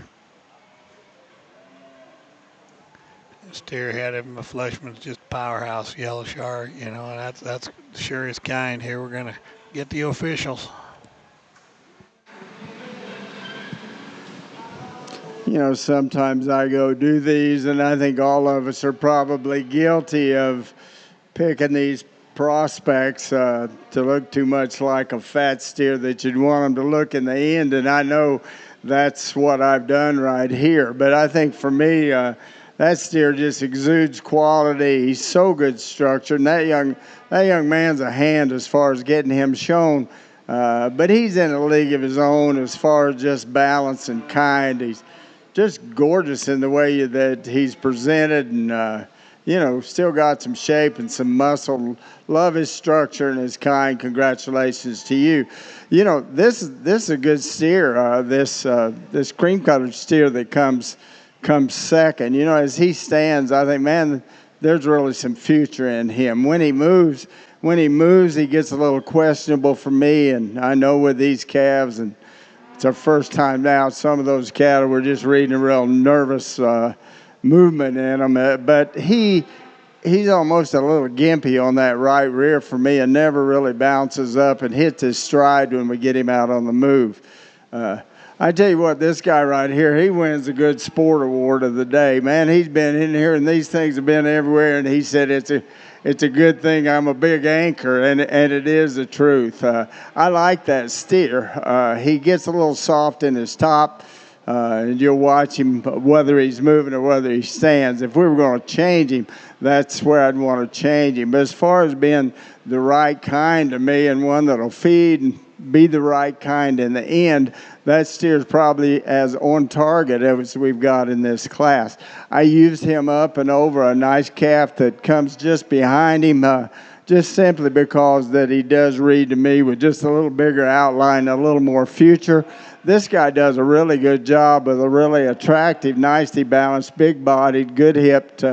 The steer ahead of him, a Fleshman's just powerhouse, yellow char. You know, and that's sure is kind. Here we're gonna get the officials. You know, sometimes I go do these, and I think all of us are probably guilty of picking these prospects to look too much like a fat steer that you'd want them to look in the end, and I know that's what I've done right here. But I think for me, that steer just exudes quality. He's so good structured, and that young man's a hand as far as getting him shown. But he's in a league of his own as far as just balance and kind. He's just gorgeous in the way that he's presented, and you know, still got some shape and some muscle. Love his structure and his kind. Congratulations to you. You know, this is a good steer. This cream-colored steer that comes second. You know, as he stands, I think, man, there's really some future in him. When he moves, when he moves, he gets a little questionable for me. And I know with these calves, and it's our first time now, some of those cattle we're just reading a real nervous movement in them. But he's almost a little gimpy on that right rear for me and never really bounces up and hits his stride when we get him out on the move. I tell you what, this guy right here, he wins the Good Sport Award of the day. Man, he's been in here, and these things have been everywhere, and he said it's a good thing I'm a big anchor, and it is the truth. I like that steer. He gets a little soft in his top, and you'll watch him whether he's moving or whether he stands. If we were going to change him, that's where I'd want to change him. But as far as being the right kind to me and one that'll feed and be the right kind in the end, that steer's probably as on target as we've got in this class. I used him up and over a nice calf that comes just behind him, just simply because that he does read to me with just a little bigger outline, a little more future. This guy does a really good job with a really attractive, nicely balanced, big-bodied, good-hipped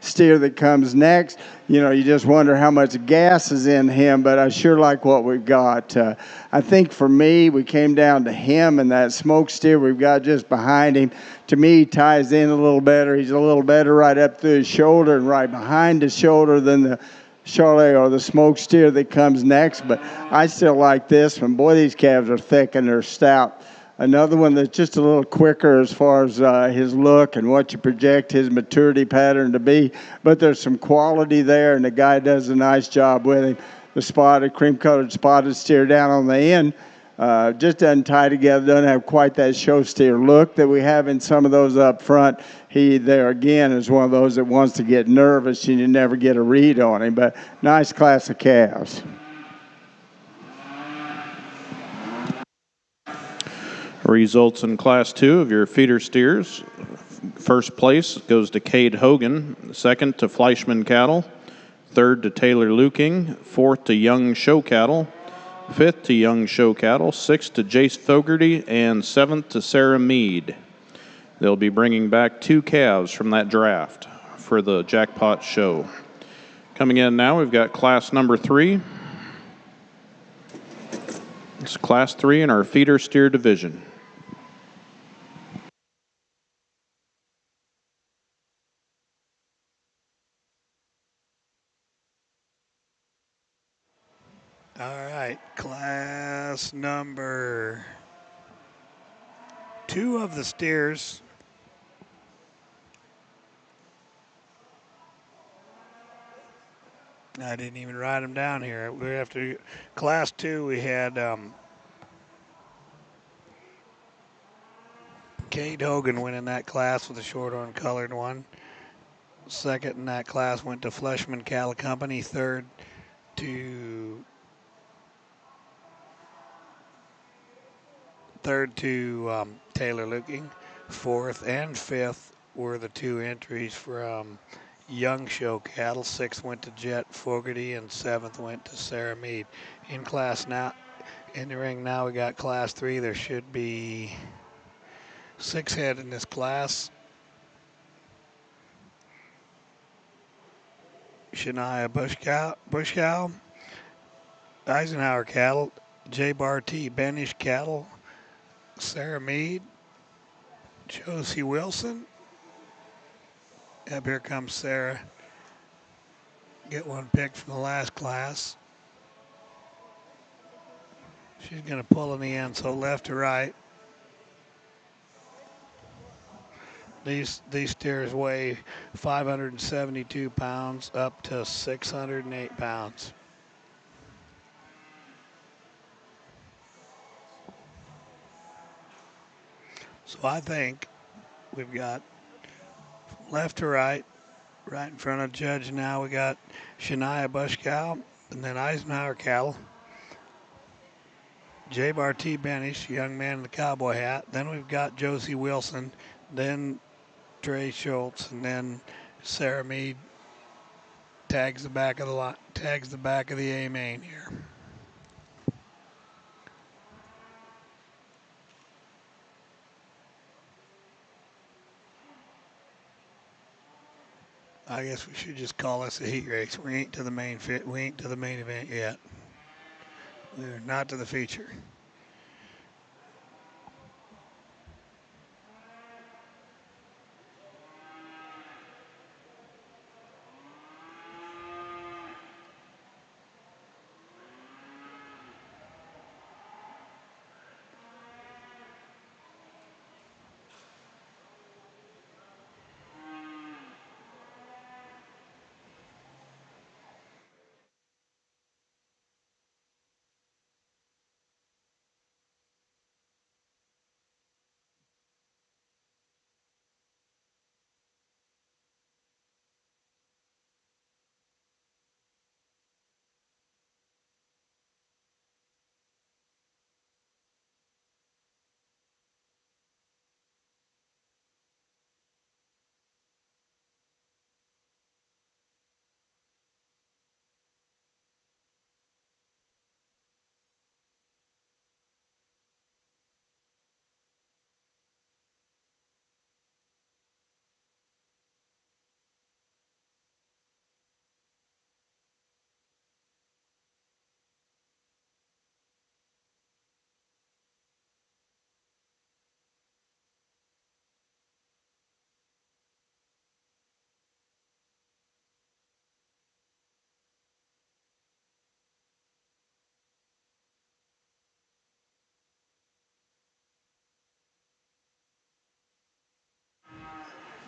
steer that comes next. You know, you just wonder how much gas is in him, but I sure like what we've got. I think for me, we came down to him and that smoke steer we've got just behind him. To me, he ties in a little better. He's a little better right up through his shoulder and right behind his shoulder than the Charlet or the smoke steer that comes next. But I still like this one. Boy, these calves are thick and they're stout. Another one that's just a little quicker as far as his look and what you project his maturity pattern to be. But there's some quality there, and the guy does a nice job with him. The spotted, cream-colored spotted steer down on the end just doesn't tie together, doesn't have quite that show steer look that we have in some of those up front. He, there again, is one of those that wants to get nervous and you never get a read on him. But nice class of calves. Results in Class 2 of your feeder steers. First place goes to Cade Hogan. Second to Fleischman Cattle. Third to Taylor Luking. Fourth to Young Show Cattle. Fifth to Young Show Cattle. Sixth to Jace Fogarty. And seventh to Sarah Mead. They'll be bringing back 2 calves from that draft for the Jackpot show. Coming in now, we've got class number 3. It's class 3 in our feeder steer division. All right, class number 2 of the steers. I didn't even write them down here. We have to, class 2, we had Cade Hogan winning that class with a short-horn colored one. Second in that class went to Fleischman Cattle Company. Third to Taylor Luking. Fourth and fifth were the 2 entries from Young Show Cattle. Sixth went to Jet Fogarty, and seventh went to Sarah Mead. In class now, in the ring now, we got class 3. There should be 6 head in this class. Shania Bush Cow, Eisenhower Cattle, J. Bar T. Benish Cattle, Sarah Mead, Josie Wilson. Up here comes Sarah. Get one picked from the last class. She's going to pull in the end, so left to right. These steers weigh 572 pounds up to 608 pounds. So I think we've got left to right, right in front of Judge now. We got Shania Bush Cow, and then Eisenhower Cattle. J. Bar T. Benish, young man in the cowboy hat. Then we've got Josie Wilson, then Trey Schultz, and then Sarah Mead tags the back of the line, tags the back of the A main here. I guess we should just call this a heat race. We ain't to the main event yet. We're not to the feature.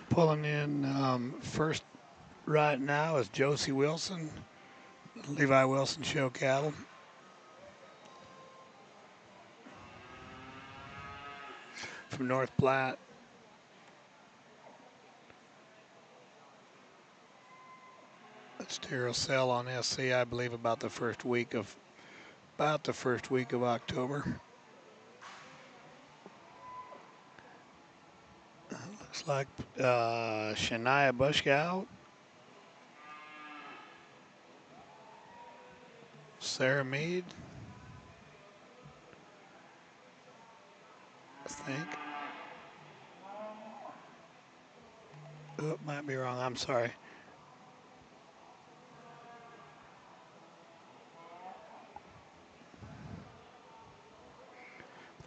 Pulling in first right now is Josie Wilson, Levi Wilson Show Cattle. From North Platte. That steer will sell on SC, I believe, about the first week of October. Looks like Shania Bushkow, Sarah Mead, I think. Oh, it might be wrong. I'm sorry.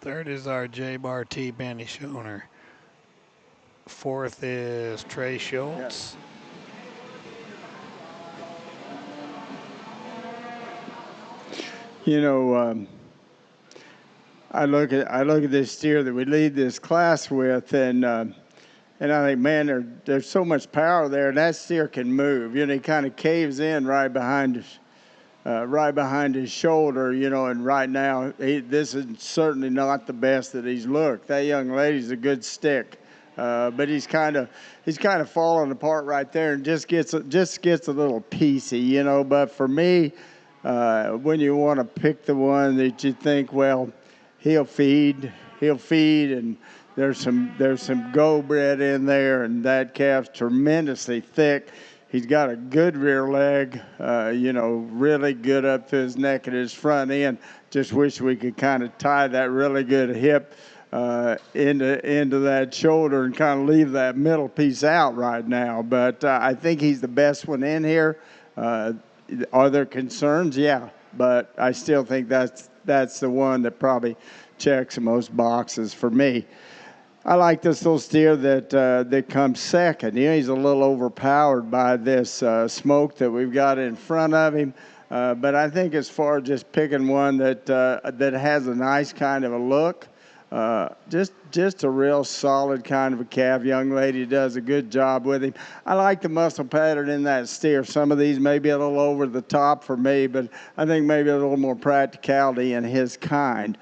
Third is our J Bar T Benny Schoner. Fourth is Trey Schultz. You know, I look at this steer that we lead this class with, and I think, man, there's so much power there, and that steer can move. You know, he kind of caves in right behind his shoulder. You know, and right now this is certainly not the best that he's looked. That young lady's a good stick, but he's kind of falling apart right there, and just gets a little piecey. You know, but for me, when you want to pick the one that you think, well, he'll feed, and there's some go bred in there, and that calf's tremendously thick. He's got a good rear leg, you know, really good up to his neck and his front end. Just wish we could kind of tie that really good hip into that shoulder and kind of leave that middle piece out right now. But I think he's the best one in here. Are there concerns? Yeah, but I still think that's the one that probably checks the most boxes for me. I like this little steer that comes second. You know, he's a little overpowered by this smoke that we've got in front of him. But I think as far as just picking one that has a nice kind of a look, just a real solid kind of a calf. Young lady does a good job with him. I like the muscle pattern in that steer. Some of these may be a little over the top for me, but I think maybe a little more practicality in his kind.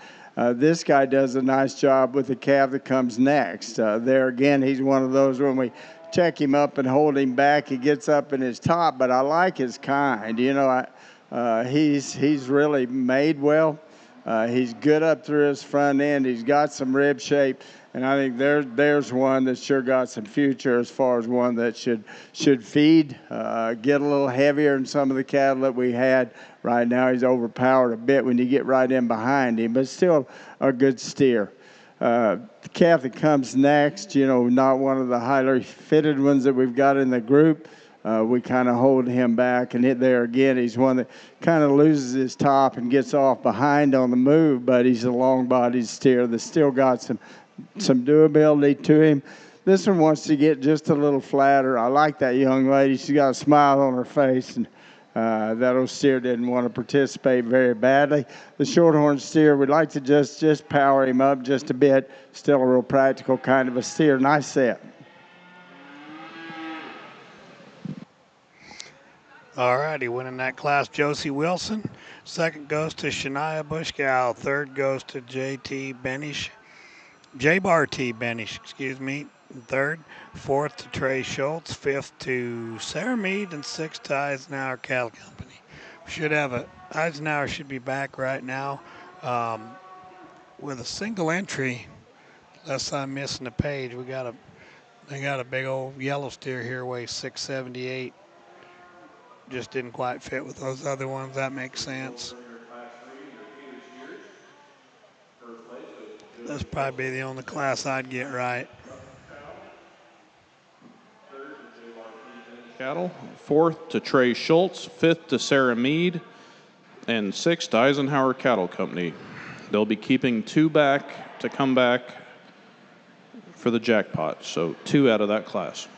This guy does a nice job with the calf that comes next. There again, he's one of those when we check him up and hold him back, he gets up in his top, but I like his kind. You know, he's really made well. He's good up through his front end. He's got some rib shape, and I think there's one that's sure got some future as far as one that should feed, get a little heavier than some of the cattle that we had. Right now he's overpowered a bit when you get right in behind him, but still a good steer. The calf that comes next, you know, not one of the highly fitted ones that we've got in the group, we kind of hold him back. And there again, he's one that kind of loses his top and gets off behind on the move, but he's a long-bodied steer that's still got some doability to him. This one wants to get just a little flatter. I like that young lady. She's got a smile on her face, and that old steer didn't want to participate very badly. The shorthorn steer, we'd like to just power him up just a bit. Still a real practical kind of a steer. Nice set. All righty, winning that class, Josie Wilson. Second goes to Shania Bushkow. Third goes to J-Bar T. Benish, excuse me. Third. Fourth to Trey Schultz. Fifth to Sarah Mead. And sixth to Eisenhower Cattle Company. Eisenhower should be back right now with a single entry. Unless I'm missing a page, they got a big old yellow steer here, weighs 678. Just didn't quite fit with those other ones. That makes sense. That's probably the only class I'd get right. Cattle. Fourth to Trey Schultz. Fifth to Sarah Mead. And sixth to Eisenhower Cattle Company. They'll be keeping 2 back to come back for the jackpot. So 2 out of that class.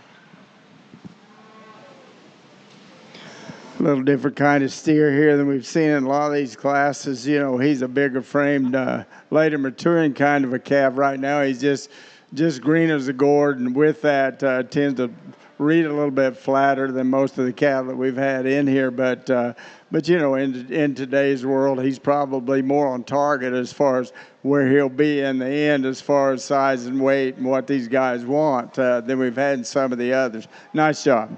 A little different kind of steer here than we've seen in a lot of these classes. You know, he's a bigger framed, later maturing kind of a calf. Right now he's just green as a gourd, and with that tends to read a little bit flatter than most of the cattle that we've had in here. But you know, in today's world, he's probably more on target as far as where he'll be in the end as far as size and weight and what these guys want than we've had in some of the others. Nice job.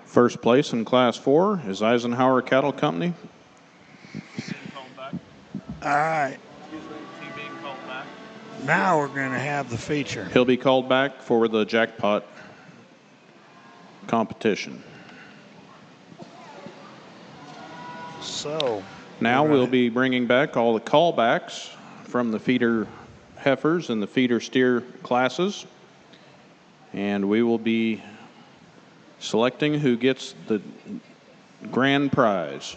First place in Class 4 is Eisenhower Cattle Company. All right. Now we're going to have the feature. He'll be called back for the jackpot competition. So now we'll be bringing back all the callbacks from the feeder heifers and the feeder steer classes. And we will be selecting who gets the grand prize.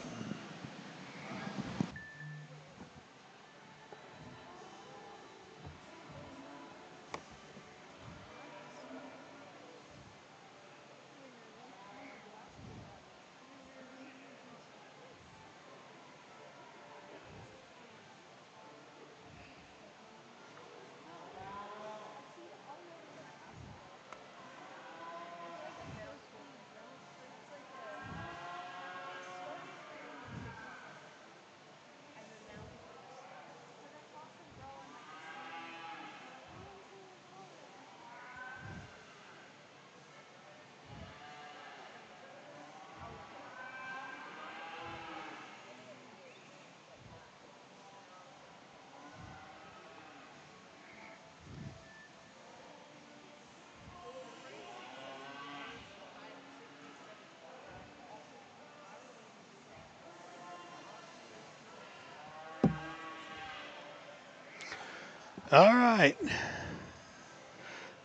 All right.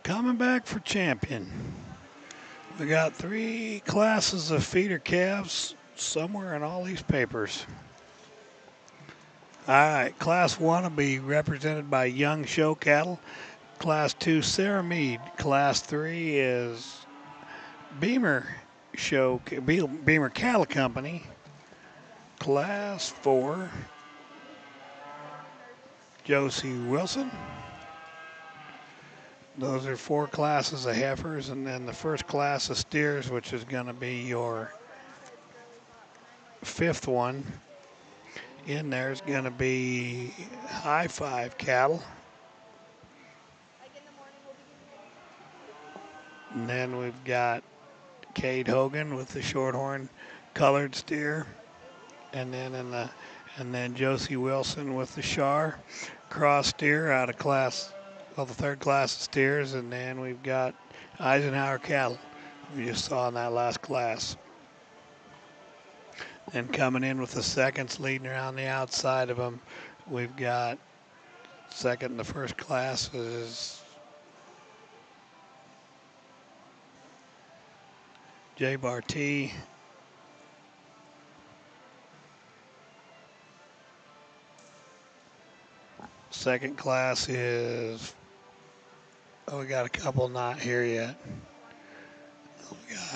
Coming back for champion. We got 3 classes of feeder calves somewhere in all these papers. All right. Class 1 will be represented by Young Show Cattle. Class 2, Sarah Mead. Class 3 is Beamer Cattle Company. Class 4, Josie Wilson. Those are 4 classes of heifers, and then the first class of steers, which is going to be your 5th one. In there is going to be High Five cattle. And then we've got Cade Hogan with the Shorthorn colored steer, and then Josie Wilson with the Shar cross steer out of the 3rd class of steers, and then we've got Eisenhower cattle we just saw in that last class. And coming in with the seconds leading around the outside of them, we've got second in the 1st class is J Bar T. Second class is, we got a couple not here yet.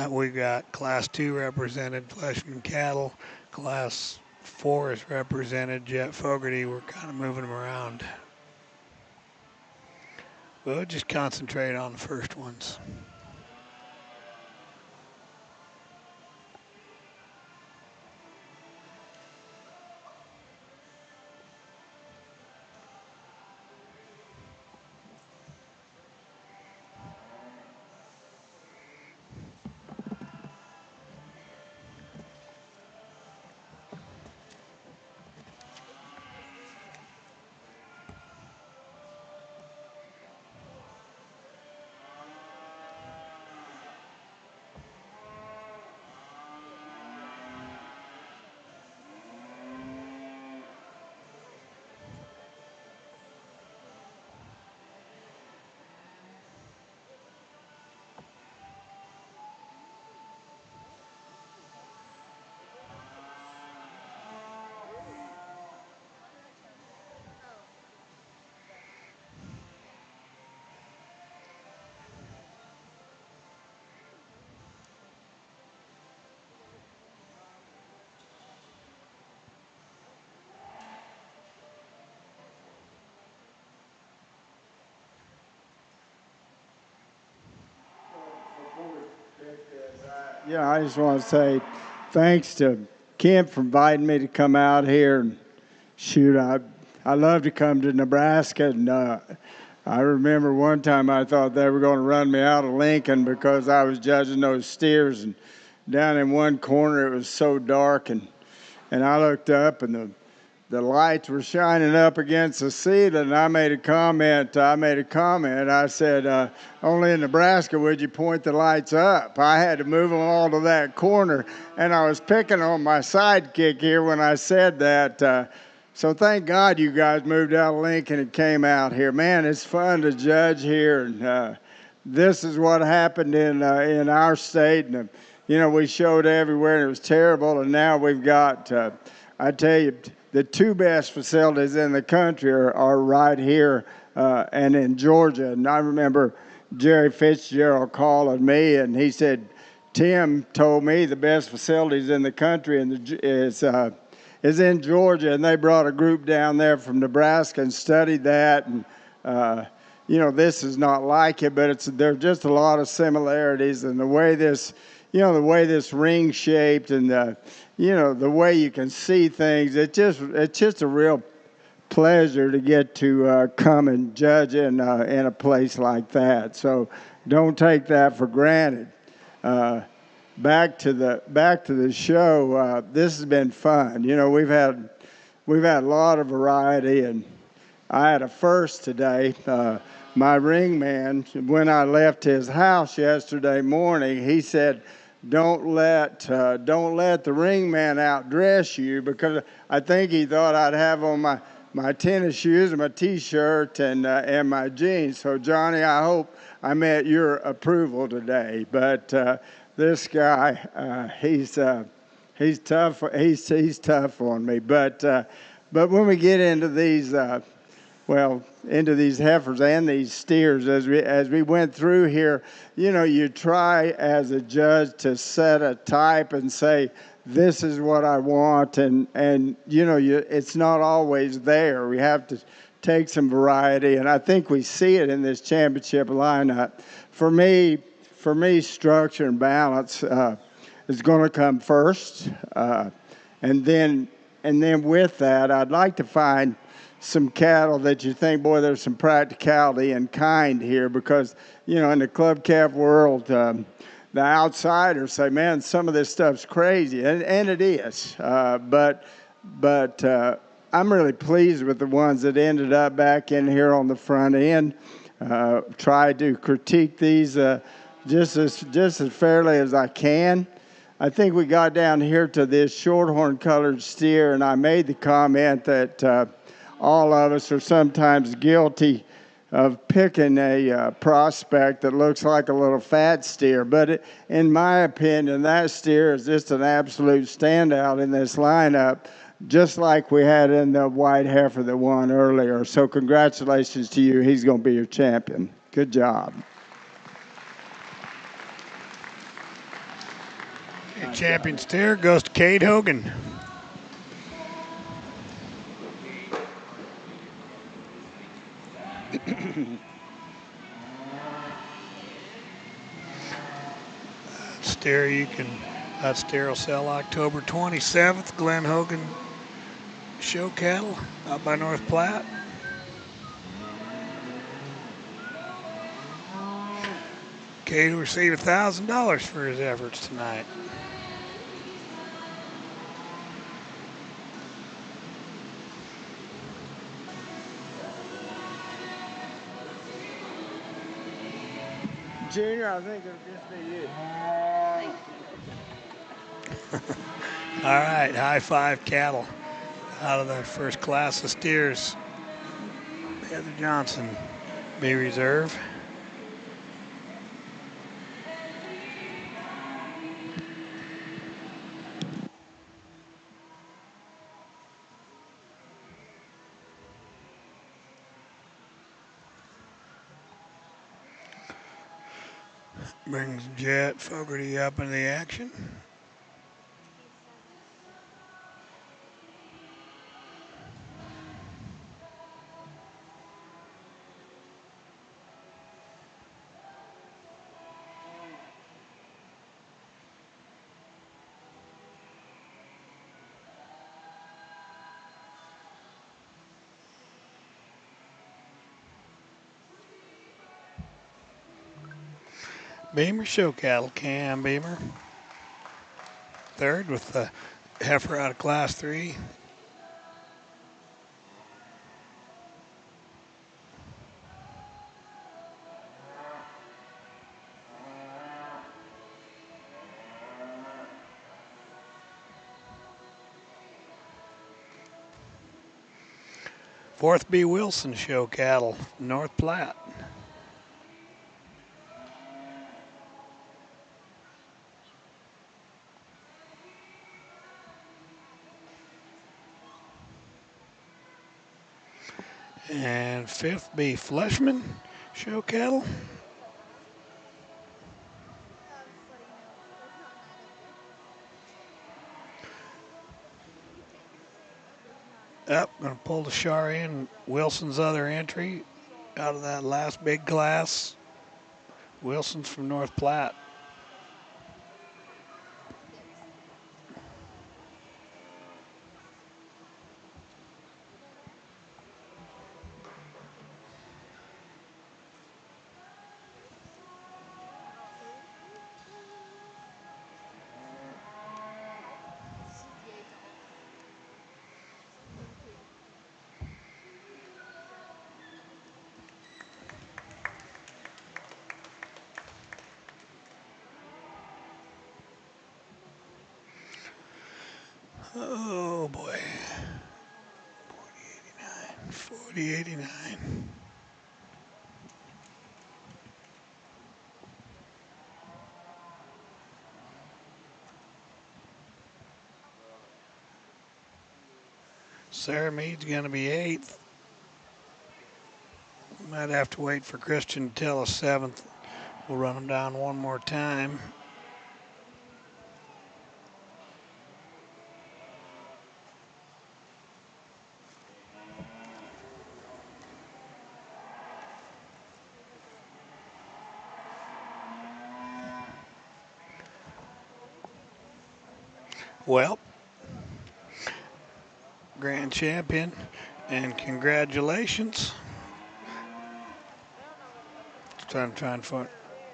We got Class 2 represented, Fleshman Cattle. Class 4 is represented, Jet Fogarty. We're kind of moving them around. We'll just concentrate on the first ones. Yeah, I just want to say thanks to Kent for inviting me to come out here. And shoot, I love to come to Nebraska. And I remember one time I thought they were going to run me out of Lincoln because I was judging those steers. And down in one corner, it was so dark. And I looked up, and the lights were shining up against the ceiling, and I made a comment. I said, only in Nebraska would you point the lights up. I had to move them all to that corner, and I was picking on my sidekick here when I said that. So thank God you guys moved out of Lincoln and came out here. Man, it's fun to judge here, and this is what happened in our state. And we showed everywhere, and it was terrible. And now we've got, I tell you, the two best facilities in the country are right here and in Georgia. And I remember Jerry Fitzgerald calling me, and he said, Tim told me the best facilities in the country is in Georgia. And they brought a group down there from Nebraska and studied that. And, this is not like it, but there's just a lot of similarities. And the way this ring shaped and the way you can see things, it's just a real pleasure to get to come and judge in a place like that. So don't take that for granted. Back to the show. This has been fun. We've had a lot of variety, and I had a first today. My ring man, when I left his house yesterday morning, he said, Don't let the ring man outdress you, because I think he thought I'd have on my tennis shoes and my T-shirt and my jeans. So Johnny, I hope I met your approval today. But this guy, he's tough. He's tough on me. But when we get into these into these heifers and these steers, as we went through here, you try as a judge to set a type and say, this is what I want, and it's not always there. We have to take some variety, and I think we see it in this championship lineup. For me, structure and balance is going to come first, and then with that, I'd like to find some cattle that you think, boy, there's some practicality and kind here, because in the club calf world, the outsiders say, man, some of this stuff's crazy, and it is. But I'm really pleased with the ones that ended up back in here on the front end. Tried to critique these just as fairly as I can. I think we got down here to this shorthorn colored steer, and I made the comment that all of us are sometimes guilty of picking a prospect that looks like a little fat steer. But in my opinion, that steer is just an absolute standout in this lineup, just like we had in the white heifer that won earlier. So congratulations to you. He's going to be your champion. Good job. Champion steer goes to Cade Hogan. That steer will sell October 27th. Glenn Hogan show cattle out by North Platte. Cade will receive $1,000 for his efforts tonight. Junior, I think it'll just be you. All right, high five cattle out of the first class of steers. Heather Johnson, B reserve. Brings Jet Fogarty up into the action. Beamer show cattle, Cam Beamer. Third with the heifer out of class 3. Fourth B Wilson show cattle, North Platte. And fifth B Fleshman show cattle. Up, gonna pull the Shar in. Wilson's other entry out of that last big class. Wilson's from North Platte. Oh boy. 4089. Sarah Mead's going to be 8th. Might have to wait for Christian to tell us 7th. We'll run them down one more time. Well, grand champion, and congratulations. Trying to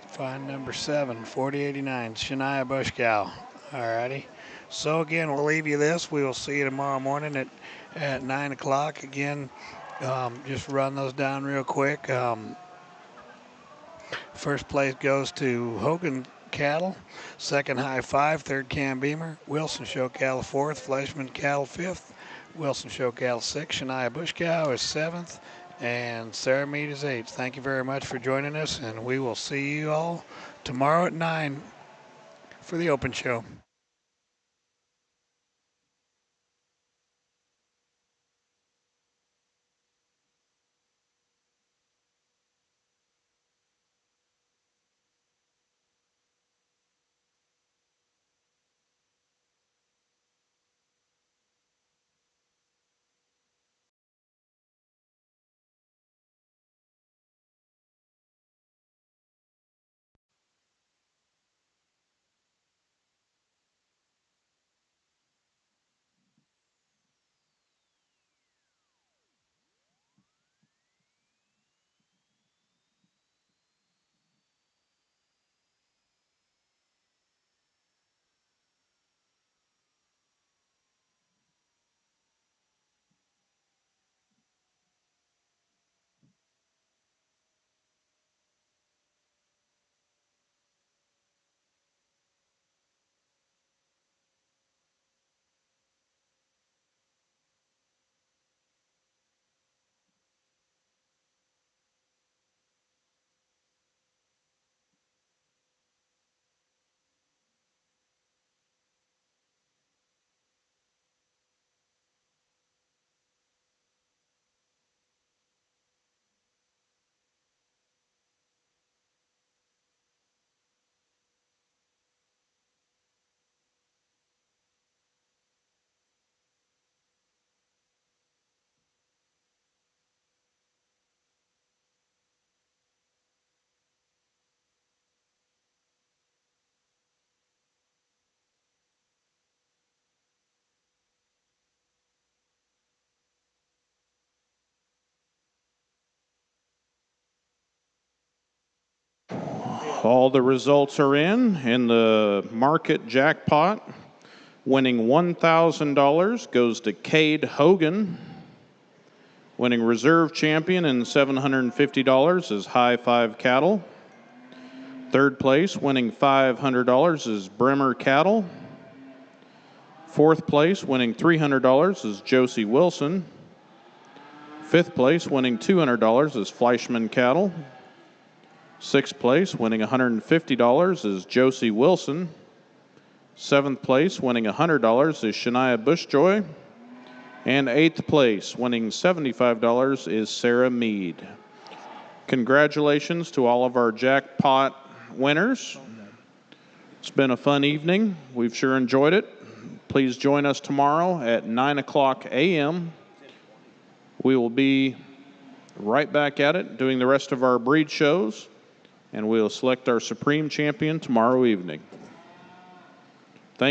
find number 7, 4089, Shania Bushcow. All righty. So again, we'll leave you this. We will see you tomorrow morning at 9 o'clock. Again, just run those down real quick. First place goes to Hogan Cattle. Second, High Five. Third, Cam Beamer. Wilson Show Cattle 4th. Fleshman Cattle 5th. Wilson Show Cattle 6th. Shania Bushcow is 7th. And Sarah Mead is 8th. Thank you very much for joining us, and we will see you all tomorrow at 9 for the open show. All the results are in the market jackpot. Winning $1,000 goes to Cade Hogan. Winning reserve champion and $750 is High Five Cattle. Third place, winning $500 is Bremer Cattle. Fourth place, winning $300 is Josie Wilson. Fifth place, winning $200 is Fleischman Cattle. Sixth place, winning $150 is Josie Wilson. Seventh place, winning $100 is Shania Bushjoy. And eighth place, winning $75 is Sarah Mead. Congratulations to all of our jackpot winners. It's been a fun evening. We've sure enjoyed it. Please join us tomorrow at 9 o'clock a.m. We will be right back at it doing the rest of our breed shows, and we'll select our Supreme Champion tomorrow evening.